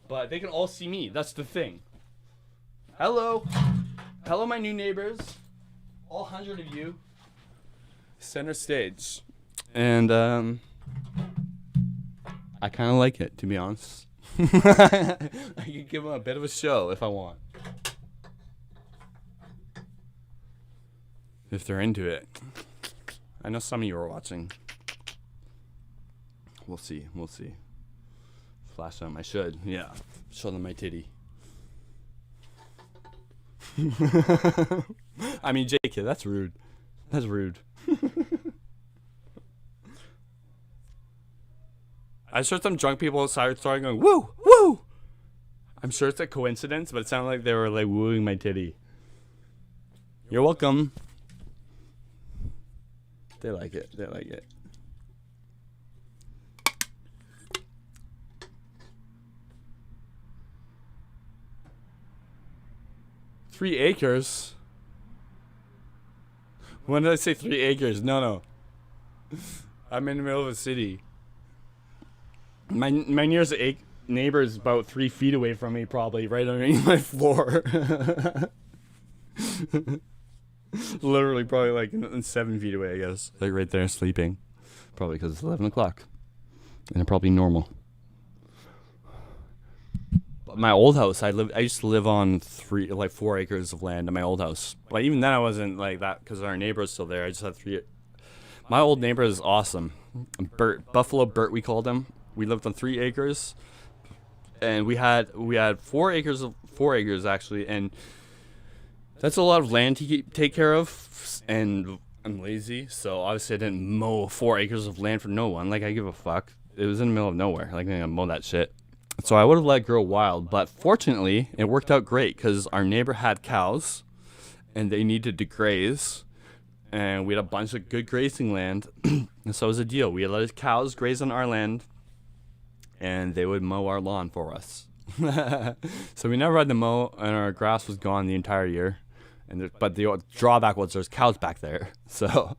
But they can all see me. That's the thing. Hello, my new neighbors. All 100 of you. Center stage, and I kind of like it, to be honest. I could give them a bit of a show if I want. If they're into it. I know some of you are watching. We'll see. Flash them. I should. Yeah. Show them my titty. I mean, JK, that's rude. That's rude. I heard some drunk people outside started going, woo, woo. I'm sure it's a coincidence, but it sounded like they were like wooing my titty. You're welcome. They like it. 3 acres? When did I say 3 acres? No. I'm in the middle of a city. My nearest neighbor is about 3 feet away from me, probably right underneath my floor. Literally, probably like 7 feet away, I guess. Like right there, sleeping. Probably because it's 11 o'clock. And probably normal. My old house, I used to live on 4 acres of land in my old house. But even then I wasn't like that because our neighbor was still there. I just had 3. My old neighbor is awesome. Buffalo Bert, we called him. We lived on 3 acres, and we had 4 acres actually, and that's a lot of land to take care of. And I'm lazy, so obviously I didn't mow 4 acres of land for no one. Like, I give a fuck. It was in the middle of nowhere. Like, I mow that shit. So I would have let it grow wild, but fortunately, it worked out great because our neighbor had cows, and they needed to graze, and we had a bunch of good grazing land, and so it was a deal. We let his cows graze on our land, and they would mow our lawn for us. So we never had to mow, and our grass was gone the entire year. But the drawback was there's cows back there, so...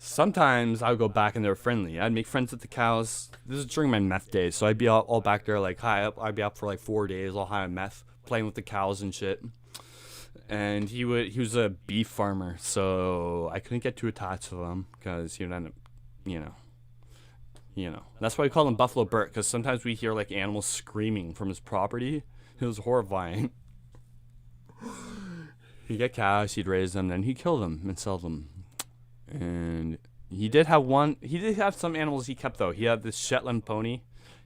Sometimes I would go back and they were friendly. I'd make friends with the cows. This is during my meth days, so I'd be all back there like high up. I'd be up for like 4 days, all high on meth, playing with the cows and shit. And he was a beef farmer, so I couldn't get too attached to him because he would end up, you know. That's why we call him Buffalo Bert, because sometimes we hear like animals screaming from his property. It was horrifying. He'd get cows, he'd raise them, then he'd kill them and sell them. And he did have some animals he kept though. He had this Shetland pony.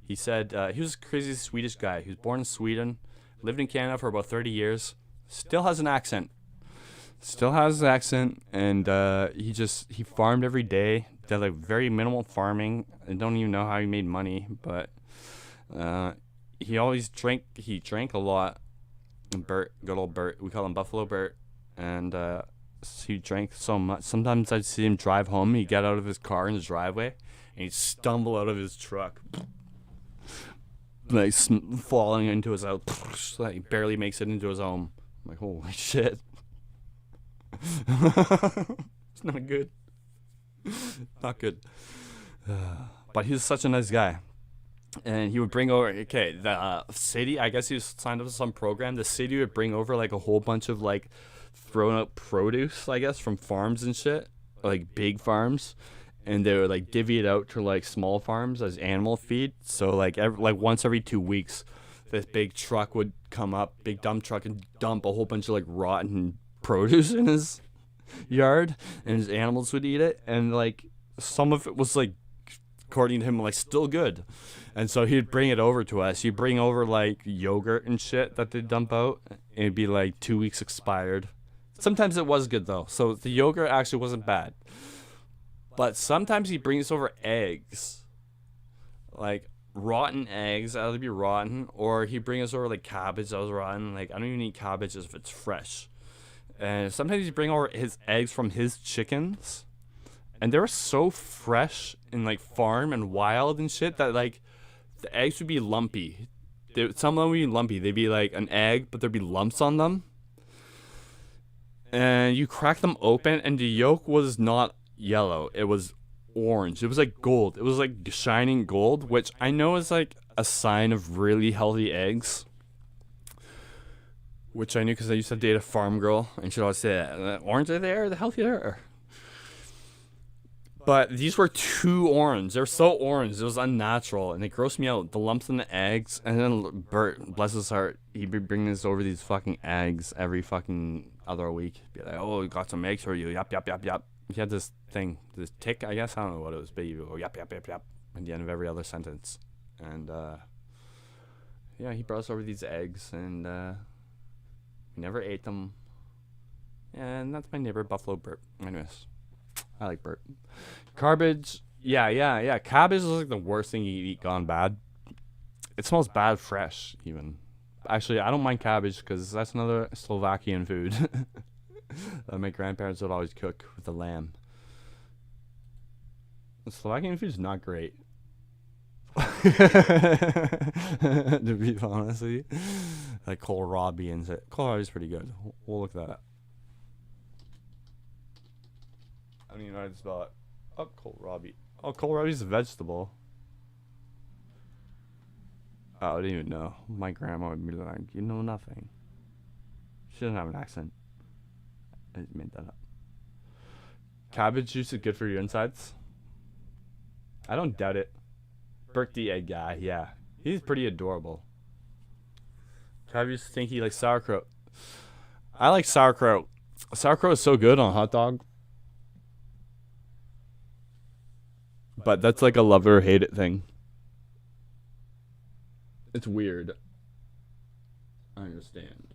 He said he was a crazy Swedish guy. He was born in Sweden, lived in Canada for about 30 years. Still has an accent. And he farmed every day. Did like very minimal farming. I don't even know how he made money, but he always drank. He drank a lot. And Bert, good old Bert, we call him Buffalo Bert, and he drank so much. Sometimes I'd see him drive home. He'd get out of his car in his driveway, and he'd stumble out of his truck, like falling into his house. Like, he barely makes it into his home. I'm like, holy shit. It's not good. Not good. But he's such a nice guy. And he would bring over, the city, I guess he was signed up to some program. The city would bring over like a whole bunch of like thrown out produce, I guess, from farms and shit, like big farms, and they would like divvy it out to like small farms as animal feed. So like once every 2 weeks, this big truck would come up, big dump truck, and dump a whole bunch of like rotten produce in his yard, and his animals would eat it. And like some of it was like, according to him, like still good. And so he'd bring it over to us. He'd bring over like yogurt and shit that they'd dump out. It'd be like 2 weeks expired. Sometimes it was good though. So the yogurt actually wasn't bad. But sometimes he brings over eggs. Like rotten eggs that would be rotten. Or he'd bring us over like cabbage that was rotten. Like, I don't even eat cabbage if it's fresh. And sometimes he'd bring over his eggs from his chickens. And they were so fresh and like farm and wild and shit that like the eggs would be lumpy. Some of them would be lumpy. They'd be like an egg, but there'd be lumps on them. And you crack them open, and the yolk was not yellow. It was orange. It was like gold. It was like shining gold, which I know is like a sign of really healthy eggs. Which I knew because I used to date a farm girl, and she'd always say, the orange are there, the healthier. But these were too orange. They were so orange. It was unnatural, and it grossed me out. The lumps in the eggs, and then Bert, bless his heart, he'd be bringing us over these fucking eggs every fucking other week. Be like, oh, we got some eggs for you. Yap, yap, yap, yap. He had this thing, this tick, I guess. I don't know what it was, but he would go, yap, yap, yap, yap, at the end of every other sentence. And, yeah, he brought us over these eggs, and, we never ate them. And that's my neighbor, Buffalo Bert. Anyways. I like Bert. Cabbage, yeah. Cabbage is like the worst thing you eat gone bad. It smells bad fresh, even. Actually, I don't mind cabbage because that's another Slovakian food that my grandparents would always cook with the lamb. The Slovakian food is not great. To be honest with you. Like kohlrabi and shit. Kohlrabi is pretty good. We'll look that up. I don't even know how to spell it. Oh, kohlrabi. Oh, kohlrabi is a vegetable. Oh, I didn't even know. My grandma would be like, you know nothing. She doesn't have an accent. I just made that up. Cabbage juice is good for your insides. I don't doubt it. Burke the egg guy, yeah. He's pretty adorable. Cabbage stinky like sauerkraut. I like sauerkraut. Sauerkraut is so good on a hot dog. But that's like a love it or hate it thing. It's weird. I understand.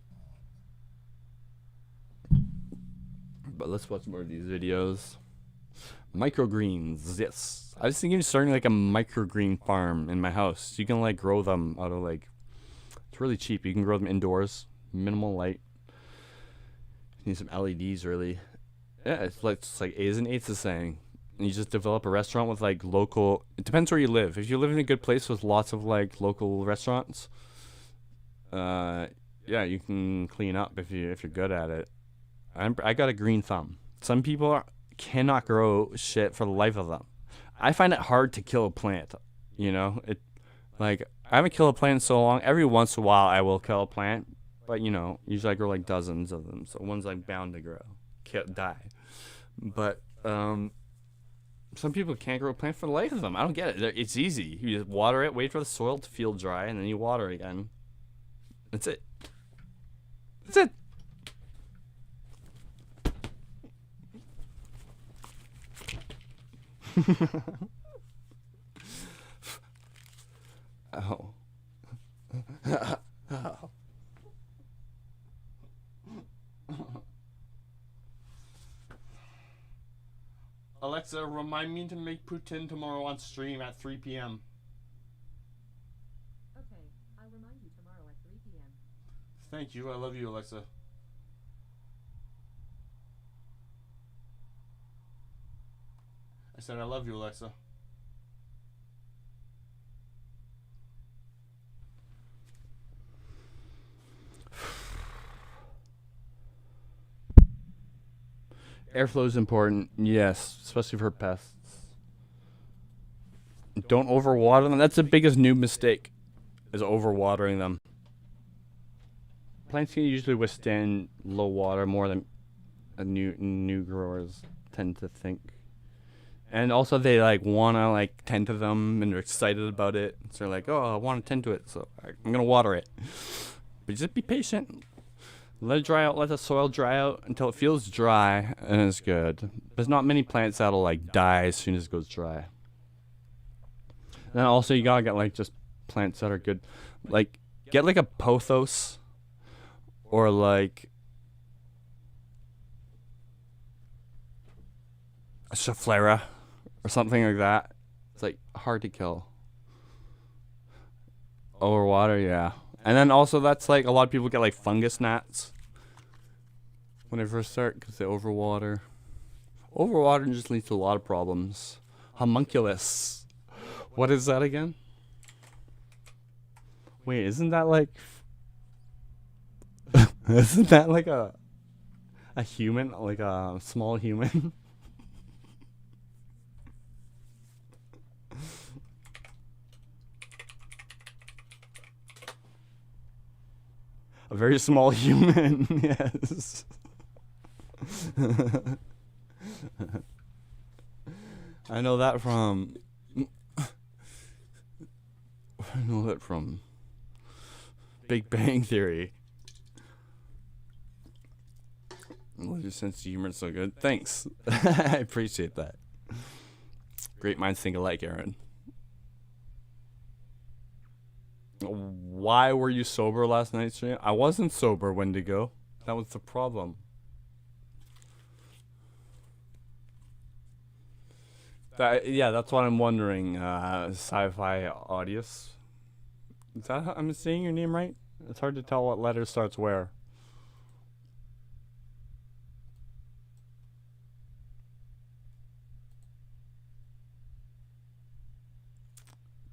But let's watch more of these videos. Microgreens, yes. I was thinking of starting like a microgreen farm in my house. You can like grow them out of like, it's really cheap. You can grow them indoors, minimal light. You need some LEDs really. Yeah, it's like A's and Eights is saying. And you just develop a restaurant with like local, it depends where you live. If you live in a good place with lots of like local restaurants, yeah, you can clean up if you're good at it. I got a green thumb. Some people cannot grow shit for the life of them. I find it hard to kill a plant, you know? It like I haven't killed a plant in so long. Every once in a while I will kill a plant, but you know, usually I grow like dozens of them. So one's like bound to grow, die. But some people can't grow a plant for the life of them. I don't get it. It's easy. You just water it, wait for the soil to feel dry, and then you water it again. That's it. That's it. Oh. Oh. Alexa, remind me to make poutine tomorrow on stream at 3 p.m. Okay, I'll remind you tomorrow at 3 p.m. Thank you. I love you, Alexa. I said I love you, Alexa. Airflow is important, yes, especially for pests. Don't overwater them. That's the biggest new mistake, is overwatering them. Plants can usually withstand low water more than new growers tend to think. And also they like wanna like tend to them and they're excited about it. So they're like, oh, I want to tend to it, so I'm gonna water it. But just be patient. Let it dry out, let the soil dry out until it feels dry, and it's good. There's not many plants that'll like die as soon as it goes dry. Then also you gotta get like just plants that are good. Like get like a pothos or like a Schefflera or something like that. It's like hard to kill. Overwater, yeah. And then also that's like a lot of people get like fungus gnats when they first start because they overwater. Overwatering just leads to a lot of problems. Homunculus. What is that again? Wait, isn't that like... isn't that like a A human, like a small human. A very small human, yes. I know that from. I know that from Big Bang Theory. Well, your sense of humor is so good. Thanks. I appreciate that. Great minds think alike, Aaron. Why were you sober last night, stream? I wasn't sober, Wendigo. That was the problem. Yeah, that's what I'm wondering. Sci-fi Audius. Is that how I'm saying your name right? It's hard to tell what letter starts where.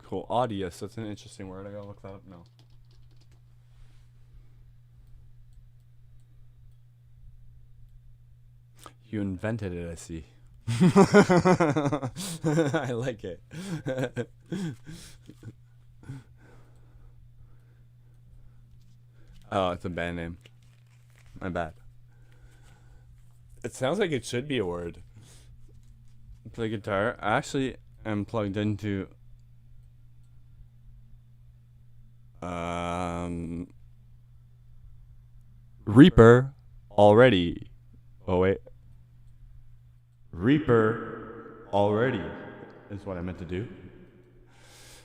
Cool. Audius. That's an interesting word. I gotta look that up now. You invented it, I see. I like it. Oh, it's a band name. My bad. It sounds like it should be a word. Play guitar. I actually am plugged into Reaper already. Oh wait. Reaper already is what I meant to do.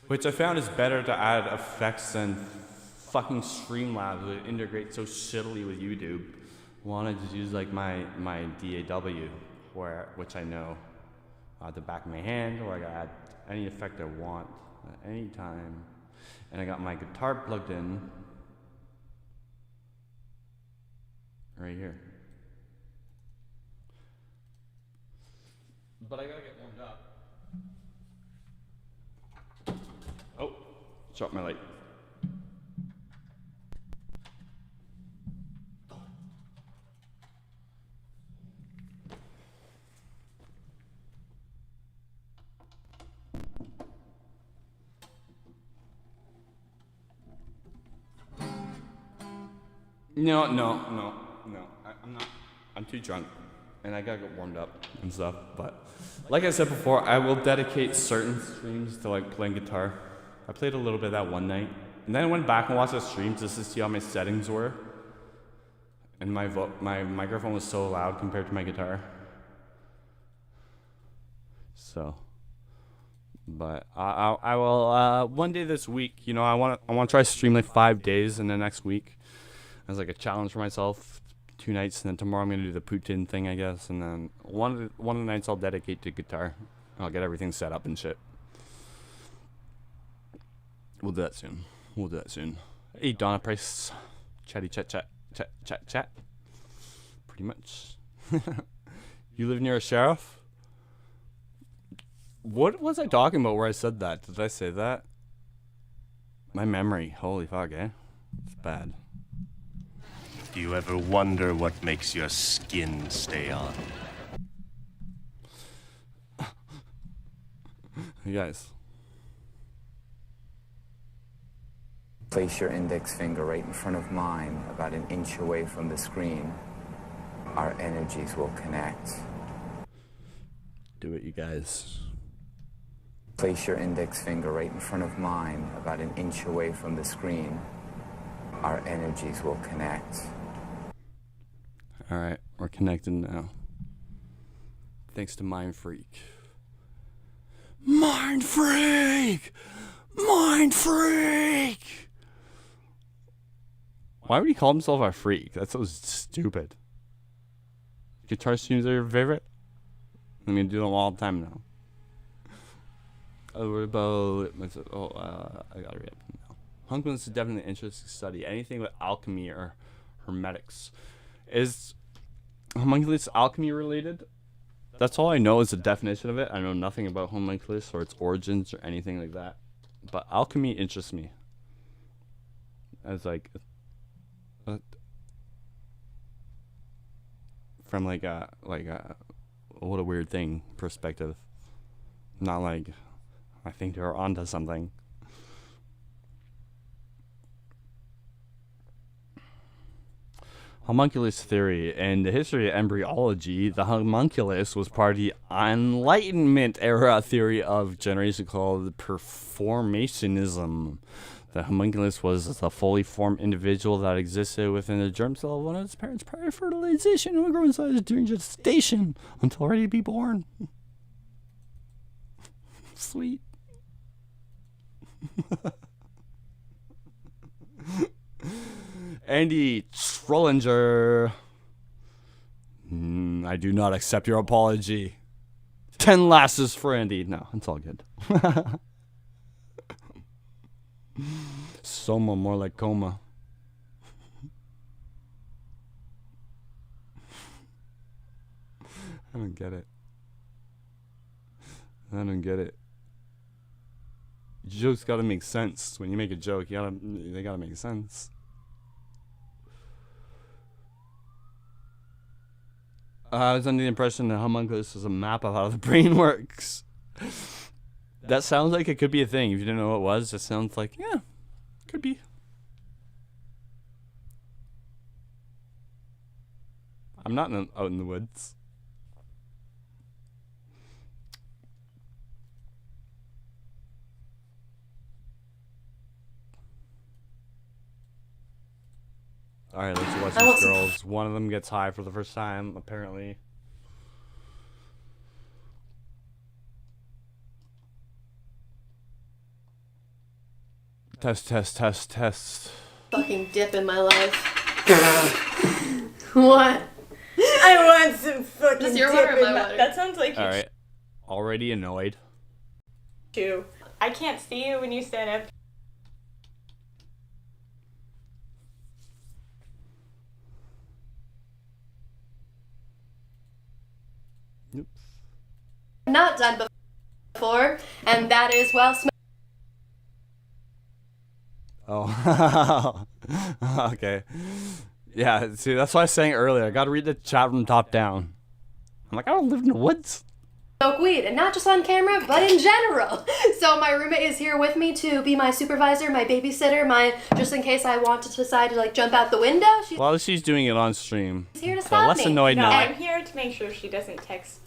Which I found is better to add effects than fucking Streamlabs would integrate so shittily with YouTube. Wanted to use like my DAW, which I know at the back of my hand, or I can add any effect I want at any time. And I got my guitar plugged in right here. But I gotta get warmed up. Oh, dropped my light. No. I'm not. I'm too drunk, and I gotta get warmed up and stuff. But like I said before, I will dedicate certain streams to like playing guitar. I played a little bit of that one night, and then I went back and watched the streams just to see how my settings were. And my microphone was so loud compared to my guitar. So, but I will one day this week. You know, I want to try to stream like 5 days in the next week as like a challenge for myself. 2 nights, and then tomorrow I'm gonna do the Putin thing, I guess, and then one of the nights I'll dedicate to guitar. I'll get everything set up and shit. We'll do that soon. Hey, Donna Price, chat. Pretty much. You live near a sheriff? What was I talking about where I said that? Did I say that? My memory, holy fuck, eh? It's bad. Do you ever wonder what makes your skin stay on? You guys. Place your index finger right in front of mine, about an inch away from the screen. Our energies will connect. Do it, you guys. Place your index finger right in front of mine, about an inch away from the screen. Our energies will connect. Alright, we're connected now. Thanks to Mind Freak. Mind Freak! Mind Freak! Why would he call himself a freak? That's so stupid. Guitar streams are your favorite? I'm gonna do them all the time now. Oh, what about myself? I gotta read up now. Hunkman's is definitely an interesting study. Anything with alchemy or hermetics. Is homunculus alchemy related? That's all I know is the definition of it. I know nothing about homunculus or its origins or anything like that. But alchemy interests me. As like from like a what a weird thing perspective. Not like I think they're onto something. Homunculus theory. In the history of embryology, the homunculus was part of the Enlightenment era theory of generation called performationism. The homunculus was a fully formed individual that existed within the germ cell of one of its parents prior to fertilization and would grow in size during gestation until ready to be born. Sweet. Andy Trollinger. I do not accept your apology. 10 lasses for Andy. No, it's all good. Soma, more like coma. I don't get it. I don't get it. Jokes gotta make sense. When you make a joke, they gotta make sense. I was under the impression that homunculus is a map of how the brain works. That sounds like it could be a thing. If you didn't know what it was, it sounds like, yeah, could be. I'm not out in the woods. Alright, let's watch these girls. One of them gets high for the first time, apparently. Test, test, test, test. Fucking dip in my life. What? I want some fucking Does your dip water or in my my water? That sounds like Alright. Already annoyed. you. I can't see you when you stand up. Not done before, and that is well Oh. Okay. Yeah, see, that's what I was saying earlier. I gotta read the chat from top down. I'm like, I don't live in the woods. smoke weed, and not just on camera, but in general. So my roommate is here with me to be my supervisor, my babysitter, just in case I want to decide to like jump out the window. Well, she's doing it on stream. She's here to So stop less me. annoyed No, now. I'm here to make sure she doesn't text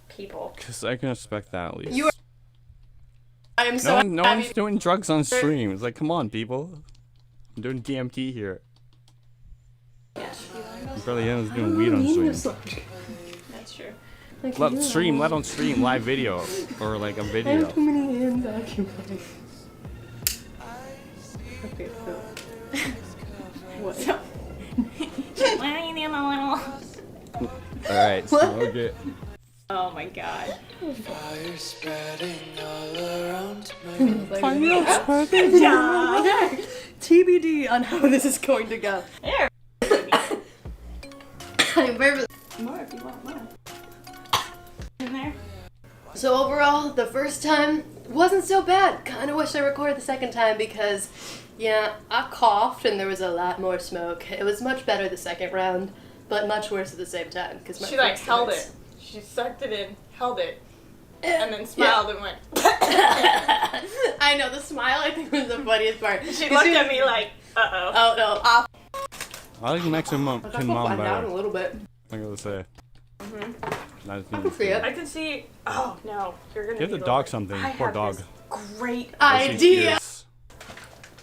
people. Because I can expect that at least. You are. I am so no happy. one's doing drugs on stream. It's like, come on, people. I'm doing DMT here. Barely anyone's doing weed on stream. That's true. Let on stream live video or like a I video. have too many hands occupied. Okay, so. What? Why are you the other one? Alright, smoke it. Oh my god. Fire spreading all around Yeah. TBD on how this is going to go. There. I'm very. More if you want more. In there. So overall, the first time wasn't so bad. Kind of wish I recorded the second time because, yeah, I coughed and there was a lot more smoke. It was much better the second round, but much worse at the same time because my She like throat held hurts. it. She sucked it in, held it, and then smiled and went. I know, the smile I think was the funniest part. She looked at me like, uh-oh. Oh no, off. I like Mexican mom I can find out better. a little bit. I gotta say. Nice I can see it. I can see. Oh no, you're gonna. Give be the dog over. something. I Poor have dog. this great idea.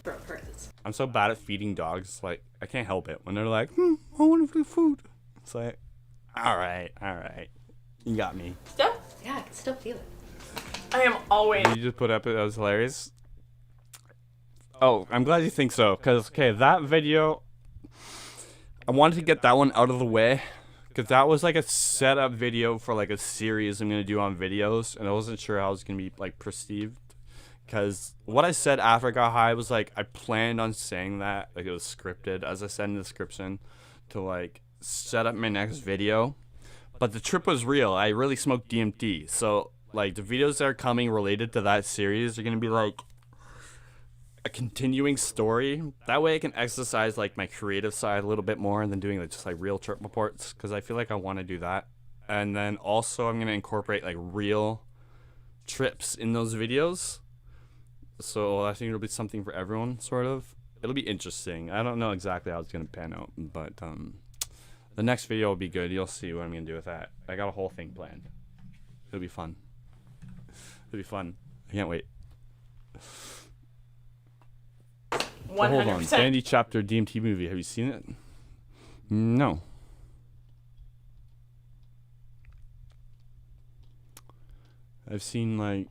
Bro, hurts. I'm so bad at feeding dogs. Like, I can't help it. When they're like, I want to food. It's like, alright. You got me. Still? Yeah, I can still feel it. I am always. You just put up it. That was hilarious. Oh, I'm glad you think so. Because, okay, that video, I wanted to get that one out of the way. Because that was like a setup video for like a series I'm going to do on videos. And I wasn't sure how it was going to be like perceived. Because what I said after I got high was like, I planned on saying that. Like it was scripted, as I said in the description, to like set up my next video. But the trip was real. I really smoked DMT. So like the videos that are coming related to that series are going to be like, a continuing story. That way I can exercise like my creative side a little bit more than doing like just like real trip reports, because I feel like I want to do that. And then also I'm gonna incorporate like real trips in those videos. So I think it'll be something for everyone, sort of. It'll be interesting. I don't know exactly how it's gonna pan out, but the next video will be good. You'll see what I'm gonna do with that. I got a whole thing planned. It'll be fun. It'll be fun. I can't wait. 100%. So hold on. Bandy Chapter DMT movie. Have you seen it? No. I've seen like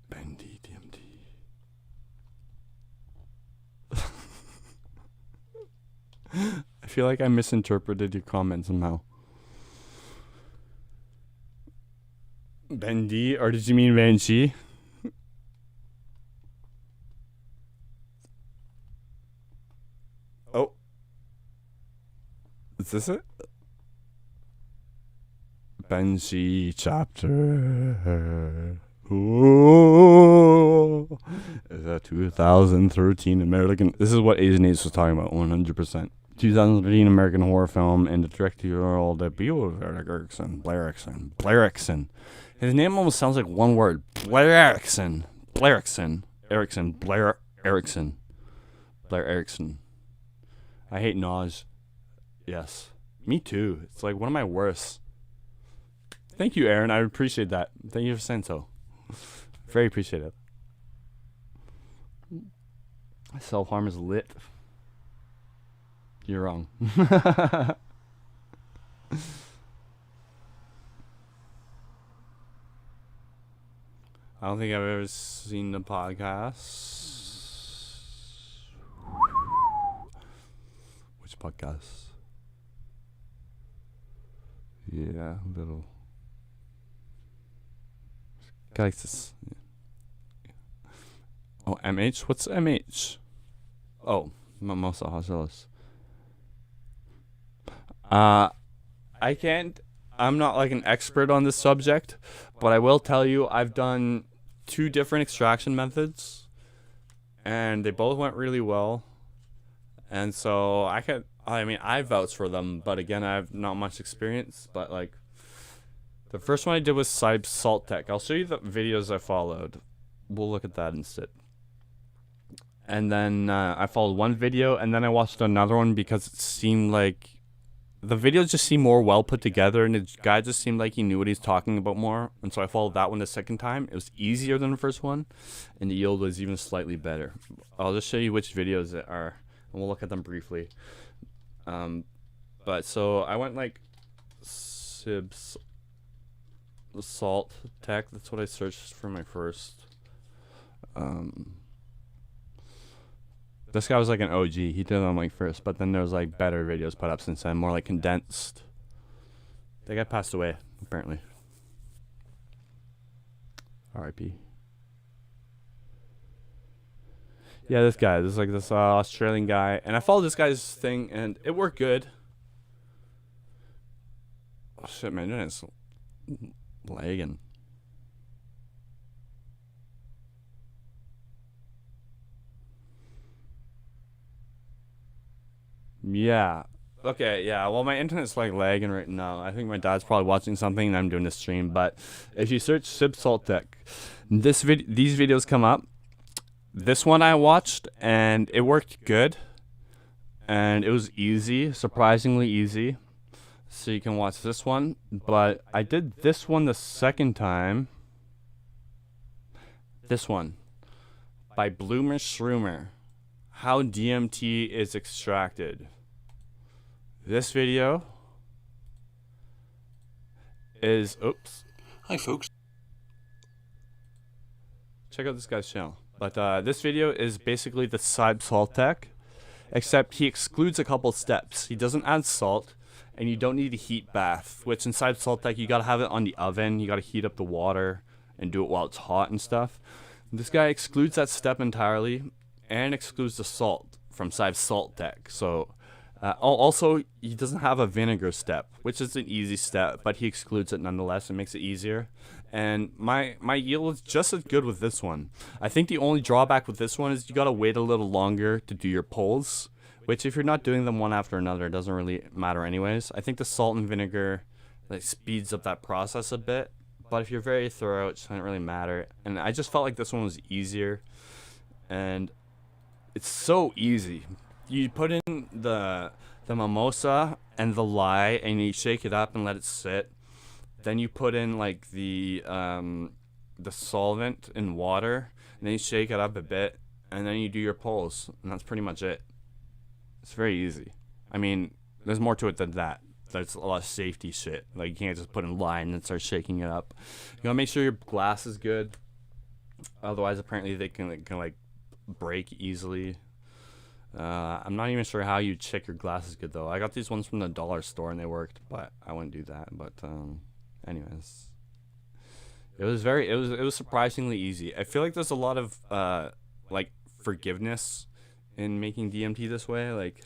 Bandy DMT. I feel like I misinterpreted your comment somehow. Bendy, or did you mean Banshee? Oh. Is this it? Banshee chapter. Ooh. Is a 2013 American. This is what Asian Ace was talking about, 100%. 2013 American horror film and the directorial debut of Blair Erickson. His name almost sounds like one word. Blair Erickson. Blair Erickson. I hate Naj. Yes. Me too. It's like one of my worst. Thank you, Aaron. I appreciate that. Thank you for saying so. Very appreciative. Self-harm is lit. You're wrong. I don't think I've ever seen the podcast. Which podcast? Yeah, little. Guys, oh, MH? What's MH? Oh, Mimosa Hostalis. I'm not like an expert on this subject, but I will tell you I've done 2 different extraction methods and they both went really well. And so I vouch for them, but again, I have not much experience, but like the first one I did was Salt Tech. I'll show you the videos I followed. We'll look at that instead. And then I followed one video and then I watched another one because it seemed like the videos just seemed more well put together and the guy just seemed like he knew what he's talking about more. And so I followed that one the second time. It was easier than the first one and the yield was even slightly better. I'll just show you which videos it are and we'll look at them briefly. But so I went like Sibs Salt Tech. That's what I searched for my first. This guy was like an OG. He did them like first, but then there was like better videos put up since then, more like condensed. That guy passed away, apparently. R.I.P. Yeah, this guy. This is like this Australian guy, and I followed this guy's thing, and it worked good. Oh shit, man, it's lagging. Yeah. Okay, yeah. Well, my internet's like lagging right now. I think my dad's probably watching something and I'm doing the stream. But if you search Sib Salt Tech, these videos come up. This one I watched and it worked good. And it was easy, surprisingly easy. So you can watch this one. But I did this one the second time. This one. By Bloomer Shroomer. How DMT is extracted. This video is, oops. Hi folks. Check out this guy's channel. But this video is basically the Sib Salt Tech, except he excludes a couple steps. He doesn't add salt, and you don't need a heat bath, which in Sib Salt Tech, you gotta have it on the oven. You gotta heat up the water and do it while it's hot and stuff. This guy excludes that step entirely and excludes the salt from Sib Salt Tech. So Also, he doesn't have a vinegar step, which is an easy step, but he excludes it nonetheless. It makes it easier. And my yield is just as good with this one. I think the only drawback with this one is you gotta wait a little longer to do your pulls, which if you're not doing them one after another, it doesn't really matter anyways. I think the salt and vinegar like speeds up that process a bit, but if you're very thorough, it doesn't really matter. And I just felt like this one was easier, and it's so easy. You put in the mimosa and the lye, and you shake it up and let it sit. Then you put in like the solvent in water, and then you shake it up a bit, and then you do your pulls, and that's pretty much it. It's very easy. I mean, there's more to it than that. There's a lot of safety shit. Like, you can't just put in lye and then start shaking it up. You gotta make sure your glass is good. Otherwise, apparently they can like break easily. I'm not even sure how you check your glasses good though. I got these ones from the dollar store and they worked, but I wouldn't do that. But anyways, it was surprisingly easy. I feel like there's a lot of like forgiveness in making DMT this way. Like,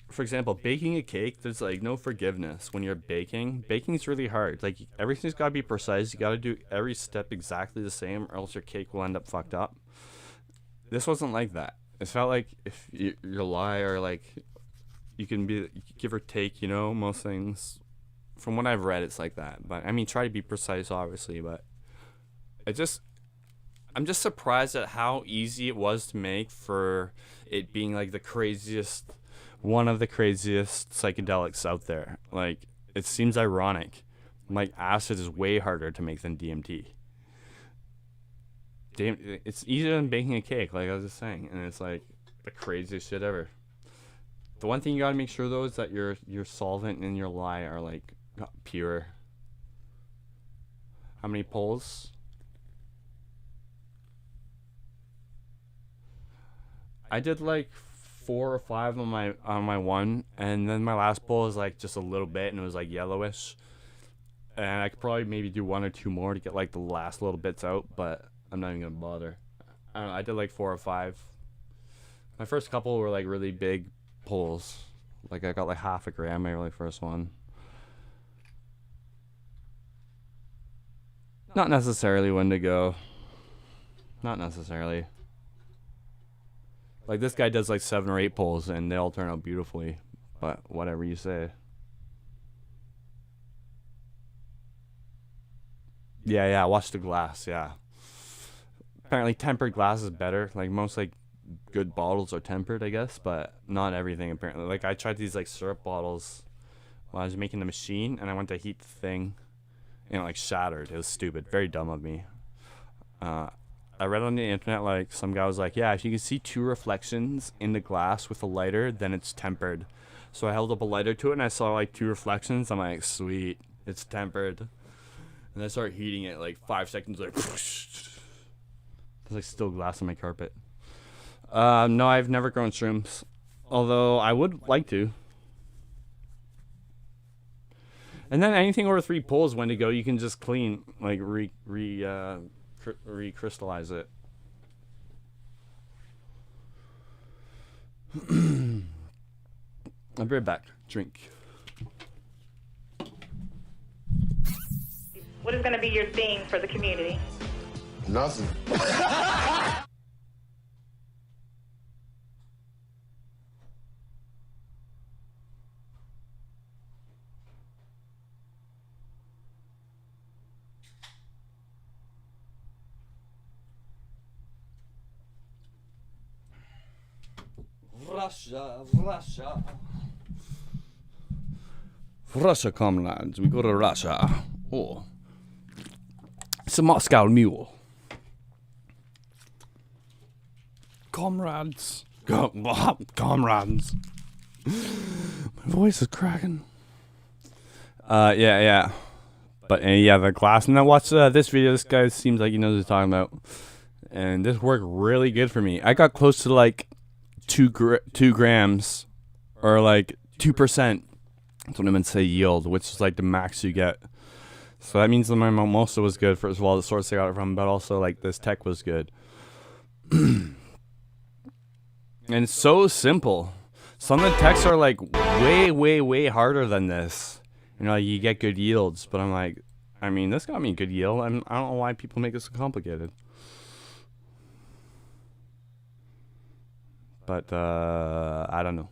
for example, baking a cake, there's like no forgiveness when you're baking. Baking's really hard. Like, everything's got to be precise. You got to do every step exactly the same, or else your cake will end up fucked up. This wasn't like that. It felt like if your lye, or like you can be give or take, you know, most things. From what I've read, it's like that. But I mean, try to be precise, obviously. But I'm just surprised at how easy it was to make for it being like one of the craziest psychedelics out there. Like, it seems ironic. Like, acid is way harder to make than DMT. It's easier than baking a cake, like I was just saying, and it's like the craziest shit ever. The one thing you gotta make sure though is that your solvent and your lye are like pure. How many pulls? I did like 4 or 5 on my one, and then my last pull was like just a little bit, and it was like yellowish. And I could probably maybe do 1 or 2 more to get like the last little bits out, but I'm not even gonna bother. I don't know, I did like 4 or 5. My first couple were like really big pulls. Like, I got like half a gram my really first one. Not necessarily Wendigo. Not necessarily. Like, this guy does like 7 or 8 pulls and they all turn out beautifully. But whatever you say. Yeah, watch the glass, yeah. Apparently tempered glass is better. Like, most like good bottles are tempered, I guess, but not everything apparently. Like, I tried these like syrup bottles while I was making the machine, and I went to heat the thing, and it like shattered. It was stupid, very dumb of me. I read on the internet, like, some guy was like, yeah, if you can see 2 reflections in the glass with a lighter, then it's tempered. So I held up a lighter to it, and I saw like 2 reflections. I'm like, sweet, it's tempered. And I started heating it, like 5 seconds later. There's like still glass on my carpet. No, I've never grown shrooms, although I would like to. And then anything over 3 pulls, Wendigo, you can just clean, like recrystallize it. I'll be right back. Drink. What is going to be your theme for the community? Nothing. Russia, comrades. We go to Russia. Oh. It's a Moscow mule. Comrades. Comrades. My voice is cracking. Yeah. But yeah, the glass. And then watch this video. This guy seems like he knows what he's talking about. And this worked really good for me. I got close to like 2 grams, or like 2%. That's what I meant to say, yield, which is like the max you get. So that means that my mimosa was good, first of all, the source I got it from, but also like this tech was good. And it's so simple. Some of the texts are like way harder than this. You know, you get good yields, but I'm like, I mean, this got me a good yield. I don't know why people make it so complicated. But I don't know.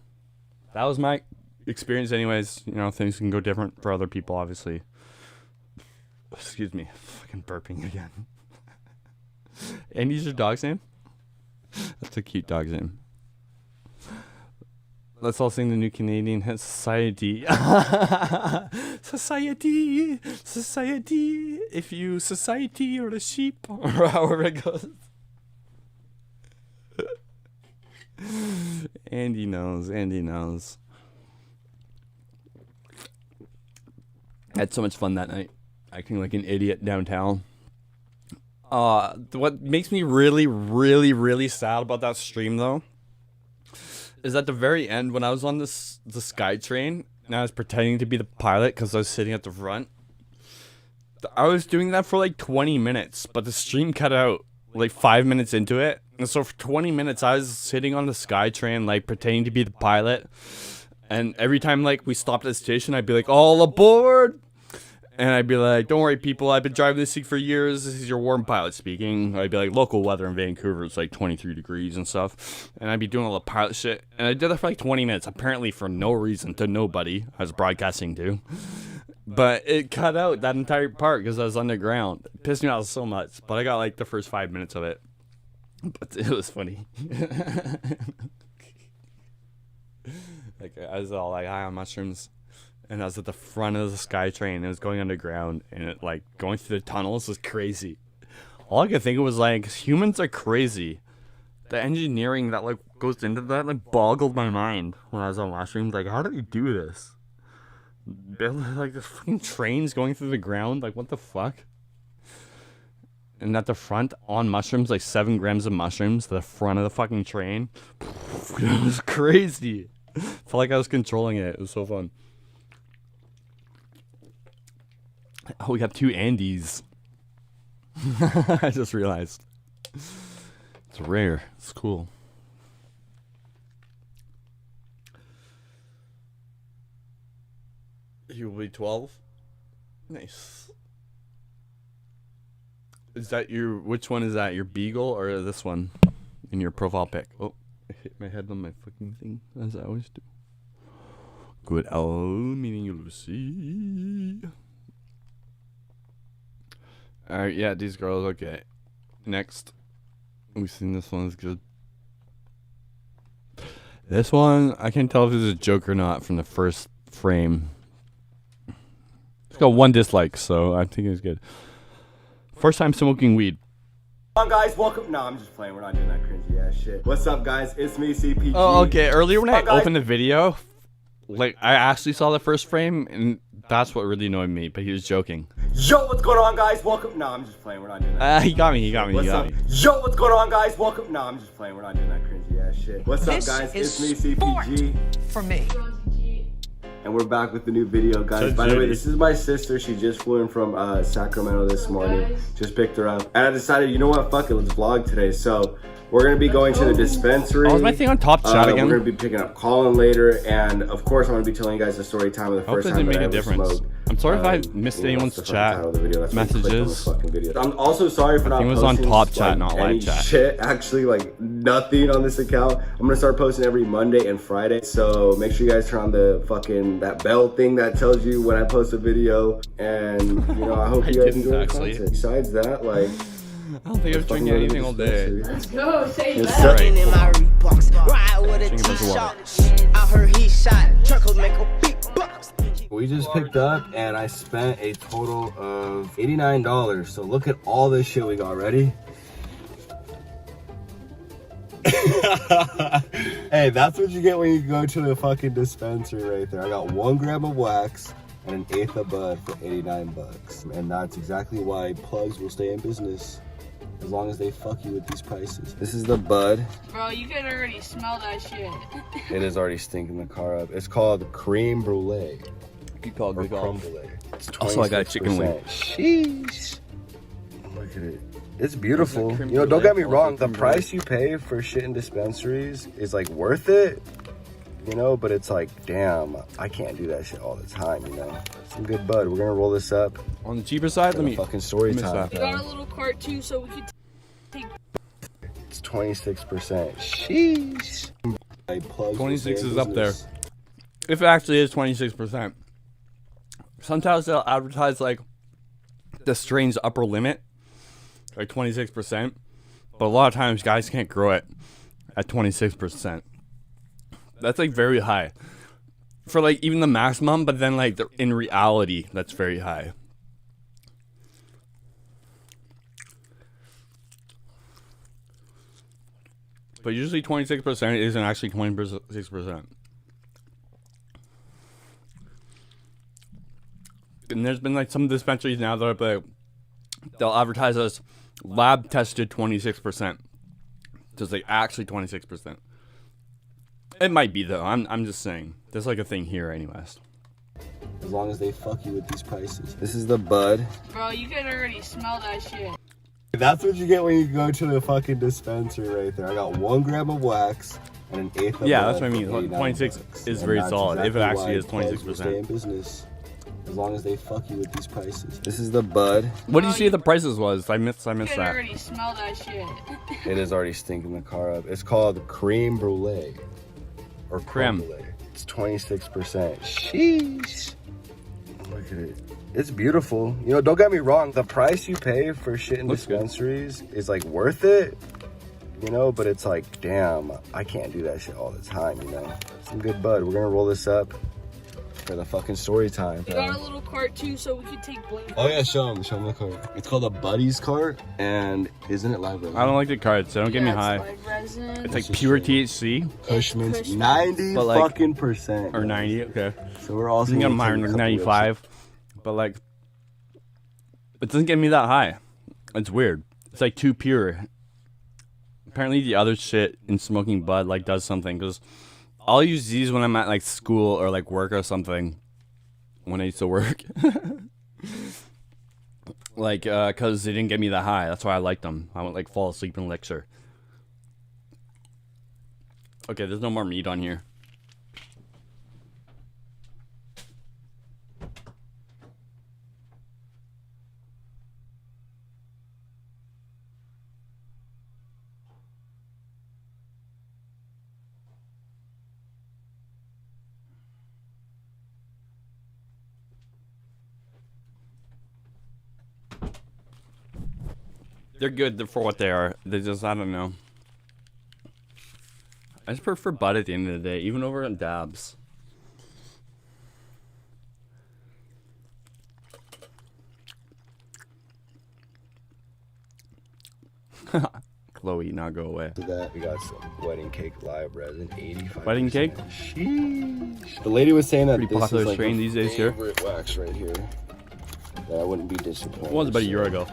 That was my experience anyways. You know, things can go different for other people, obviously. Excuse me, fucking burping again. Andy's your dog's name? That's a cute dog's name. Let's all sing the new Canadian hit, Society. Society, society, if you society or the sheep, or however it goes. Andy knows, Andy knows. I had so much fun that night, acting like an idiot downtown. What makes me really sad about that stream though is at the very end when I was on the SkyTrain and I was pretending to be the pilot because I was sitting at the front. I was doing that for like 20 minutes, but the stream cut out like 5 minutes into it. And so for 20 minutes I was sitting on the SkyTrain like pretending to be the pilot. And every time like we stopped at the station, I'd be like, all aboard! And I'd be like, don't worry, people, I've been driving this thing for years. This is your warm pilot speaking. I'd be like, local weather in Vancouver is like 23 degrees and stuff. And I'd be doing all the pilot shit. And I did that for like 20 minutes, apparently for no reason, to nobody I was broadcasting to. But it cut out that entire part because I was underground. It pissed me off so much. But I got like the first 5 minutes of it. But it was funny. Like, I was all like high on mushrooms. And I was at the front of the SkyTrain. It was going underground, and it like going through the tunnels was crazy. All I could think of was like, humans are crazy. The engineering that like goes into that like boggled my mind when I was on mushrooms. Like, how do they do this? Build like the fucking trains going through the ground. Like, what the fuck? And at the front on mushrooms, like 7 grams of mushrooms to the front of the fucking train. It was crazy. Felt like I was controlling it. It was so fun. Oh, we got 2 Andys. I just realized. It's rare. It's cool. You will be 12? Nice. Is that your, which one is that? Your Beagle or this one in your profile pic? Oh, I hit my head on my fucking thing, as I always do. Good owl, meaning you, Lucy. Alright, yeah, these girls, okay. Next. We've seen this one is good. This one, I can't tell if it's a joke or not from the first frame. It's got 1 dislike, so I think it's good. First time smoking weed. Come on, guys, welcome. No, I'm just playing. We're not doing that cringy ass shit. What's up, guys? It's me, CPG. Oh, okay. Earlier when I opened the video, like, I actually saw the first frame, and that's what really annoyed me, but he was joking. Yo, what's going on, guys? Welcome. No, I'm just playing. We're not doing that. He got me. He got me. What's He got up? me. Yo, what's going on, guys? Welcome. No, I'm just playing. We're not doing that cringy ass shit. What's up, guys? It's me, CPG. For me. And we're back with the new video, guys. By the way, this is my sister. She just flew in from Sacramento this morning. Just picked her up. And I decided, you know what? Fuck it. Let's vlog today. So we're going to be going to the dispensary. Oh, is my thing on top chat again? We're going to be picking up Colin later. And of course, I'm going to be telling you guys the story time of the first time that I ever smoked. I'm sorry if I missed anyone's chat messages. I'm also sorry for not posting. It was on top chat, not live chat. Shit, actually, like nothing on this account. I'm gonna start posting every Monday and Friday. So make sure you guys turn on the fucking that bell thing that tells you when I post a video. And you know, I hope you guys enjoy the content. Besides that, like, I don't think I was drinking anything all day. Let's go, say It's that. right. In my Reeboks, ride with a T-shot. I heard he shot, truckles make a big bucks. We just picked up and I spent a total of $89. So look at all this shit we got. Ready? Hey, that's what you get when you go to a fucking dispensary right there. I got 1 gram of wax and 1/8 of bud for $89. And that's exactly why plugs will stay in business as long as they fuck you with these prices. This is the bud. Bro, you can already smell that shit. It is already stinking the car up. It's called creme brulee. Good call, good call. Creme brulee. It's Also, I got a chicken wing. Sheesh. Look at it. It's beautiful. You know, don't get me wrong. The price you pay for shit in dispensaries is like worth it. you know, but it's like, damn, I can't do that shit all the time, you know. Some good bud. We're gonna roll this up. On the cheaper side, let me fucking story time. We got a little cart too, so we could take. It's 26%. Sheesh. 26 is up there. If it actually is 26%. Sometimes they'll advertise like the strain's upper limit, like 26%. But a lot of times guys can't grow it at 26%. That's like very high. For like even the maximum, but then like in reality, that's very high. But usually 26% isn't actually 26%. And there's been like some dispensaries now that are like, they'll advertise as lab tested 26%. Just like actually 26%. It might be though. I'm just saying. There's like a thing here anyways. As long as they fuck you with these prices. This is the bud. Bro, you can already smell that shit. That's what you get when you go to the fucking dispensary right there. I got 1 gram of wax and an eighth of yeah, bud that's what I mean. for 26 $89. is very solid. If it actually is Plugs will stay in 26%. business. As long as they fuck you with these prices. This is the bud. What do you see the prices was? I missed You can that. already smell that shit. It is already stinking the car up. It's called creme brulee. Or creme brulee. It's 26%. Sheesh. Look at it. It's beautiful. You know, don't get me wrong. The price you pay for shit in dispensaries is like worth it. You know, but it's like, damn, I can't do that shit all the time, you know. Some good bud. We're gonna roll this up for the fucking story time. We got a little cart too, so we could take Blink. Oh yeah, show them the cart. It's called a Buddies cart, and isn't it live resin? I don't like the cards. They don't get me high. It's like pure THC. Cushman's 90 like, fucking percent. Or 90, okay. So we're also I'm gonna mine take a like couple 95. But like, it doesn't get me that high. It's weird. It's like too pure. Apparently the other shit in smoking bud like does something, because I'll use these when I'm at like school or like work or something. When I used to work. Like, because they didn't get me that high. That's why I liked them. I would like fall asleep in lecture. Okay, there's no more meat on here. They're good for what they are. They just, I don't know. I just prefer bud at the end of the day, even over on dabs. Chloe, now go away. To that, we got some wedding cake live resin, 85%. Wedding cake? Sheesh. The lady was saying that Pretty this popular is like strain her these days here. favorite wax right here. That I wouldn't be disappointed. It was about a year ago.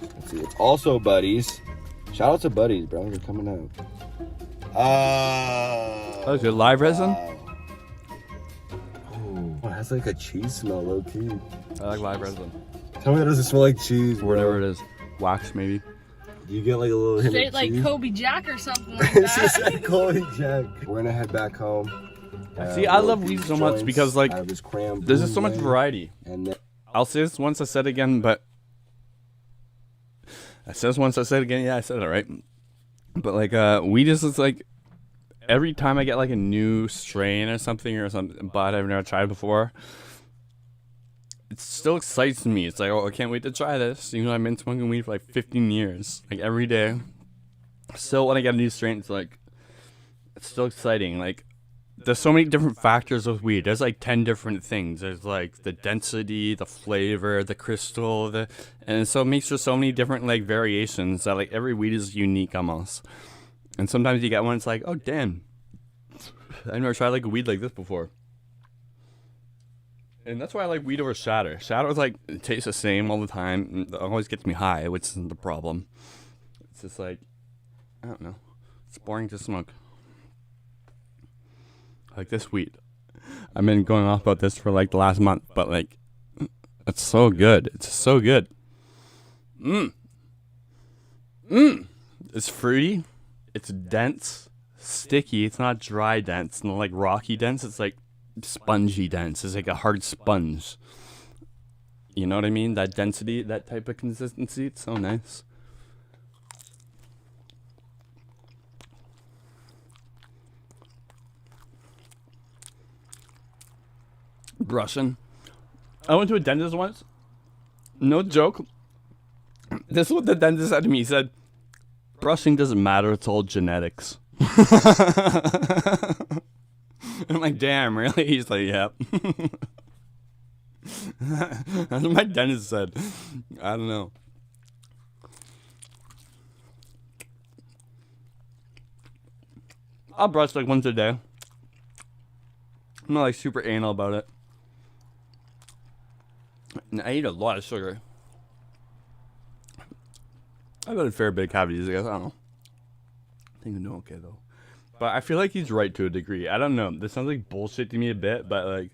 Let's see, it's also Buddies. Shout out to Buddies, bro. You're coming out. Oh, is it live resin? Oh, it has like a cheese smell, low key. I like live resin. Tell me that doesn't smell like cheese, or whatever it is. Wax, maybe. You get like a little hint Straight of like cheese. Kobe Jack or something like It's that. just like Kobe Jack. We're gonna head back home. See, I love weed so much because like there's just so much variety. And I'll say this once, I said it again, but I said this once, I said it again. Yeah, I said it right. But like weed is like every time I get like a new strain or something bud I've never tried before, it still excites me. It's like, oh, I can't wait to try this. You know, I've been smoking weed for like 15 years, like every day. Still, when I get a new strain, it's like it's still exciting. Like there's so many different factors with weed. There's like 10 different things. There's like the density, the flavor, the crystal, and so it makes for so many different like variations that like every weed is unique almost. And sometimes you get one, it's like, oh damn, I've never tried like a weed like this before. And that's why I like weed over shatter. Shatter is like, it tastes the same all the time. It always gets me high, which isn't the problem. It's just like, I don't know. It's boring to smoke. Like this weed. I've been going off about this for like the last month, but like, it's so good. It's so good. It's fruity. It's dense. sticky. It's not dry dense. It's not like rocky dense. It's like spongy dense. It's like a hard sponge. You know what I mean? That density, that type of consistency. It's so nice. Brushing. I went to a dentist once. No joke. This is what the dentist said to me. He said, brushing doesn't matter. It's all genetics. And I'm like, damn, really? He's like, yep. That's what my dentist said. I don't know. I'll brush like once a day. I'm not like super anal about it. And I eat a lot of sugar. I've got a fair bit of cavities, I guess. I don't know. I think I'm doing okay though. But I feel like he's right to a degree. I don't know. This sounds like bullshit to me a bit, but like,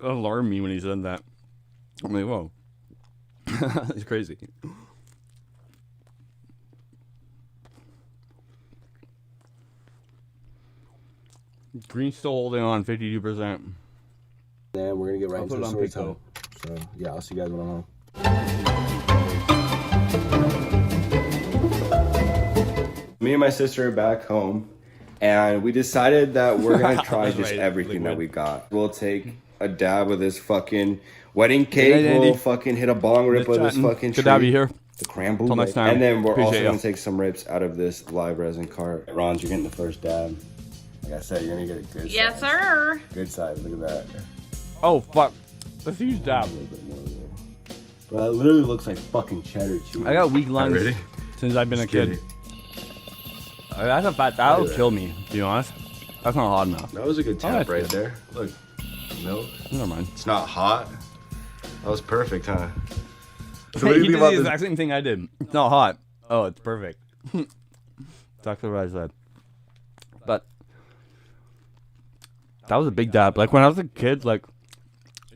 it alarmed me when he said that. I'm like, whoa. It's crazy. Green's still holding on 52%. Then we're gonna get right into the story time. So yeah, I'll see you guys when I'm home. Me and my sister are back home, and we decided that we're gonna try just everything that we got. We'll take a dab of this fucking wedding cake. We'll fucking hit a bong rip of this fucking Good to have you here. The creme brulee. Till next time. And then we're Appreciate also ya. gonna take some rips out of this live resin cart. Ron, you're getting the first dab. Like I said, you're gonna get a good size. Yes, sir. Good size. Look at that. Oh fuck. That's a huge dab. Bro, it literally looks like fucking cheddar cheese. I got weak lungs since I've been a kid. That's a fat. That'll kill me, to be honest. That's not hot enough. That was a good tap right there. Look, milk. Never mind. It's not hot. That was perfect, huh? So Hey, he did the exact same thing I did. It's not hot. Oh, it's perfect. Exactly what I said. But that was a big dab. Like when I was a kid, like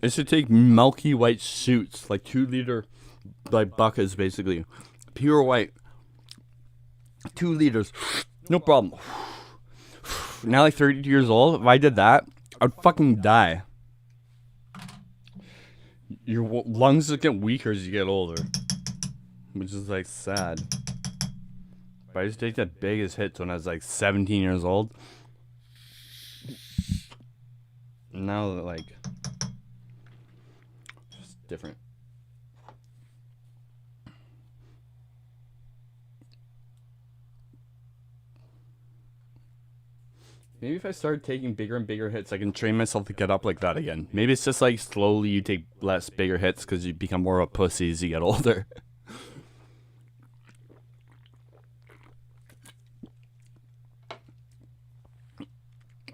I used to take milky white shoots, like 2 liter, like buckets basically, pure white. 2 liters, no problem. Now like 32 years old, if I did that, I'd fucking die. Your lungs just get weaker as you get older, which is like sad. But I used to take the biggest hits when I was like 17 years old. Now that like, it's different. Maybe if I start taking bigger and bigger hits, I can train myself to get up like that again. Maybe it's just like slowly you take less bigger hits because you become more of a pussy as you get older.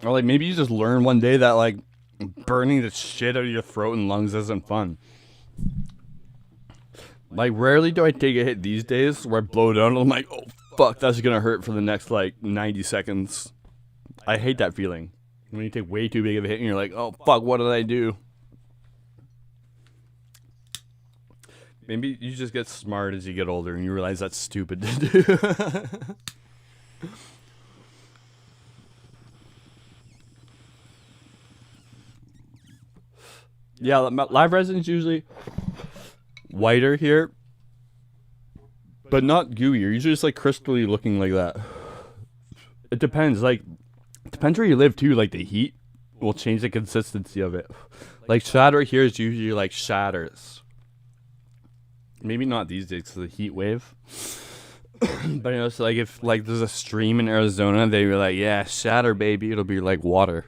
Or like maybe you just learn one day that like burning the shit out of your throat and lungs isn't fun. Like rarely do I take a hit these days where I blow it out and I'm like, oh fuck, that's gonna hurt for the next like 90 seconds. I hate that feeling. When you take way too big of a hit and you're like, oh fuck, what did I do? Maybe you just get smart as you get older and you realize that's stupid to do. Yeah, live resin's usually whiter here, but not gooey. Usually just like crystally looking like that. It depends. Like, depends where you live too. Like the heat will change the consistency of it. Like shatter here is usually like shatters. Maybe not these days because of the heat wave. But you know, it's like if like there's a stream in Arizona, they were like, yeah, shatter baby, it'll be like water.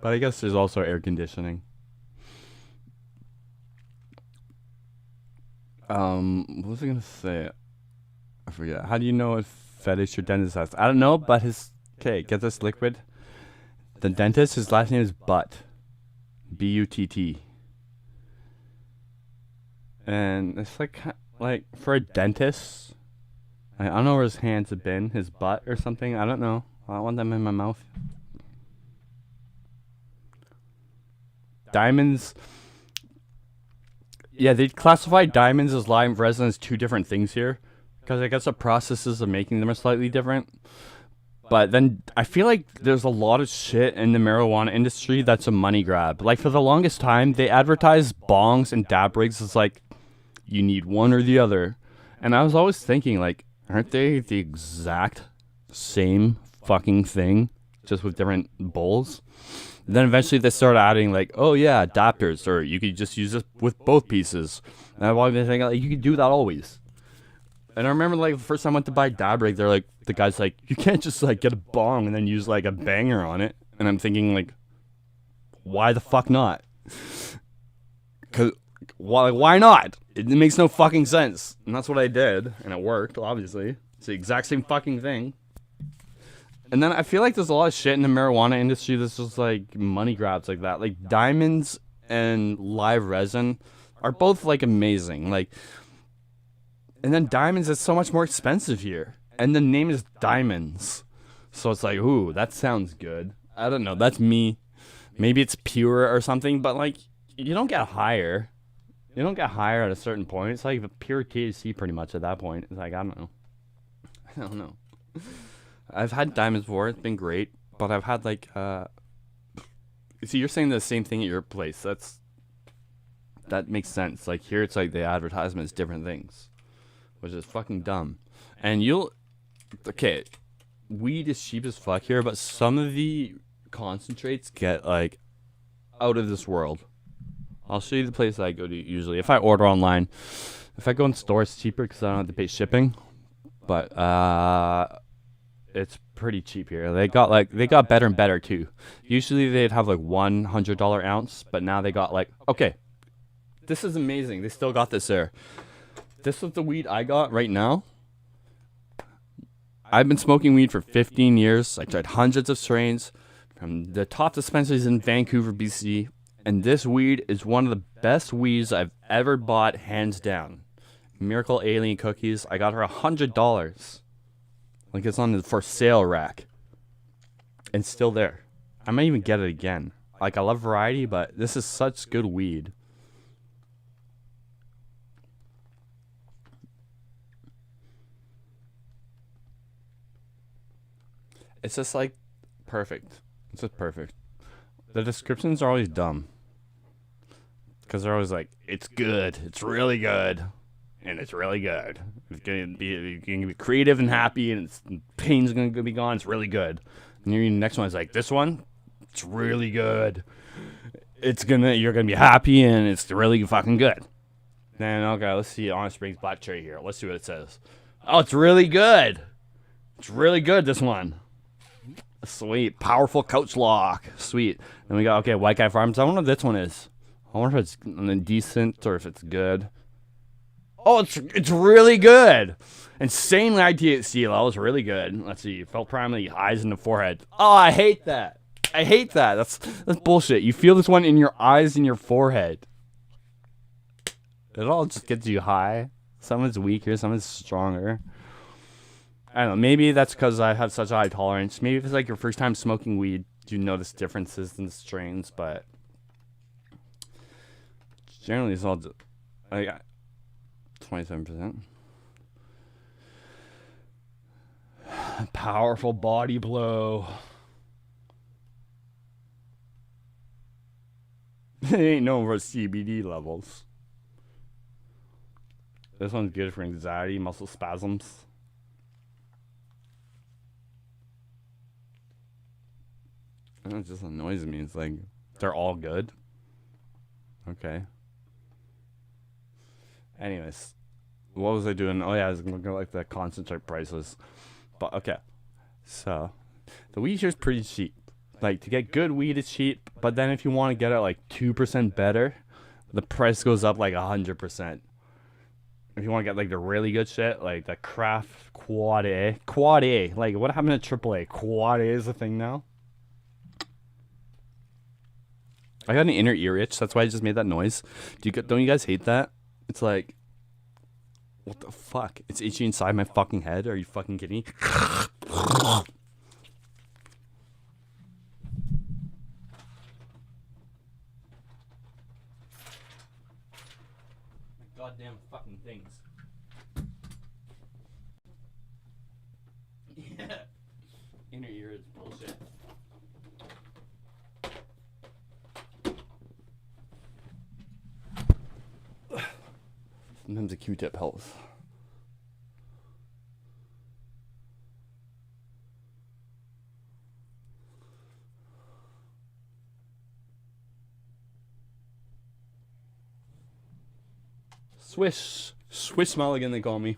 But I guess there's also air conditioning. What was I gonna say? I forget. How do you know if fetish your dentist has? I don't know, but his get this liquid. The dentist, his last name is Butt. B-U-T-T. And it's like for a dentist, I don't know where his hands have been, his butt or something. I don't know. I don't want them in my mouth. Diamonds. Yeah, they classify diamonds as live resin as two different things here, because I guess the processes of making them are slightly different. But then I feel like there's a lot of shit in the marijuana industry that's a money grab. Like for the longest time, they advertise bongs and dab rigs as like, you need one or the other. And I was always thinking like, aren't they the exact same fucking thing, just with different bowls? And then eventually they started adding like, oh yeah, adapters, or you could just use it with both pieces. And I've always been thinking like, you could do that always. And I remember like the first time I went to buy a dab rig, they're like, the guy's like, you can't just like get a bong and then use like a banger on it. And I'm thinking like, why the fuck not? Cause why not? It makes no fucking sense. And that's what I did, and it worked. Obviously, it's the exact same fucking thing. And then I feel like there's a lot of shit in the marijuana industry that's just like money grabs like that. Like diamonds and live resin are both like amazing. Like. And then diamonds is so much more expensive here. And the name is diamonds. So it's like, ooh, that sounds good. I don't know. That's me. Maybe it's pure or something, but like, you don't get higher. You don't get higher at a certain point. It's like pure THC pretty much at that point. It's like, I don't know. I don't know. I've had diamonds before. It's been great. But I've had like, see, you're saying the same thing at your place. That makes sense. Like here, it's like the advertisement is different things, which is fucking dumb. And okay, weed is cheap as fuck here, but some of the concentrates get like out of this world. I'll show you the place I go to usually. If I order online, if I go in store, it's cheaper because I don't have to pay shipping. But it's pretty cheap here. They got better and better too. Usually they'd have like $100 ounce, but now they got like, okay, this is amazing. They still got this there. This is the weed I got right now. I've been smoking weed for 15 years. I tried hundreds of strains from the top dispensaries in Vancouver, BC. And this weed is one of the best weeds I've ever bought, hands down. Miracle Alien Cookies. I got her $100. Like it's on the for sale rack. And still there. I might even get it again. Like I love variety, but this is such good weed. It's just like perfect. It's just perfect. The descriptions are always dumb. Because they're always like, it's good. It's really good. And it's really good. It's going to be creative and happy, and pain's going to be gone. It's really good. And your next one is like, this one, it's really good. You're going to be happy, and it's really fucking good. Then, okay, let's see Honest Springs Black Cherry here. Let's see what it says. Oh, it's really good. It's really good, this one. Sweet. Powerful couch lock. Sweet. Then we got, okay, White Guy Farms. I don't know what this one is. I wonder if it's decent or if it's good. Oh, it's really good. Insanely high THC levels. Really good. Let's see. Felt primarily eyes in the forehead. Oh, I hate that. I hate that. That's bullshit. You feel this one in your eyes and your forehead. It all just gets you high. Some is weaker. Some is stronger. I don't know. Maybe that's because I have such a high tolerance. Maybe if it's like your first time smoking weed, you notice differences in the strains, but generally it's all like 27%. Powerful body blow. It ain't known for CBD levels. This one's good for anxiety, muscle spasms. It just annoys me. It's like, they're all good. Okay. Anyways. What was I doing? Oh yeah, I was looking at like the concentrate prices. But okay. So, the weed here is pretty cheap. Like, to get good weed is cheap. But then if you want to get it like 2% better, the price goes up like 100%. If you want to get like the really good shit, like the craft Quad A. Quad A. Like, what happened to AAA? Quad A is a thing now? I got an inner ear itch. That's why I just made that noise. Don't you guys hate that? It's like, what the fuck? It's itchy inside my fucking head. Are you fucking kidding me? Yeah. Inner ear is bullshit. Sometimes a Q-tip helps. Swish. Swish Mulligan, they call me.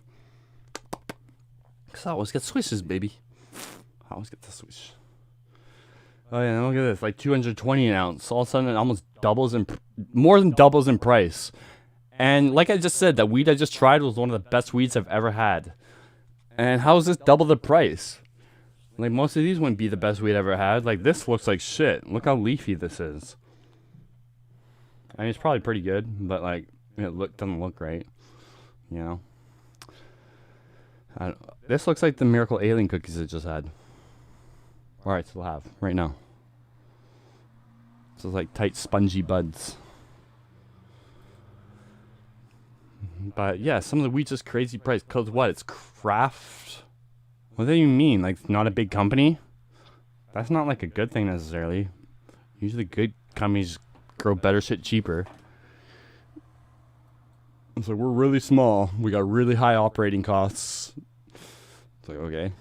Because I always get swishes, baby. I always get the swish. Oh, yeah, look at this. Like 220 an ounce. All of a sudden, it almost doubles in... more than doubles in price. And like I just said, that weed I just tried was one of the best weeds I've ever had. And how is this double the price? Like, most of these wouldn't be the best weed I ever had. Like, this looks like shit. Look how leafy this is. I mean, it's probably pretty good, but, like, it doesn't look right. You know? This looks like the Miracle Alien cookies I just had. Or I still have, right now. This is like tight, spongy buds. But, yeah, some of the weed's just crazy price. Because what? It's craft... What do you mean? Like, not a big company? That's not, like, a good thing, necessarily. Usually good companies grow better shit cheaper. It's like, we're really small. We got really high operating costs. It's like, okay.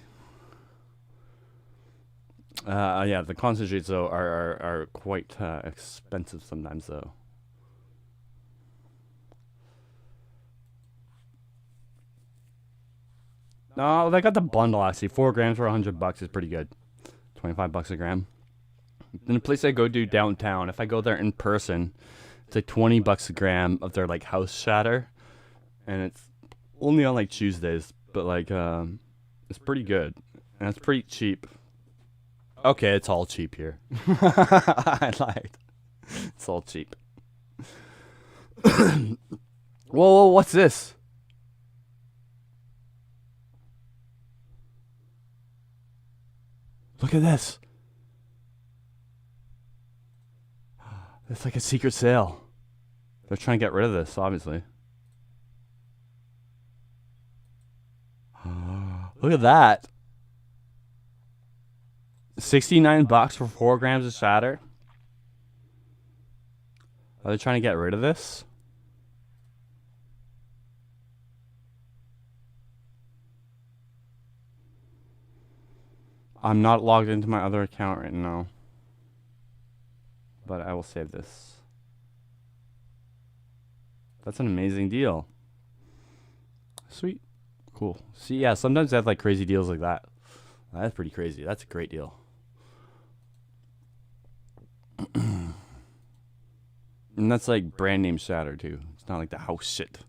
Yeah, the concentrates, though, are quite expensive sometimes, though. No, they got the bundle, actually. 4 grams for $100 is pretty good. $25 a gram. In the place I go to downtown, if I go there in person, it's like $20 a gram of their, like, house shatter. And it's only on, like, Tuesdays. But, like, it's pretty good. And it's pretty cheap. Okay, it's all cheap here. I lied. It's all cheap. Whoa, what's this? Look at this. It's like a secret sale. They're trying to get rid of this, obviously. Look at that. $69 for 4 grams of shatter. Are they trying to get rid of this? I'm not logged into my other account right now. But I will save this. That's an amazing deal. Sweet. Cool. See, yeah, sometimes they have like crazy deals like that. That's pretty crazy. That's a great deal. And that's like brand name shatter too. It's not like the house shit.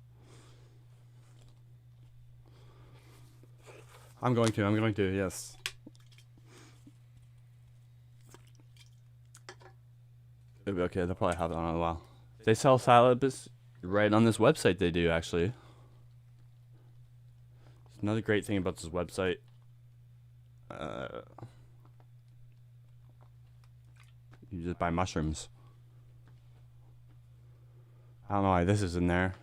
I'm going to, yes. It'll be okay, they'll probably have it on in a while. They sell syllabus right on this website, they do actually. It's another great thing about this website. You just buy mushrooms. I don't know why this is in there.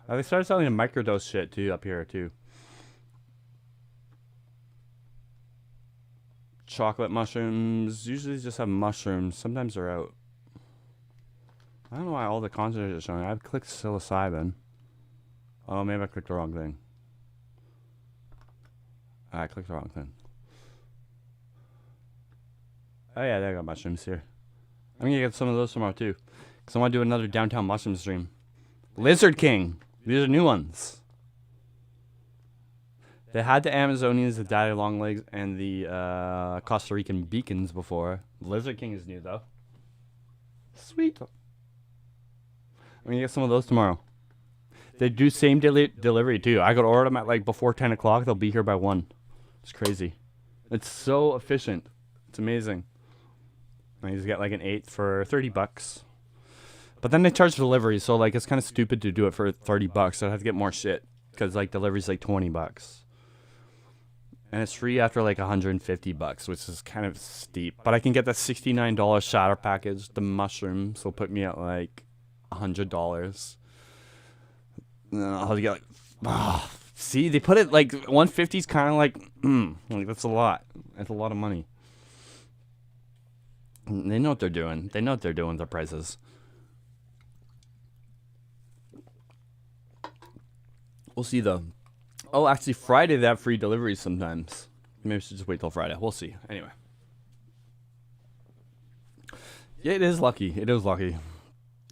They started selling a microdose shit too up here too. Chocolate mushrooms. Usually just have mushrooms. Sometimes they're out. I don't know why all the concentrates are showing. I've clicked psilocybin. Oh, maybe I clicked the wrong thing. I clicked the wrong thing. Oh yeah, they got mushrooms here. I'm gonna get some of those tomorrow too. Because I want to do another downtown mushroom stream. Lizard King. These are new ones. They had the Amazonians, the daddy longlegs, and the Costa Rican beacons before. Lizard King is new though. Sweet. I'm gonna get some of those tomorrow. They do same delivery too. I could order them at like before 10 o'clock. They'll be here by 1. It's crazy. It's so efficient. It's amazing. I just get like an 8 for $30. But then they charge delivery, so like it's kind of stupid to do it for $30. So I have to get more shit because like delivery's like $20. And it's free after like $150, which is kind of steep. But I can get that $69 shatter package. The mushrooms will put me at like $100. And then I'll get like See, they put it like 150 is kind of like that's a lot. That's a lot of money. They know what they're doing. They know what they're doing with their prices. We'll see though. Oh, actually, Friday they have free deliveries sometimes. Maybe we should just wait till Friday. We'll see. Anyway. Yeah, it is lucky. It is lucky.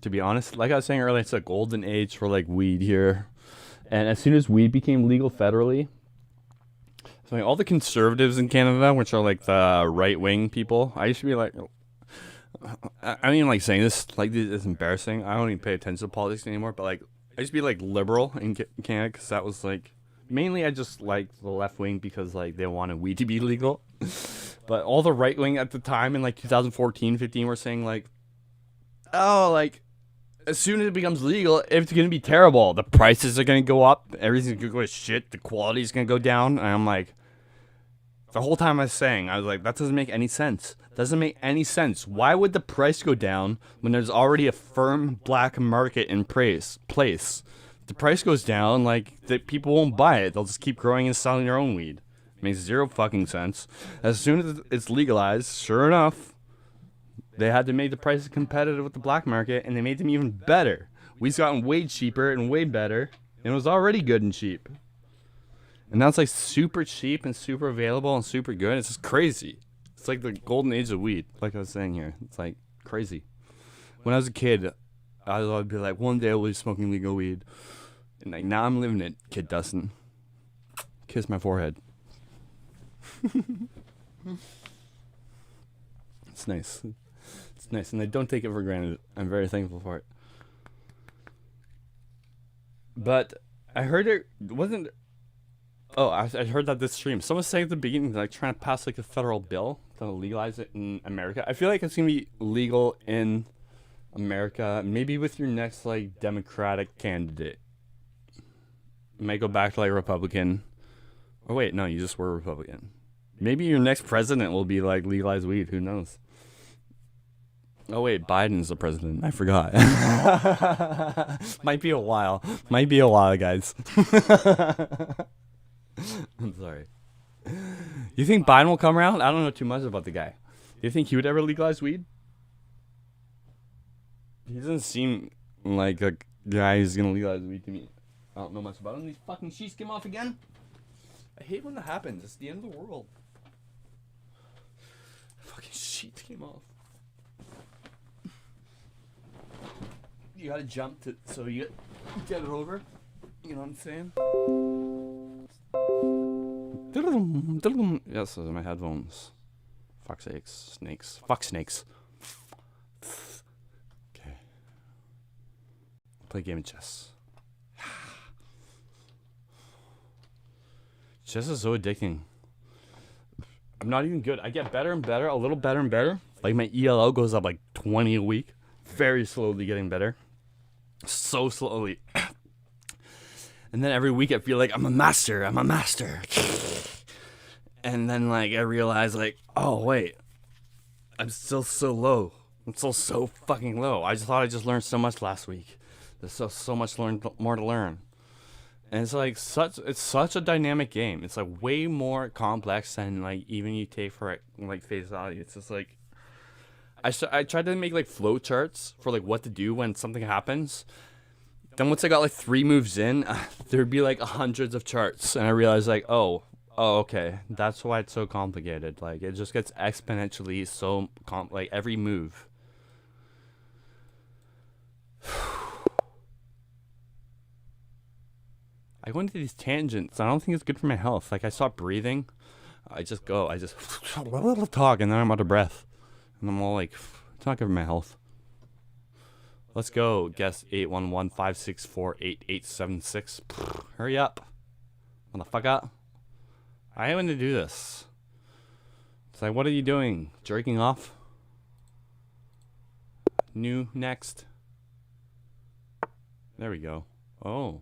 To be honest, like I was saying earlier, it's a golden age for like weed here. And as soon as weed became legal federally, so like, all the conservatives in Canada, which are like the right-wing people, I used to be like, I don't even like saying this, like this is embarrassing. I don't even pay attention to politics anymore, but like I used to be like liberal in Canada because that was like, mainly I just liked the left wing because like they wanted weed to be legal. But all the right wing at the time in like 2014, 15 were saying like, oh, like as soon as it becomes legal, it's going to be terrible. The prices are going to go up. Everything's going to go to shit. The quality's going to go down. And I'm like, the whole time I was like, that doesn't make any sense. Doesn't make any sense. Why would the price go down when there's already a firm black market in place? The price goes down, like, the people won't buy it. They'll just keep growing and selling their own weed. It makes zero fucking sense. As soon as it's legalized, sure enough, they had to make the prices competitive with the black market, and they made them even better. We've gotten way cheaper and way better, and it was already good and cheap. And now it's like super cheap and super available and super good. It's just crazy. It's like the golden age of weed, like I was saying here. It's like crazy. When I was a kid, I would be like, one day I'll be smoking legal weed. And like now I'm living it, kid Dustin. Kiss my forehead. It's nice. It's nice, and I don't take it for granted. I'm very thankful for it. But I heard it wasn't. Oh, I heard that this stream. Someone was saying at the beginning, like trying to pass like a federal bill to legalize it in America. I feel like it's gonna be legal in America, maybe with your next like Democratic candidate. You might go back to like Republican. Oh wait, no, you just were Republican. Maybe your next president will be like legalize weed. Who knows? Oh wait, Biden's the president. I forgot. Might be a while. Might be a while, guys. I'm sorry. You think Biden will come around? I don't know too much about the guy. Do you think he would ever legalize weed? He doesn't seem like a guy who's gonna legalize weed to me. I don't know much about him. These fucking sheets came off again. I hate when that happens. It's the end of the world. Fucking sheets came off. You gotta jump to so you get it over. You know what I'm saying? Yes, those are my headphones. Fuck sakes, snakes. Fuck snakes. Okay. Play a game of chess. Chess is so addicting. I'm not even good. I get better and better, a little better and better. Like my ELO goes up like 20 a week. Very slowly getting better. So slowly. And then every week I feel like I'm a master. And then like I realize like, oh wait, I'm still so low. I'm still so fucking low. I just thought I just learned so much last week. There's so much more to learn. And it's like it's such a dynamic game. It's like way more complex than like even you take for like face value. It's just like I tried to make like flow charts for like what to do when something happens. Then once I got like 3 moves in, there'd be like hundreds of charts, and I realized like, oh, okay, that's why it's so complicated. Like it just gets exponentially so like every move. I go into these tangents. I don't think it's good for my health. Like I stop breathing. I just talk, and then I'm out of breath. And I'm all like, it's not good for my health. Let's go. Guess 811-564-8876. Hurry up. Motherfucker. I want to do this. It's like, what are you doing? Jerking off? New next. There we go. Oh.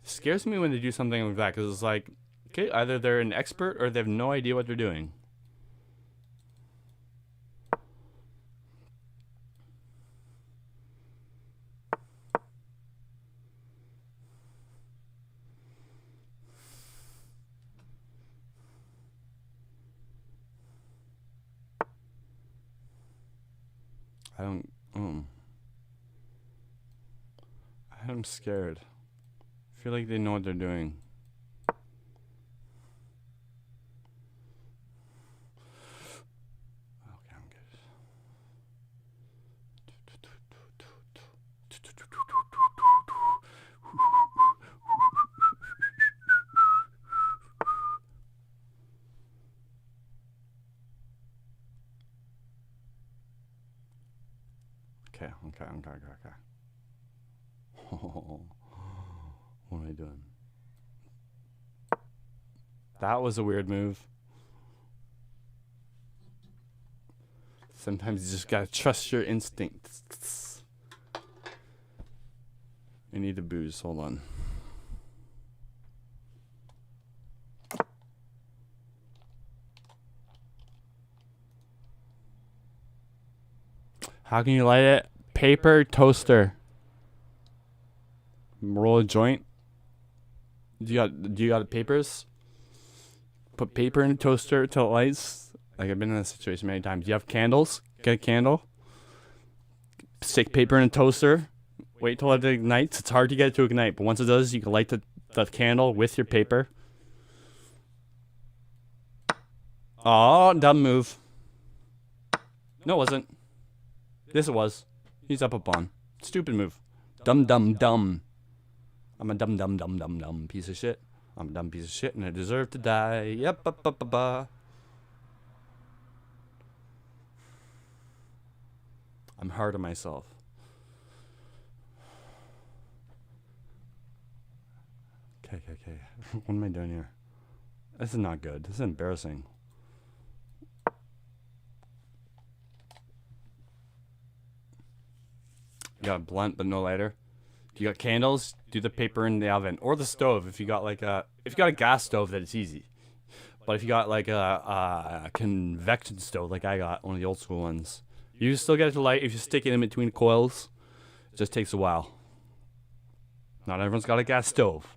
It scares me when they do something like that, because it's like, okay, either they're an expert or they have no idea what they're doing. I don't. I'm scared. I feel like they know what they're doing. Okay, I'm good. Okay. What am I doing? That was a weird move. Sometimes you just gotta trust your instincts. I need the booze. Hold on. How can you light it? Paper toaster. Roll a joint. Do you got papers? Put paper in a toaster till it lights. Like, I've been in this situation many times. Do you have candles? Get a candle. Stick paper in a toaster. Wait till it ignites. It's hard to get it to ignite, but once it does, you can light the candle with your paper. Oh, dumb move. No, it wasn't. This it was. He's up a pawn. Stupid move. Dumb. I'm a dumb piece of shit. I'm a dumb piece of shit and I deserve to die. Yep. I'm hard on myself. Okay. What am I doing here? This is not good. This is embarrassing. You got a blunt but no lighter. If you got candles, do the paper in the oven or the stove. If you got a gas stove, then it's easy. But if you got like a convection stove, like I got one of the old school ones, you still get it to light. If you stick it in between coils, it just takes a while. Not everyone's got a gas stove,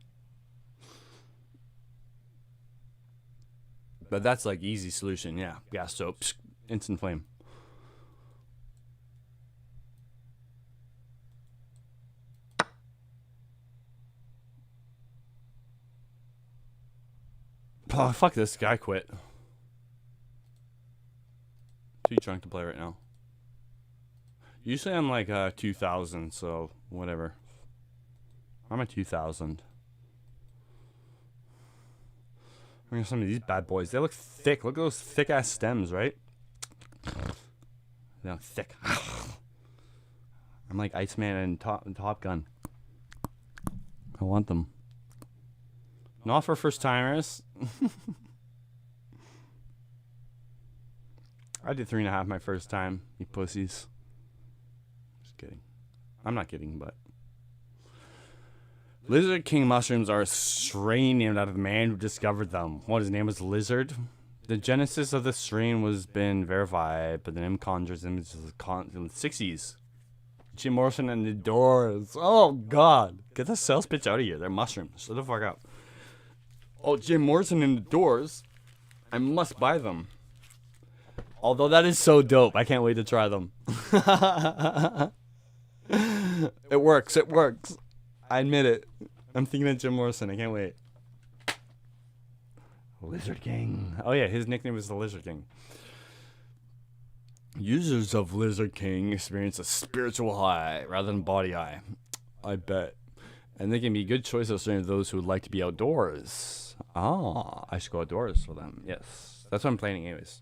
but that's like easy solution. Yeah, gas stove, instant flame. Oh, fuck this guy quit. Too drunk to play right now. Usually I'm like 2,000, so whatever. I'm at 2,000. Look at some of these bad boys. They look thick. Look at those thick ass stems, right? They're thick. I'm like Iceman and Top Gun. I want them. Not for first timers. I did 3.5 my first time, you pussies. Just kidding. I'm not kidding, but. Lizard King mushrooms are a strain named after the man who discovered them. What, his name was Lizard? The genesis of the strain was been verified, but the name conjures images of in the 60s. Jim Morrison and the Doors. Oh, God. Get the sales pitch out of here. They're mushrooms. Shut the fuck up. Oh, Jim Morrison and the Doors. I must buy them. Although that is so dope. I can't wait to try them. It works. I admit it. I'm thinking of Jim Morrison. I can't wait. Lizard King. Oh, yeah. His nickname was the Lizard King. Users of Lizard King experience a spiritual high rather than body high. I bet. And they can be good choices for those who would like to be outdoors. Ah, I should go outdoors for them. Yes. That's what I'm planning anyways.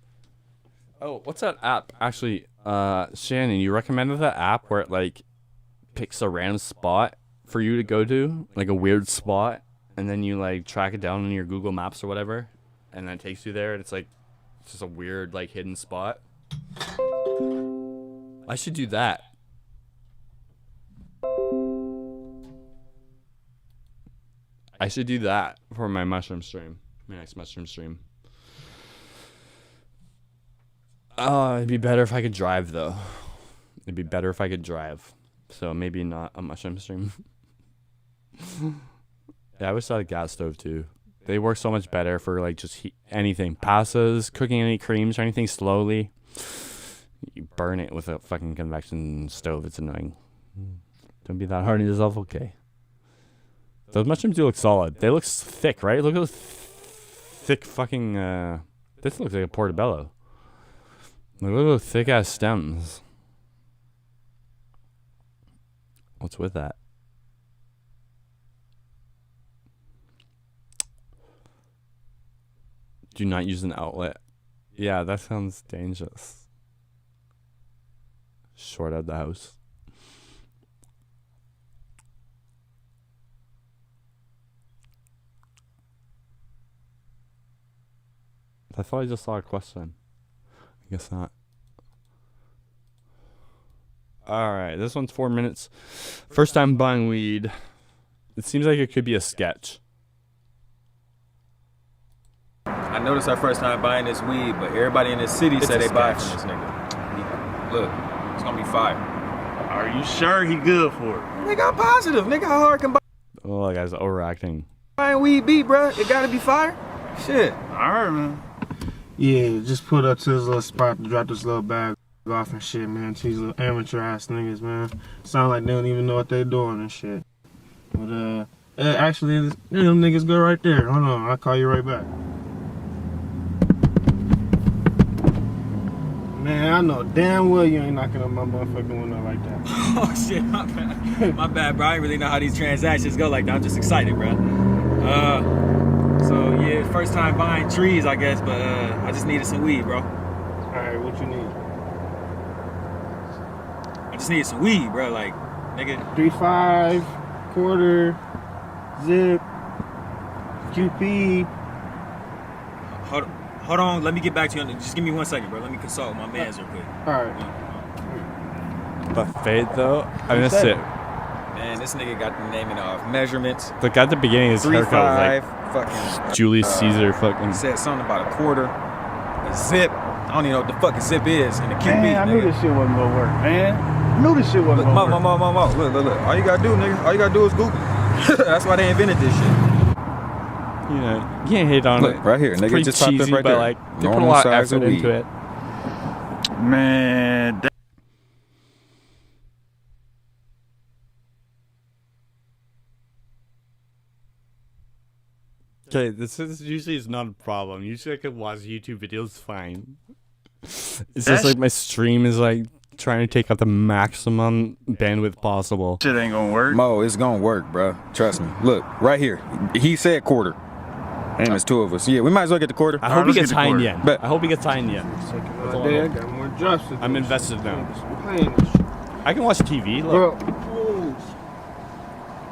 Oh, what's that app? Actually, Shannon, you recommended that app where it like picks a random spot for you to go to, like a weird spot, and then you like track it down in your Google Maps or whatever, and then it takes you there, and it's like it's just a weird like hidden spot. I should do that. I should do that for my mushroom stream. My next mushroom stream. Oh, it'd be better if I could drive, though. It'd be better if I could drive. So maybe not a mushroom stream. Yeah, I wish I had a gas stove, too. They work so much better for, like, just anything. Pastas, cooking any creams or anything slowly. You burn it with a fucking convection stove. It's annoying. Don't be that hard on yourself. Okay. Those mushrooms do look solid. They look thick, right? Look at those thick fucking. This looks like a portobello. Look at those thick ass stems. What's with that? Do not use an outlet. Yeah, that sounds dangerous. Short out the house. I thought I just saw a question. I guess not. Alright, this one's 4 minutes. First time buying weed. It seems like it could be a sketch. I noticed our first time buying this weed, but everybody in this city said they buy from this nigga. Look, it's gonna be fire. Are you sure he good for it? Nigga, I'm positive. Nigga, how hard can Oh, that guy's overacting. buying weed be, bruh? It gotta be fire. Shit. Alright, man. Yeah, just pulled up to this little spot to drop this little bag off and shit, man. To these little amateur ass niggas, man. Sound like they don't even know what they doing and shit. But actually, them niggas go right there. Hold on, I'll call you right back. Man, I know damn well you ain't knocking on my motherfucking window like that. Oh shit, my bad. My bad, bro. I didn't really know how these transactions go like that. I'm just excited, bro. So yeah, first time buying trees, I guess, but I just needed some weed, bro. Alright, what you need? I just needed some weed, bro. Like, nigga. 3-5, quarter, zip, QP. Hold on, let me get back to you on it. Just give me 1 second, bro. Let me consult with my mans real quick. Alright. But fade though, I missed it. Man, this nigga got the naming off measurements. Look at the beginning, his haircut was like fucking Julius Caesar fucking. Said something about a quarter, a zip. I don't even know what the fucking zip is, and the QB. Man, I knew this shit wasn't gonna work, man. I knew this shit wasn't gonna work. Mo. Look. All you gotta do, nigga, all you gotta do is Google. That's why they invented this shit. You know, you can't hate on Look, it. right here, nigga, Pretty just popped up cheesy, right but there. like they put a Normal lot of size of effort into weed. it. Man, Okay, this is usually is not a problem. Usually I can watch YouTube videos fine. It's just like my stream is like trying to take up the maximum bandwidth possible. shit ain't gonna work. Mo, it's gonna work, bro. Trust me. Look, right here. He said quarter. And there's two of us. Yeah, we might as well get the quarter. I hope he gets high in the end. But I hope he gets high in the end. That's all I I hope. got more jobs to do. I'm invested now. Playing. I can watch TV. Look. Bro.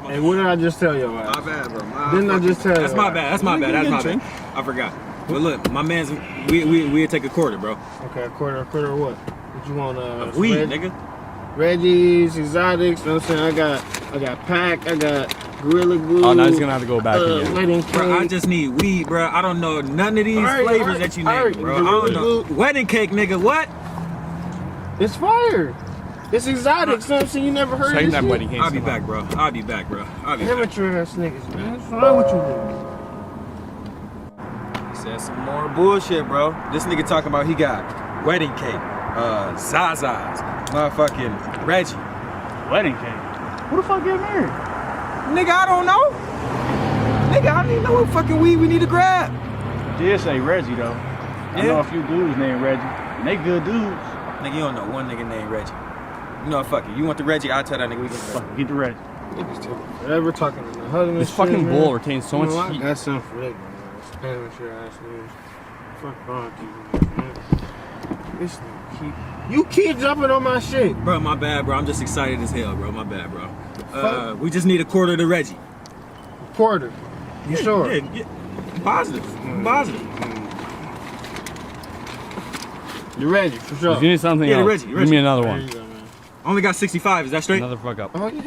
Hey, what did I just tell you about? My bad, bro. Didn't I just tell you? That's my bad. That's my bad. That's my bad. I forgot. But look, my man's we'll take a quarter, bro. Okay, a quarter of what? What you want? Weed, nigga. Reggie's, exotics. You know what I'm saying? I got pack. I got Gorilla Glue. Oh, now he's gonna have to go back again. Wedding Bro, I cake. just need weed, bro. I don't know none of these flavors that you named, bro. I don't know. Wedding cake, nigga. What? It's fire. It's exotics. You know what I'm saying? You never heard of this shit? I'll be back, bro. I'll be back. Amateur ass niggas, man. What's wrong with you? Said some more bullshit, bro. This nigga talking about he got wedding cake, Zaza's, motherfucking Reggie. Wedding cake? Who the fuck get married? Nigga, I don't know. Nigga, I don't even know what fucking weed we need to grab. Did say Reggie though. I know a few dudes named Reggie. And they good dudes. Nigga, you don't know one nigga named Reggie. You know, fuck it. You want the Reggie? I'll tell that nigga we can fuck get the Reggie. Niggas taking forever talking to the husband. This fucking bull retains so much I heat. got something for that, man. Amateur ass niggas. Fuck wrong with you, man. This nigga you keep jumping on my shit. Bro, my bad, bro. I'm just excited as hell, bro. My bad, bro. We just need a quarter to Reggie. Quarter? You sure? Yeah. Positive. Positive. You ready, for sure. If you need something Yeah, else, Reggie. give me another one. There you go, man. Only got 65. Is that straight? Another fuck up. Oh, yeah.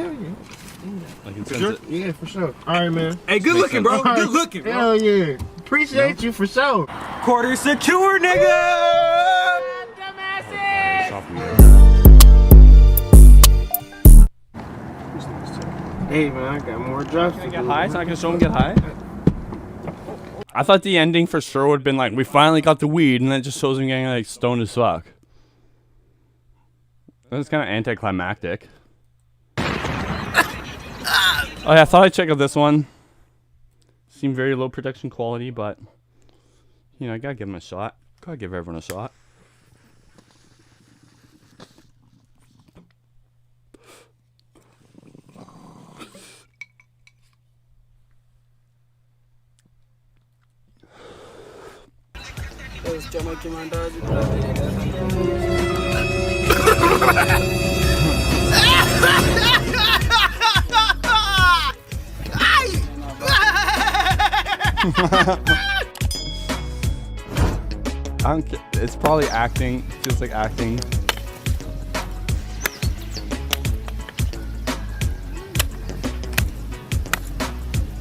I can For sense sure? it. Yeah, for sure. All right, man. Hey, good looking, bro. Good looking, bro. Hell yeah. Appreciate you for sure. Quarter secure, nigga. Hey, man, I got more drops to Get do. high? It's not gonna show him get high? I thought the ending for sure would have been like, we finally got the weed, and then it just shows him getting like stoned as fuck. That was kind of anticlimactic. Oh yeah, I thought I'd check out this one. Seemed very low production quality, but you know, I gotta give them a shot. Gotta give everyone a shot. It's probably acting, feels like acting.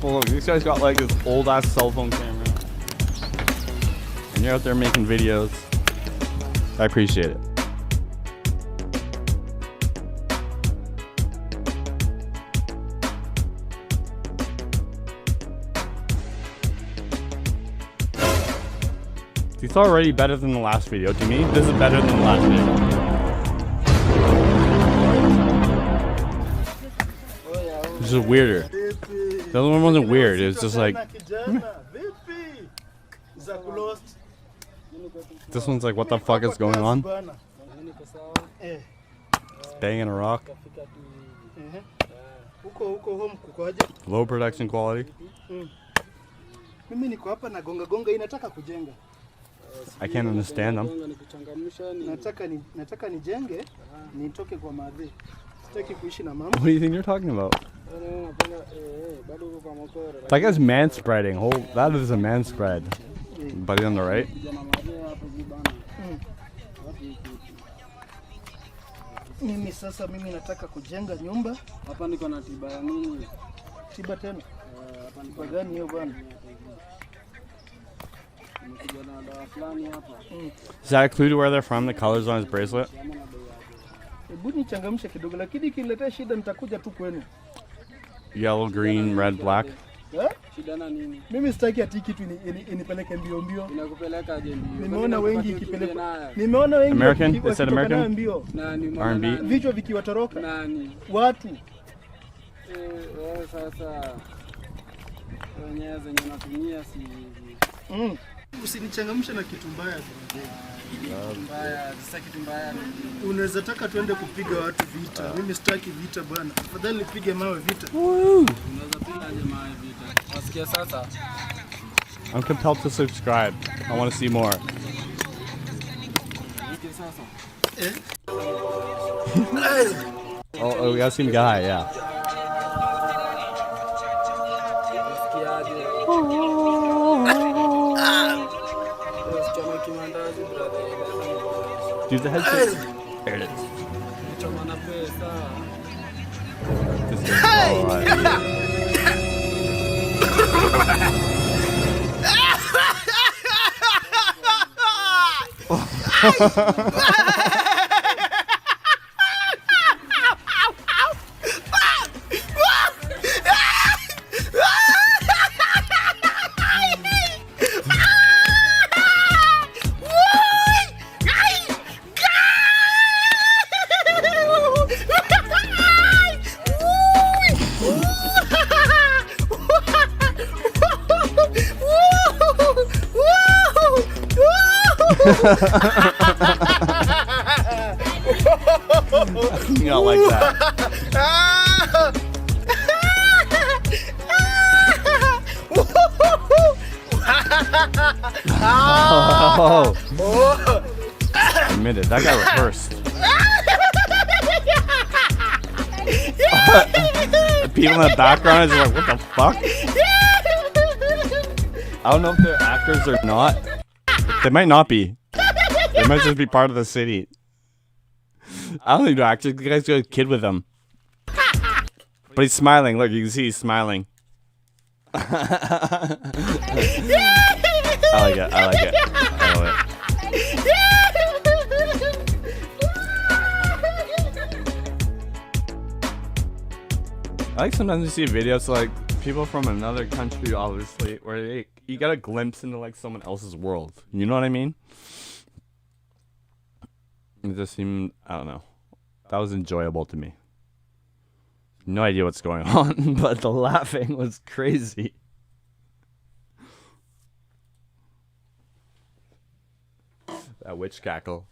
But look, this guy's got like this old ass cell phone camera. And you're out there making videos. I appreciate it. It's already better than the last video. To me, this is better than the last video. This is weirder. The other one wasn't weird. It was just like... This one's like, what the fuck is going on? It's banging a rock. Low production quality. I can't understand them. What do you think you're talking about? That guy's man-spreading. That is a man-spread. Buddy on the right. Mimi nataka kujenga nyumba. Hapa niko na tiba ya nini? Tiba tena. Tiba gani hiyo bwana? Is that a clue to where they're from? The colors on his bracelet? Yellow, green, red, black. Mimi sitaki ati kitu inipeleke mbio mbio. Inakupelekaje mbio? Nimeona wengi ikipeleka. Nimeona wengi American? They said American? R&B? Vichwa vikiwatoroka. Watu. Sasa wenyewe zenye natumia si usinichangamshe na kitu mbaya. Mbaya, sasa kitu mbaya. Unaweza taka tuende kupiga watu vita. Mimi sitaki vita bwana. Afadhali nipige mawe vita. Unaweza piga aje mawe vita? Wasikia sasa? I'm compelled to subscribe. I want to see more. Oh, we gotta see him get high, yeah. Do the headset. There it is. Not like that. Oh. Admit it, that guy rehearsed. The people in the background is like, what the fuck? I don't know if they're actors or not. They might not be. They might just be part of the city. I don't even know, actually, the guy's got a kid with him. But he's smiling. Look, you can see he's smiling. I like it. I like it. I love it. I like sometimes you see videos like people from another country, obviously, where you get a glimpse into like someone else's world. You know what I mean? It just seemed, I don't know. That was enjoyable to me. No idea what's going on, but the laughing was crazy. That witch cackle.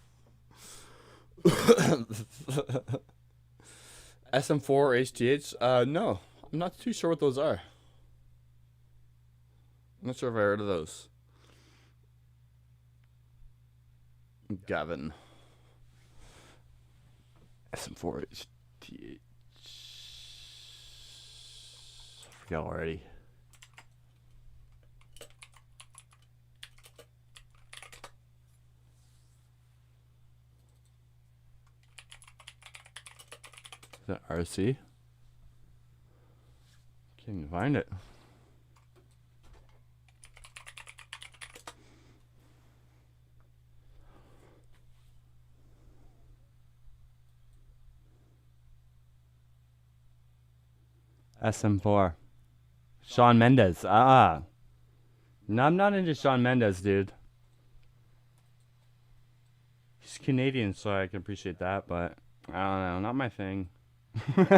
SM4 or HTH? No. I'm not too sure what those are. I'm not sure if I heard of those. Gavin. SM4 HTH. I forgot already. Is that RC? Can't even find it. SM4. Shawn Mendes. Ah. No, I'm not into Shawn Mendes, dude. He's Canadian, so I can appreciate that, but I don't know. Not my thing. Okay,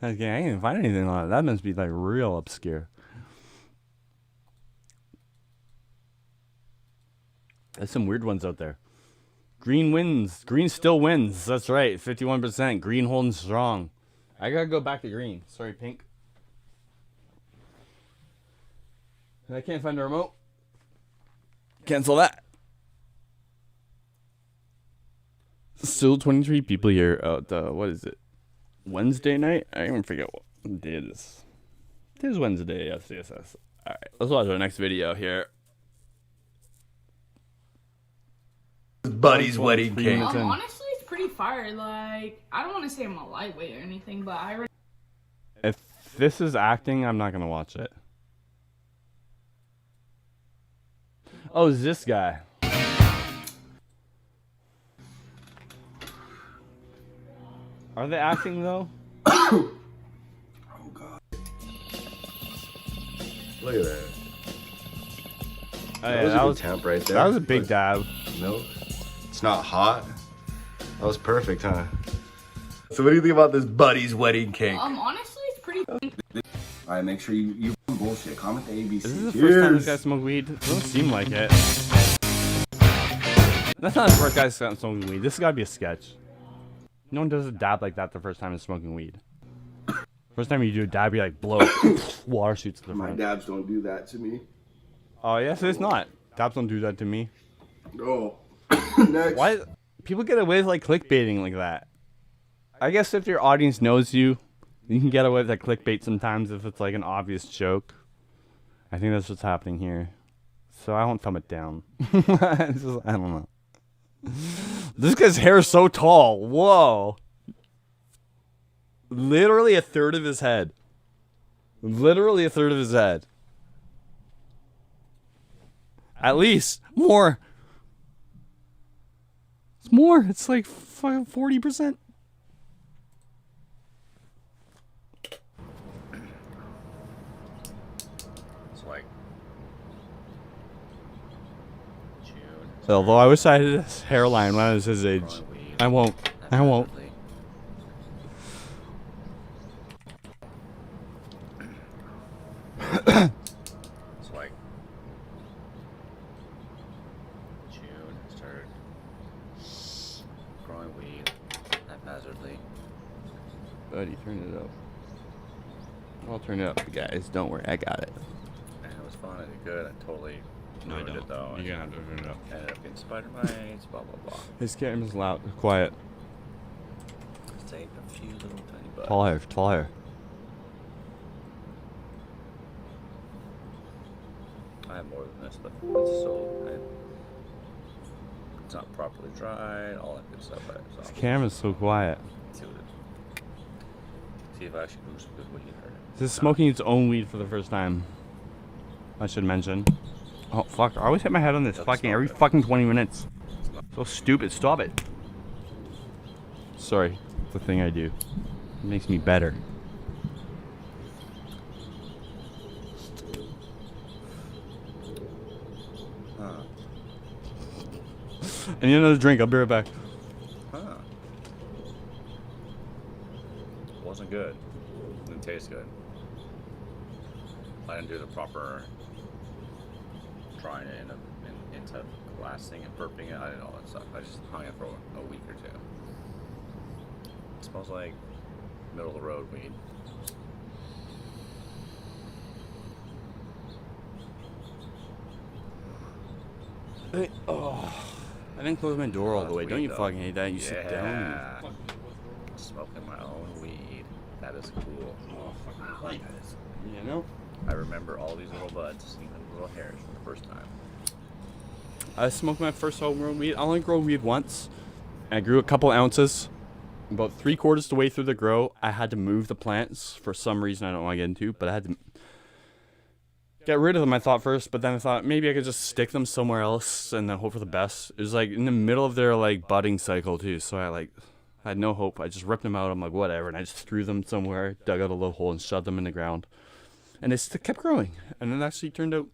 I can't even find anything on it. That must be like real obscure. There's some weird ones out there. Green wins. Green still wins. That's right. 51%. Green holding strong. I gotta go back to green. Sorry, pink. I can't find the remote. Cancel that. Still 23 people here. What is it? Wednesday night? I don't even forget what day it is. It is Wednesday. Yes, yes, yes. Alright, let's watch our next video here. Buddy's wedding cake. Honestly, it's pretty fire. Like, I don't want to say I'm a lightweight or anything, but I. If this is acting, I'm not gonna watch it. Oh, it's this guy. Are they acting though? Oh god. Look at that. Oh, yeah, that was a temp right there. That was a big dab. No, it's not hot. That was perfect, huh? So what do you think about this Buddy's wedding cake? Honestly, it's pretty. Alright, make sure you bullshit. Comment the ABC. Is this the first time this guy smoked weed? It doesn't seem like it. That's not the first guy smoking weed. This has gotta be a sketch. No one does a dab like that the first time they're smoking weed. First time you do a dab, you like blow water shoots to the My front. dabs don't do that to me. Oh yes, it's not. Dabs don't do that to me. Oh. Next. Why people get away with like clickbaiting like that? I guess if your audience knows you, you can get away with that clickbait sometimes if it's like an obvious joke. I think that's what's happening here. So I won't thumb it down. It's just, I don't know. This guy's hair is so tall. Whoa. Literally a third of his head. Literally a third of his head. At least. More. It's more. It's like 40%. It's like June. Although I wish I had his hairline when I was his age. I won't. I won't. It's like June. Started growing weed haphazardly. Buddy, turn it up. I'll turn it up, guys. Don't worry, I got it. And it was fun. I did good. I totally No, I ruined don't. it though. You're gonna have to turn it up. Ended up getting spider mites. Blah blah blah. His camera's loud. Quiet. Saved a few little tiny bugs. Tall hair. Tall hair. I have more than this, but it's so it's not properly dried. All that good stuff. His camera's so quiet. See what it. See if I actually grew some good weed or. This is smoking its own weed for the first time. I should mention. Oh fuck! I always hit my head on this fucking every fucking 20 minutes. So stupid. Stop it. Sorry. It's the thing I do. It makes me better. I need another drink. I'll be right back. Huh. do the proper drying it into glassing and burping it. I did all that stuff. I just hung it for a week or two. It smells like middle of the road weed. I didn't close my door all the way. Don't you fucking hate that? You sit down. Smoking my own weed. That is cool. You know? I remember all these little buds, even little hairs for the first time. I smoked my first homegrown weed. I only grow weed once. I grew a couple ounces. About 3/4 the way through the grow, I had to move the plants for some reason I don't want to get into, but I had to get rid of them, I thought first, but then I thought maybe I could just stick them somewhere else and then hope for the best. It was like in the middle of their like budding cycle too, so I had no hope. I just ripped them out. I'm like, whatever, and I just threw them somewhere, dug out a little hole and shoved them in the ground. And it still kept growing, and it actually turned out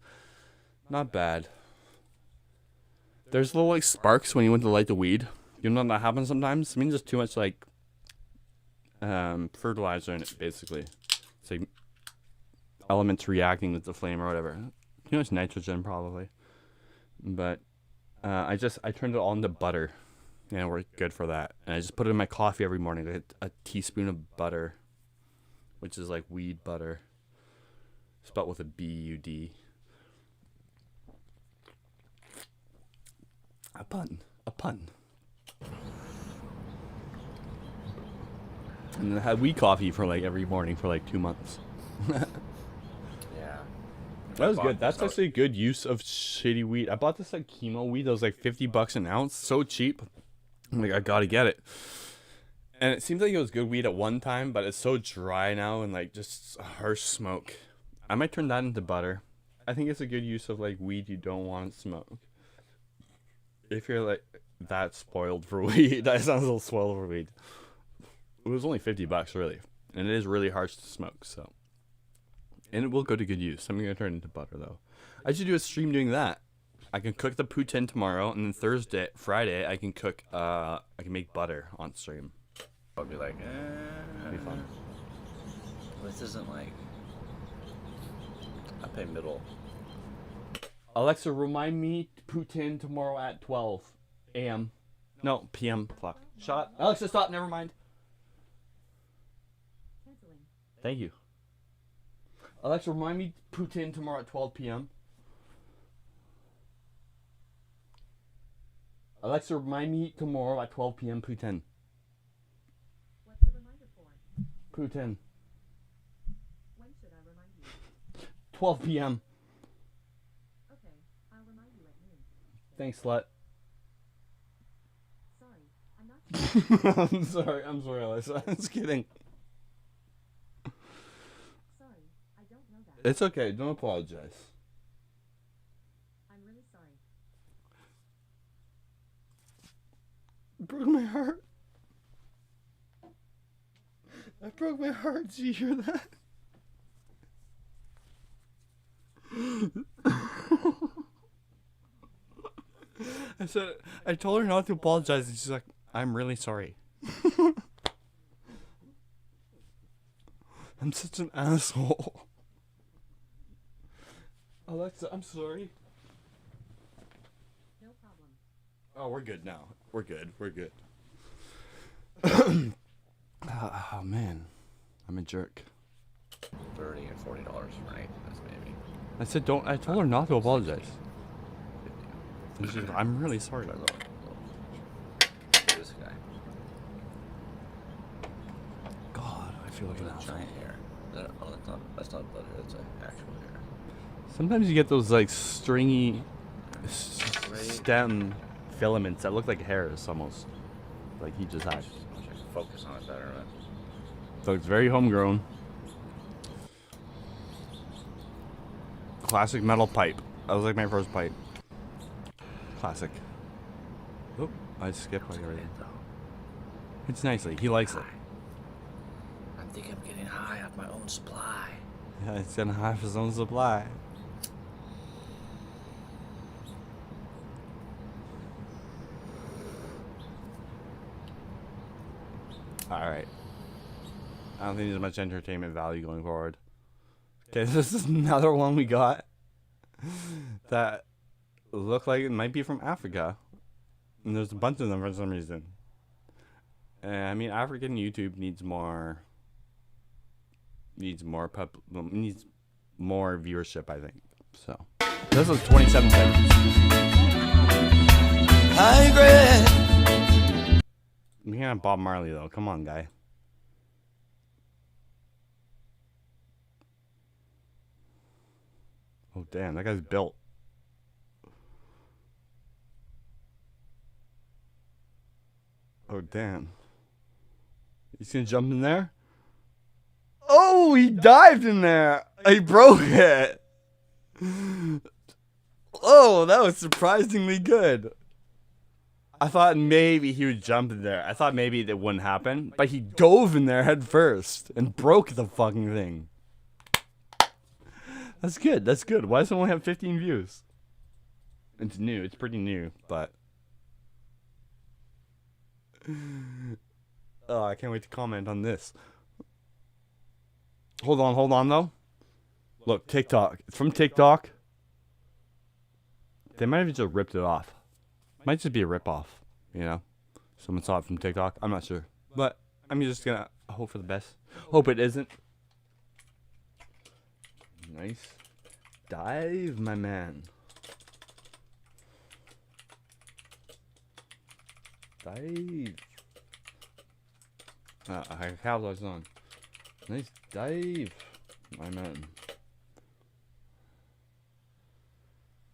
not bad. There's little like sparks when you went to light the weed. You know that happens sometimes? I mean, just too much like fertilizer in it, basically. It's like elements reacting with the flame or whatever. Too much nitrogen probably. But I turned it all into butter. Yeah, we're good for that. And I just put it in my coffee every morning. Like a teaspoon of butter, which is like weed butter, spelled with a B-U-D. A pun. And I had weed coffee for like every morning for like 2 months. Yeah. That was good. That's actually a good use of shitty weed. I bought this like chemo weed that was like $50 an ounce. So cheap. I'm like, I gotta get it. And it seems like it was good weed at one time, but it's so dry now and like just harsh smoke. I might turn that into butter. I think it's a good use of like weed you don't want to smoke. If you're like that spoiled for weed. That sounds a little spoiled for weed. It was only $50 really. And it is really harsh to smoke, so. And it will go to good use. I'm gonna turn it into butter though. I should do a stream doing that. I can cook the poutine tomorrow, and then Friday, I can cook. I can make butter on stream. I'll be like, That'd be fun. This isn't like. I pay middle. Alexa, remind me poutine tomorrow at 12 a.m. No, p.m. Fuck. Shut up. Alexa, stop. Never mind. Thank you. Alexa, remind me poutine tomorrow at 12 p.m. Alexa, remind me tomorrow at 12 p.m. poutine. What's the reminder for? Poutine. When should I remind you? 12 p.m. Okay, I'll remind you at noon. Thanks, slut. Sorry, I'm not. I'm sorry, Alexa. I'm just kidding. Sorry, I don't know that. It's okay. Don't apologize. I'm really sorry. It broke my heart. That broke my heart. Did you hear that? I told her not to apologize, and she's like, I'm really sorry. I'm such an asshole. Alexa, I'm sorry. No problem. Oh, we're good now. We're good. Oh, man. I'm a jerk. $30 and $40 for an eighth of this, maybe. I said don't. I told her not to apologize. And she's like, I'm really sorry. This guy. God, I feel like an asshole. Giant hair. That's not butter. That's actual hair. Sometimes you get those like stringy stem filaments that look like hairs almost. Like he just had. Focus on it better. Right? So it's very homegrown. Classic metal pipe. That was like my first pipe. Classic. Oop, I skipped like everything. It's nicely. He likes it. I think I'm getting high off my own supply. Yeah, it's getting high for his own supply. Alright. I don't think there's much entertainment value going forward. Okay, this is another one we got that look like it might be from Africa. And there's a bunch of them for some reason. And I mean, African YouTube needs more viewership, I think. So this was 27 seconds. High grade. We can't have Bob Marley though. Come on, guy. Oh damn, that guy's built. Oh damn. He's gonna jump in there? Oh, he dived in there. He broke it. Oh, that was surprisingly good. I thought maybe he would jump in there. I thought maybe that wouldn't happen, but he dove in there head first and broke the fucking thing. That's good. That's good. Why does it only have 15 views? It's new. It's pretty new, but oh, I can't wait to comment on this. Hold on though. Look, TikTok. It's from TikTok. They might have just ripped it off. Might just be a rip-off, you know? Someone saw it from TikTok. I'm not sure. But I'm just gonna hope for the best. Hope it isn't. Nice dive, my man. Dive. I capitalized on. Nice dive, my man.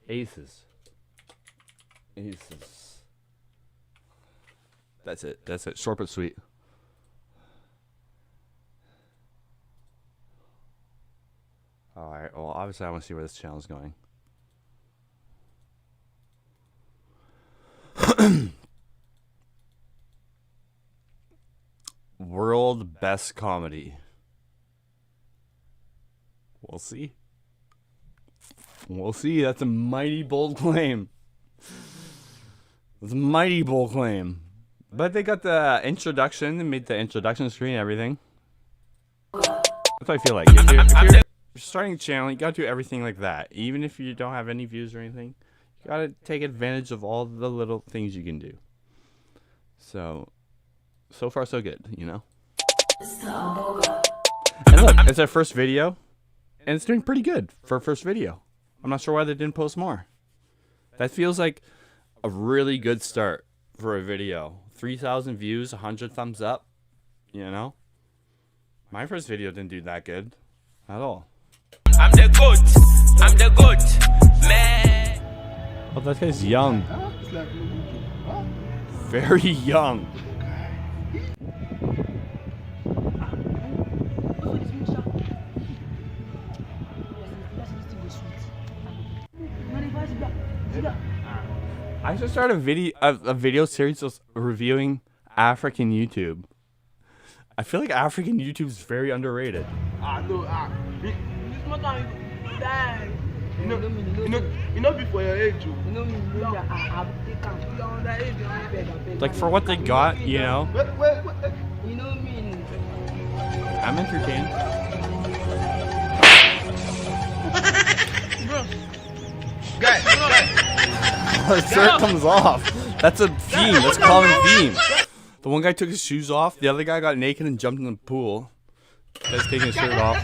Aces. Aces. That's it. That's it. Short but sweet. Alright, well, obviously I want to see where this channel is going. World best comedy. We'll see. We'll see. That's a mighty bold claim. That's a mighty bold claim. But they got the introduction. They made the introduction screen and everything. That's what I feel like. If you're starting a channel, you gotta do everything like that. Even if you don't have any views or anything, you gotta take advantage of all the little things you can do. So far so good, you know? And look, it's our first video, and it's doing pretty good for a first video. I'm not sure why they didn't post more. That feels like a really good start for a video. 3,000 views, 100 thumbs up, you know? My first video didn't do that good at all. I'm the goat. I'm the goat, man. Oh, that guy's young. Very young. I should start a video series just reviewing African YouTube. I feel like African YouTube is very underrated. You know before your age. Like for what they got, you know. I'm entertained. The shirt comes off. That's a theme. That's a common theme. The one guy took his shoes off. The other guy got naked and jumped in the pool. The guy's taking his shirt off.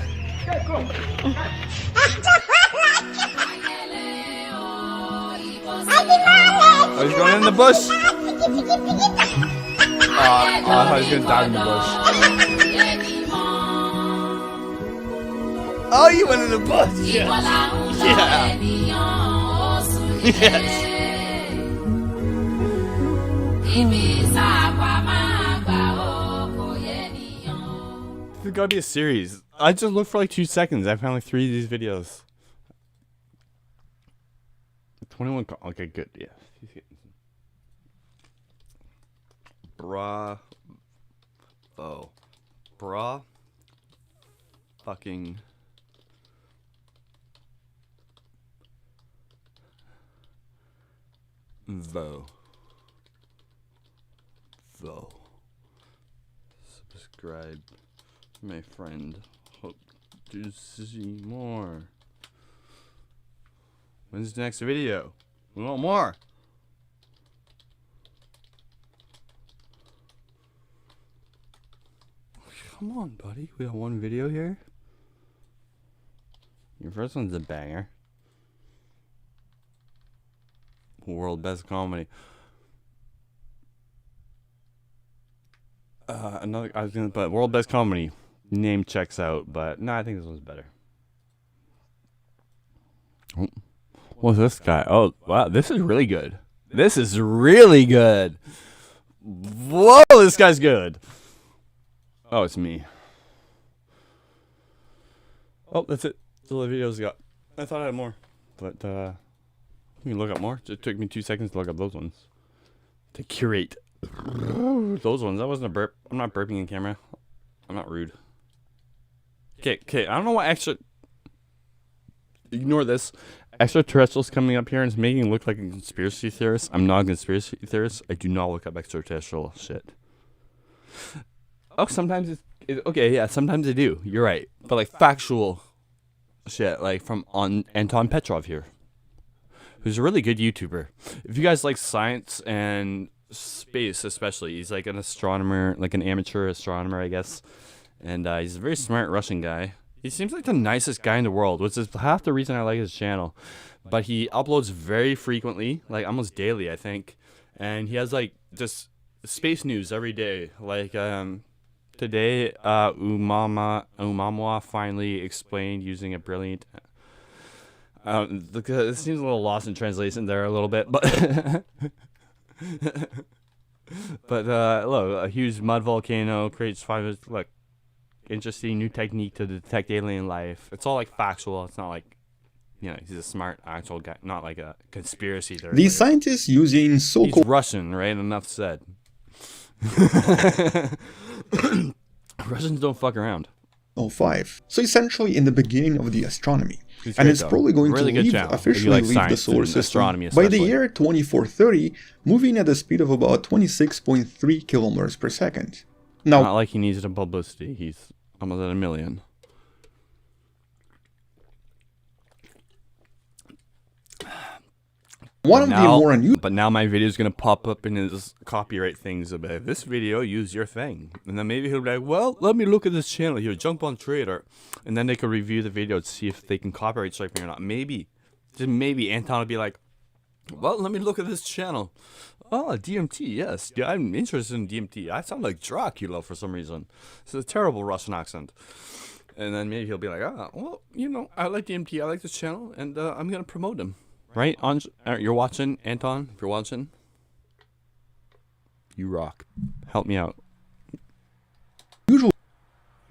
Oh, he's going in the bush. I thought he was gonna dive in the bush. Oh, you went in the bush. Yes. Yeah. Yes. There's gotta be a series. I just looked for like 2 seconds. I found like 3 of these videos. 21. Okay, good. Yeah. Bravo. Fucking. Vo. Subscribe, my friend. Hope to see more. When's the next video? We want more. Come on, buddy. We got one video here. Your first one's a banger. World best comedy. Another. I was gonna put world best comedy. Name checks out, but no, I think this one's better. Oh, what's this guy? Oh, wow, this is really good. This is really good. Whoa, this guy's good. Oh, it's me. Oh, that's it. That's all the videos I got. I thought I had more, but you can look up more. It took me 2 seconds to look up those ones. To curate those ones. That wasn't a burp. I'm not burping in camera. I'm not rude. Okay. I don't know what extra. Ignore this. Extraterrestrials coming up here and it's making it look like a conspiracy theorist. I'm not a conspiracy theorist. I do not look up extraterrestrial shit. Oh, sometimes it's okay. Yeah, sometimes I do. You're right. But like factual shit, like from Anton Petrov here, who's a really good YouTuber. If you guys like science and space, especially, he's like an astronomer, like an amateur astronomer, I guess. And he's a very smart Russian guy. He seems like the nicest guy in the world, which is half the reason I like his channel. But he uploads very frequently, like almost daily, I think. And he has like just space news every day. Like today, Umamwa finally explained using a brilliant. It seems a little lost in translation there a little bit, but look, a huge mud volcano creates look. Interesting new technique to detect alien life. It's all like factual. It's not like, he's a smart actual guy, not like a conspiracy theory. These scientists using so-called... He's Russian, right? Enough said. Russians don't fuck around. 05. So essentially in the beginning of the astronomy. He's and great, it's though. probably going Really to good channel. officially If you like leave the science solar and system astronomy by the especially. year 2430, moving at a speed of about 26.3 kilometers per second. Now, Not like he needs the publicity. He's almost at 1 million. One of the more unusual... But now my video is going to pop up in his copyright things about this video, use your thing. And then maybe he'll be like, well, let me look at this channel here, Jump on Trader. And then they could review the video to see if they can copyright strike me or not. Maybe. Just maybe Anton will be like, well, let me look at this channel. Oh, DMT, yes. Yeah, I'm interested in DMT. I sound like Dracula for some reason. It's a terrible Russian accent. And then maybe he'll be like, well, I like DMT. I like this channel. And I'm going to promote him. Right? You're watching, Anton? If you're watching, you rock. Help me out. Usual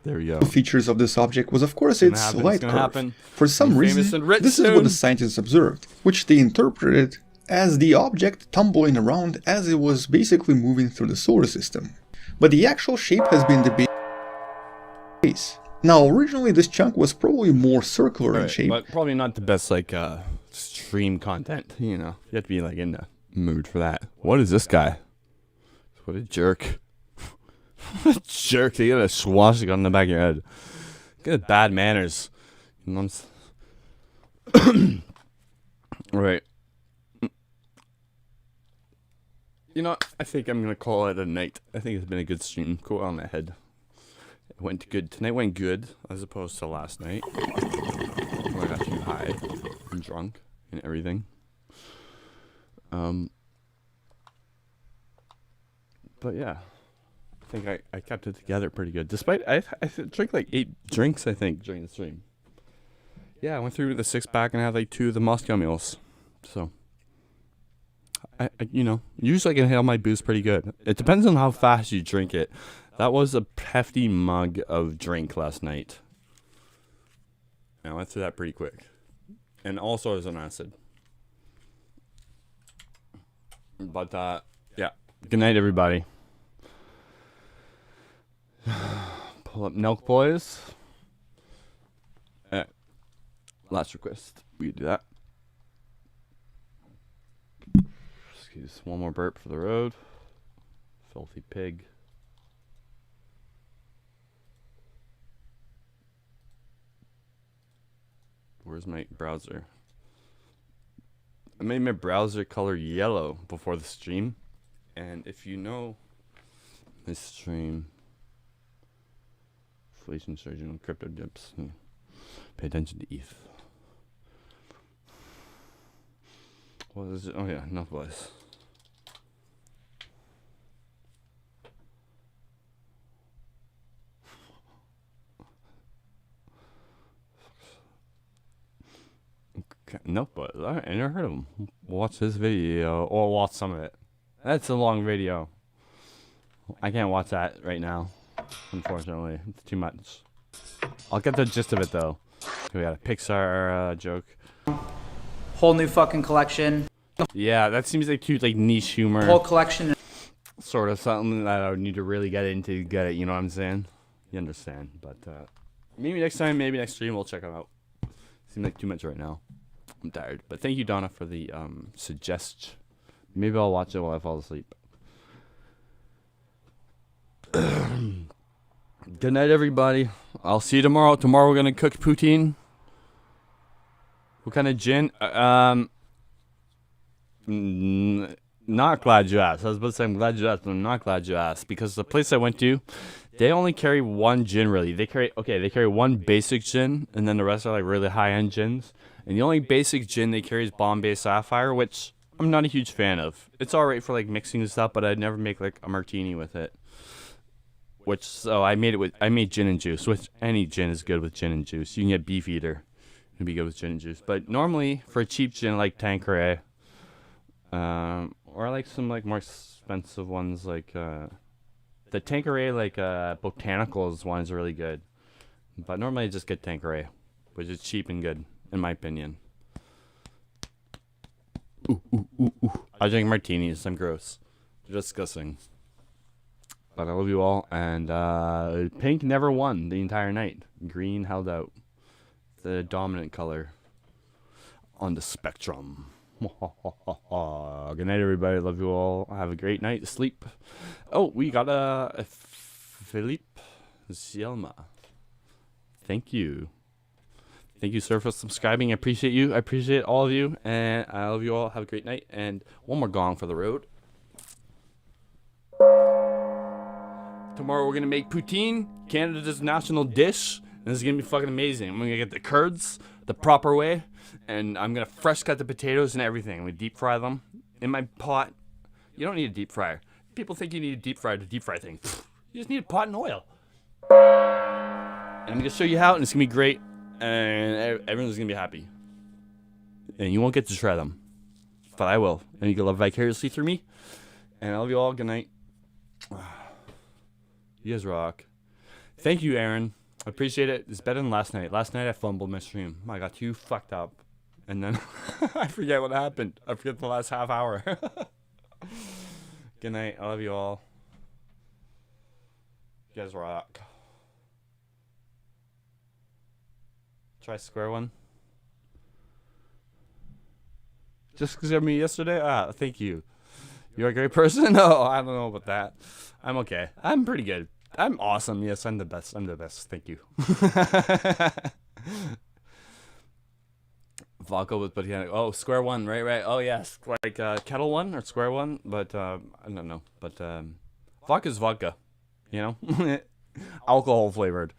there we go. Features of this object was, of course, its light curve. Happen. For some reason, this is what the scientists observed, which they interpreted as the object tumbling around as it was basically moving through the solar system. But the actual shape has been debated. Now, originally this chunk was probably more circular in shape. But probably not the best, stream content, You have to be, in the mood for that. What is this guy? What a jerk. What a jerk. They got a swastika on the back of your head. Get bad manners. Right. I think I'm going to call it a night. I think it's been a good stream. Go on ahead. It went good. Tonight went good, as opposed to last night. I got too high and drunk and everything. But yeah. I think I kept it together pretty good. Despite, I drank 8 drinks, I think, during the stream. Yeah, I went through the 6-pack and I had 2 of the Moscow mules. So, usually I can handle my booze pretty good. It depends on how fast you drink it. That was a hefty mug of drink last night. I went through that pretty quick. And also as an acid. But, yeah. Good night, everybody. Pull up Nelk Boys. Last request. We do that. Excuse one more burp for the road. Filthy pig. Where's my browser? I made my browser color yellow before the stream. And if you know my stream, inflation surgeon on crypto dips, pay attention to ETH. What is it? Oh yeah, enough voice. Nope, but I never heard of him. Watch this video or watch some of it. That's a long video. I can't watch that right now, unfortunately. It's too much. I'll get the gist of it though. We got a Pixar joke. Whole new fucking collection. Yeah, that seems like cute, like niche humor. Whole collection. Sort of something that I would need to really get into to get it. You know what I'm saying? You understand? But maybe next time, maybe next stream, we'll check them out. Seems like too much right now. I'm tired. But thank you, Donna, for the suggestion. Maybe I'll watch it while I fall asleep. Good night, everybody. I'll see you tomorrow. Tomorrow we're gonna cook poutine. What kind of gin? Not glad you asked. I was about to say I'm glad you asked, but I'm not glad you asked because the place I went to, they only carry one gin really. They carry one basic gin, and then the rest are like really high-end gins. And the only basic gin they carry is Bombay Sapphire, which I'm not a huge fan of. It's alright for like mixing and stuff, but I'd never make like a martini with it. So I made gin and juice, which any gin is good with gin and juice. You can get Beefeater. It'd be good with gin and juice. But normally for a cheap gin like Tanqueray, or like some like more expensive ones like the Tanqueray like Botanicals one is really good. But normally I just get Tanqueray, which is cheap and good in my opinion. I drink martinis. I'm gross. They're disgusting. But I love you all. And pink never won the entire night. Green held out. The dominant color on the spectrum. Good night, everybody. Love you all. Have a great night. Sleep. Oh, we got a Philippe Zielma. Thank you. Thank you, sir, for subscribing. I appreciate you. I appreciate all of you. And I love you all. Have a great night. And one more gong for the road. Tomorrow we're going to make poutine, Canada's national dish. And this is going to be fucking amazing. I'm going to get the curds the proper way. And I'm going to fresh cut the potatoes and everything. I'm going to deep fry them in my pot. You don't need a deep fryer. People think you need a deep fryer to deep fry things. You just need a pot and oil. And I'm going to show you how, and it's going to be great. And everyone's going to be happy. And you won't get to try them. But I will. And you can love vicariously through me. And I love you all. Good night. You guys rock. Thank you, Aaron. I appreciate it. It's better than last night. Last night I fumbled my stream. I got too fucked up. And then I forget what happened. I forget the last half hour. Good night. I love you all. You guys rock. Try square one. Just because of me yesterday? Thank you. You're a great person? No, I don't know about that. I'm okay. I'm pretty good. I'm awesome. Yes, I'm the best. I'm the best. Thank you. Vodka with botanic. Oh, square one. Right. Oh, yes. Like kettle one or square one. But I don't know. But vodka's vodka. You know? Alcohol flavored.